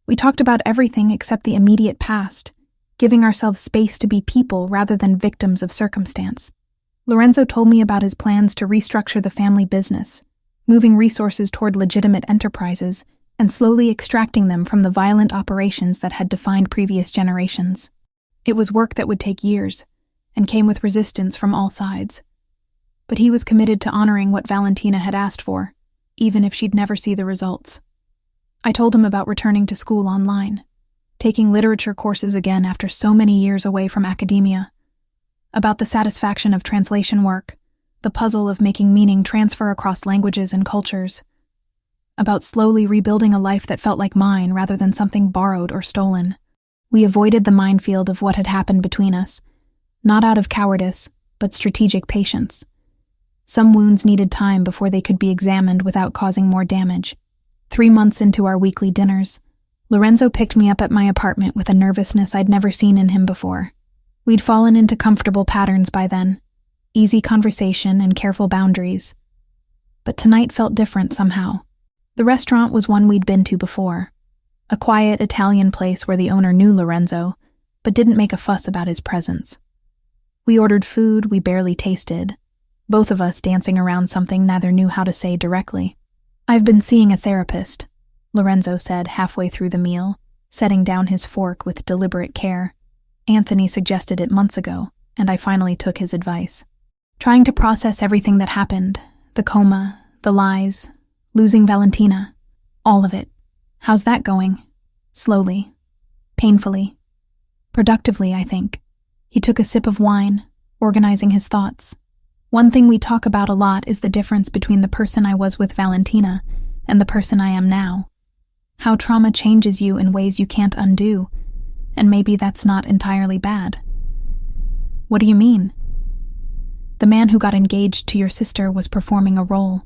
We talked about everything except the immediate past, giving ourselves space to be people rather than victims of circumstance. Lorenzo told me about his plans to restructure the family business, moving resources toward legitimate enterprises and slowly extracting them from the violent operations that had defined previous generations. It was work that would take years and came with resistance from all sides. But he was committed to honoring what Valentina had asked for, even if she'd never see the results. I told him about returning to school online, taking literature courses again after so many years away from academia, about the satisfaction of translation work, the puzzle of making meaning transfer across languages and cultures, about slowly rebuilding a life that felt like mine rather than something borrowed or stolen. We avoided the minefield of what had happened between us, not out of cowardice, but strategic patience. Some wounds needed time before they could be examined without causing more damage. 3 months into our weekly dinners, Lorenzo picked me up at my apartment with a nervousness I'd never seen in him before. We'd fallen into comfortable patterns by then, easy conversation and careful boundaries. But tonight felt different somehow. The restaurant was one we'd been to before, a quiet Italian place where the owner knew Lorenzo, but didn't make a fuss about his presence. We ordered food we barely tasted, both of us dancing around something neither knew how to say directly. "I've been seeing a therapist," Lorenzo said halfway through the meal, setting down his fork with deliberate care. "Anthony suggested it months ago, and I finally took his advice. Trying to process everything that happened, the coma, the lies, losing Valentina, all of it. How's that going?" "Slowly. Painfully. Productively, I think." He took a sip of wine, organizing his thoughts. "One thing we talk about a lot is the difference between the person I was with Valentina and the person I am now. How trauma changes you in ways you can't undo, and maybe that's not entirely bad." "What do you mean?" "The man who got engaged to your sister was performing a role.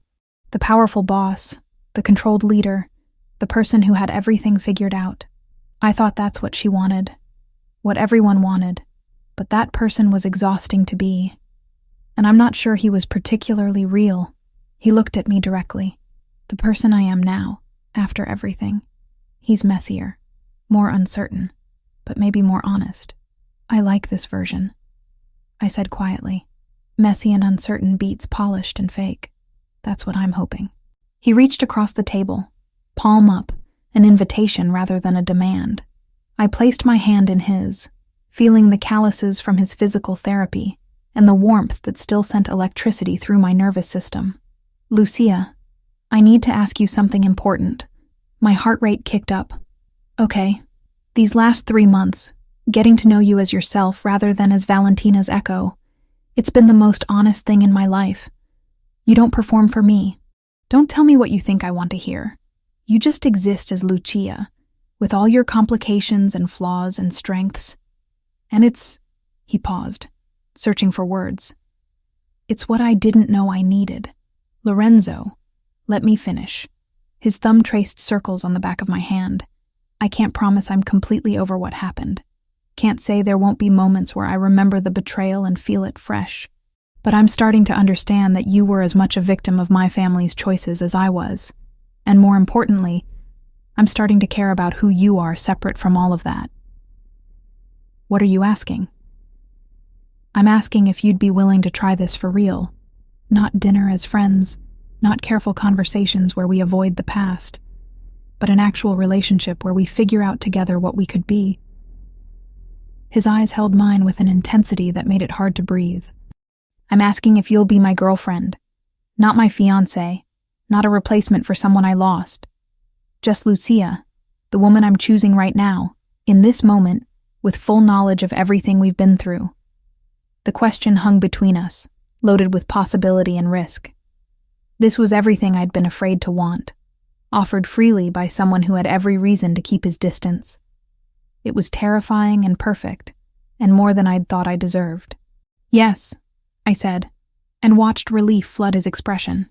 The powerful boss, the controlled leader, the person who had everything figured out. I thought that's what she wanted. what everyone wanted, but that person was exhausting to be. And I'm not sure he was particularly real. He looked at me directly. The person I am now, after everything. He's messier, more uncertain, but maybe more honest. I like this version, I said quietly. Messy and uncertain beats polished and fake. That's what I'm hoping. He reached across the table, palm up, an invitation rather than a demand. I placed my hand in his, feeling the calluses from his physical therapy and the warmth that still sent electricity through my nervous system. Lucia, I need to ask you something important. My heart rate kicked up. Okay, these last 3 months, getting to know you as yourself rather than as Valentina's echo, it's been the most honest thing in my life. You don't perform for me. Don't tell me what you think I want to hear. You just exist as Lucia, with all your complications and flaws and strengths. And he paused, searching for words. It's what I didn't know I needed. Lorenzo, let me finish. His thumb traced circles on the back of my hand. I can't promise I'm completely over what happened. Can't say there won't be moments where I remember the betrayal and feel it fresh. But I'm starting to understand that you were as much a victim of my family's choices as I was. And more importantly, I'm starting to care about who you are separate from all of that. What are you asking? I'm asking if you'd be willing to try this for real. Not dinner as friends, not careful conversations where we avoid the past, but an actual relationship where we figure out together what we could be. His eyes held mine with an intensity that made it hard to breathe. I'm asking if you'll be my girlfriend, not my fiancé, not a replacement for someone I lost. Just Lucia, the woman I'm choosing right now, in this moment, with full knowledge of everything we've been through. The question hung between us, loaded with possibility and risk. This was everything I'd been afraid to want, offered freely by someone who had every reason to keep his distance. It was terrifying and perfect, and more than I'd thought I deserved. Yes, I said, and watched relief flood his expression.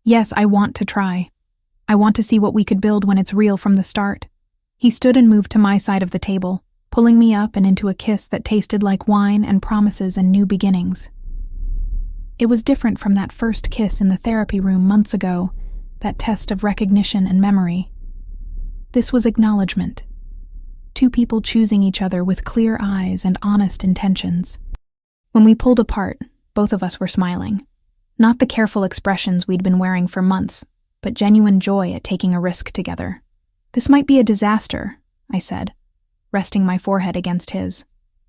Yes, I want to try. I want to see what we could build when it's real from the start. He stood and moved to my side of the table, pulling me up and into a kiss that tasted like wine and promises and new beginnings. It was different from that first kiss in the therapy room months ago, that test of recognition and memory. This was acknowledgement. Two people choosing each other with clear eyes and honest intentions. When we pulled apart, both of us were smiling. Not the careful expressions we'd been wearing for months, but genuine joy at taking a risk together. This might be a disaster, I said, resting my forehead against his.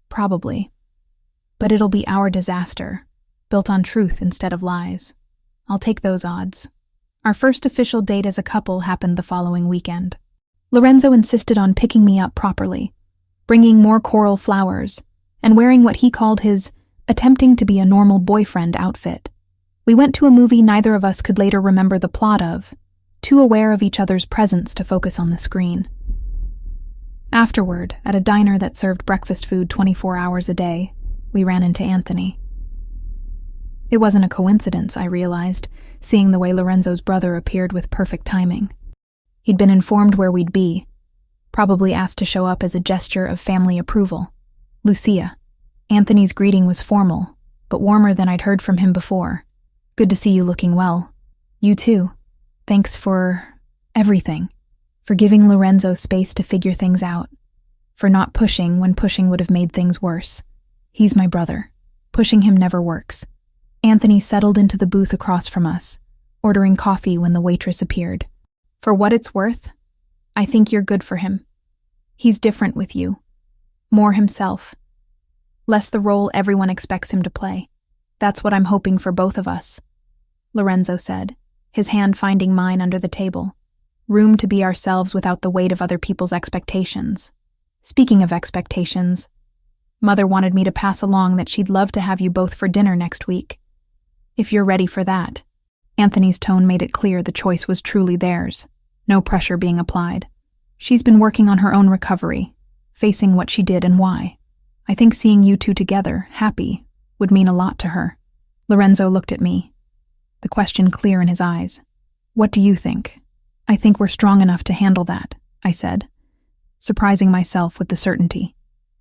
Probably. But it'll be our disaster, built on truth instead of lies. I'll take those odds. Our first official date as a couple happened the following weekend. Lorenzo insisted on picking me up properly, bringing more coral flowers, and wearing what he called his attempting to be a normal boyfriend outfit. We went to a movie neither of us could later remember the plot of, too aware of each other's presence to focus on the screen. Afterward, at a diner that served breakfast food 24 hours a day, we ran into Anthony. It wasn't a coincidence, I realized, seeing the way Lorenzo's brother appeared with perfect timing. He'd been informed where we'd be, probably asked to show up as a gesture of family approval. Lucia. Anthony's greeting was formal, but warmer than I'd heard from him before. Good to see you looking well. You too. Thanks for everything. For giving Lorenzo space to figure things out. For not pushing when pushing would have made things worse. He's my brother. Pushing him never works. Anthony settled into the booth across from us, ordering coffee when the waitress appeared. For what it's worth, I think you're good for him. He's different with you. More himself. Less the role everyone expects him to play. That's what I'm hoping for both of us, Lorenzo said, his hand finding mine under the table. Room to be ourselves without the weight of other people's expectations. Speaking of expectations, Mother wanted me to pass along that she'd love to have you both for dinner next week. If you're ready for that. Anthony's tone made it clear the choice was truly theirs, no pressure being applied. She's been working on her own recovery, facing what she did and why. I think seeing you two together, happy, would mean a lot to her. Lorenzo looked at me, the question clear in his eyes. What do you think? I think we're strong enough to handle that, I said, surprising myself with the certainty.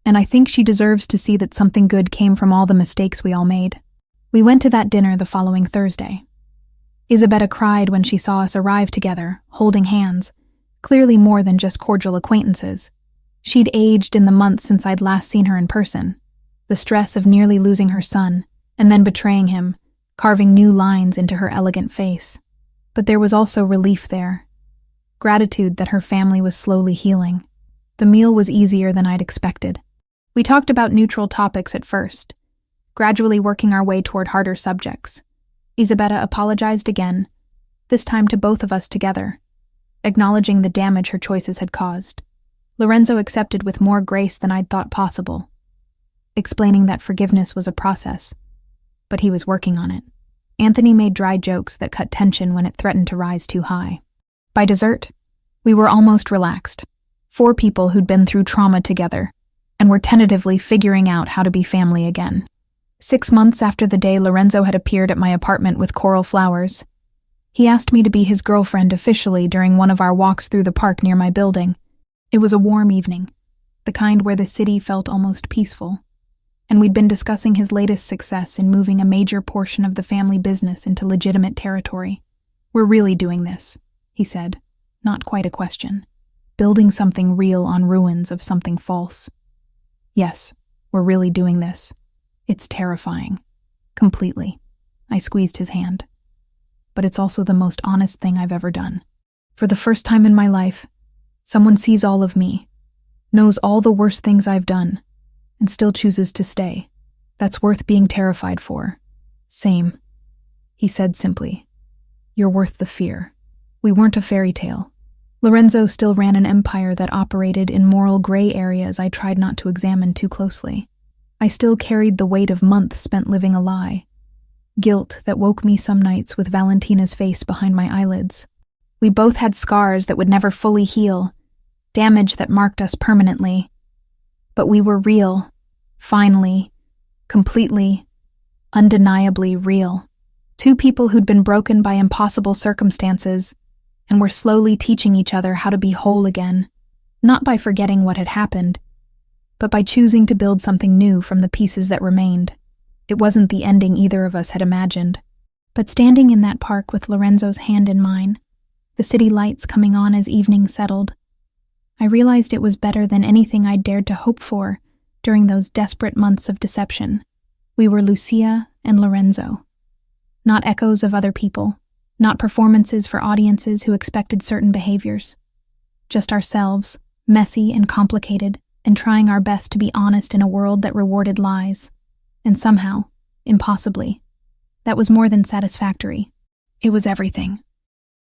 and I think she deserves to see that something good came from all the mistakes we all made. We went to that dinner the following Thursday. Isabella cried when she saw us arrive together, holding hands, clearly more than just cordial acquaintances. She'd aged in the months since I'd last seen her in person. The stress of nearly losing her son, and then betraying him, carving new lines into her elegant face. But there was also relief there. Gratitude that her family was slowly healing. The meal was easier than I'd expected. We talked about neutral topics at first, gradually working our way toward harder subjects. Isabella apologized again, this time to both of us together, acknowledging the damage her choices had caused. Lorenzo accepted with more grace than I'd thought possible, explaining that forgiveness was a process, but he was working on it. Anthony made dry jokes that cut tension when it threatened to rise too high. By dessert, we were almost relaxed. 4 people who'd been through trauma together, and were tentatively figuring out how to be family again. 6 months after the day Lorenzo had appeared at my apartment with coral flowers, he asked me to be his girlfriend officially during one of our walks through the park near my building. It was a warm evening, the kind where the city felt almost peaceful, and we'd been discussing his latest success in moving a major portion of the family business into legitimate territory. "We're really doing this," he said, not quite a question. "Building something real on ruins of something false. Yes, we're really doing this. It's terrifying. Completely." I squeezed his hand. "But it's also the most honest thing I've ever done. For the first time in my life, someone sees all of me, knows all the worst things I've done, and still chooses to stay. That's worth being terrified for." "Same," he said simply. "You're worth the fear." We weren't a fairy tale. Lorenzo still ran an empire that operated in moral gray areas I tried not to examine too closely. I still carried the weight of months spent living a lie. Guilt that woke me some nights with Valentina's face behind my eyelids. We both had scars that would never fully heal, damage that marked us permanently. But we were real, finally, completely, undeniably real. 2 people who'd been broken by impossible circumstances, and were slowly teaching each other how to be whole again, not by forgetting what had happened, but by choosing to build something new from the pieces that remained. It wasn't the ending either of us had imagined. But standing in that park with Lorenzo's hand in mine, the city lights coming on as evening settled, I realized it was better than anything I'd dared to hope for during those desperate months of deception. We were Lucia and Lorenzo. Not echoes of other people, not performances for audiences who expected certain behaviors. Just ourselves, messy and complicated, and trying our best to be honest in a world that rewarded lies. And somehow, impossibly, that was more than satisfactory. It was everything.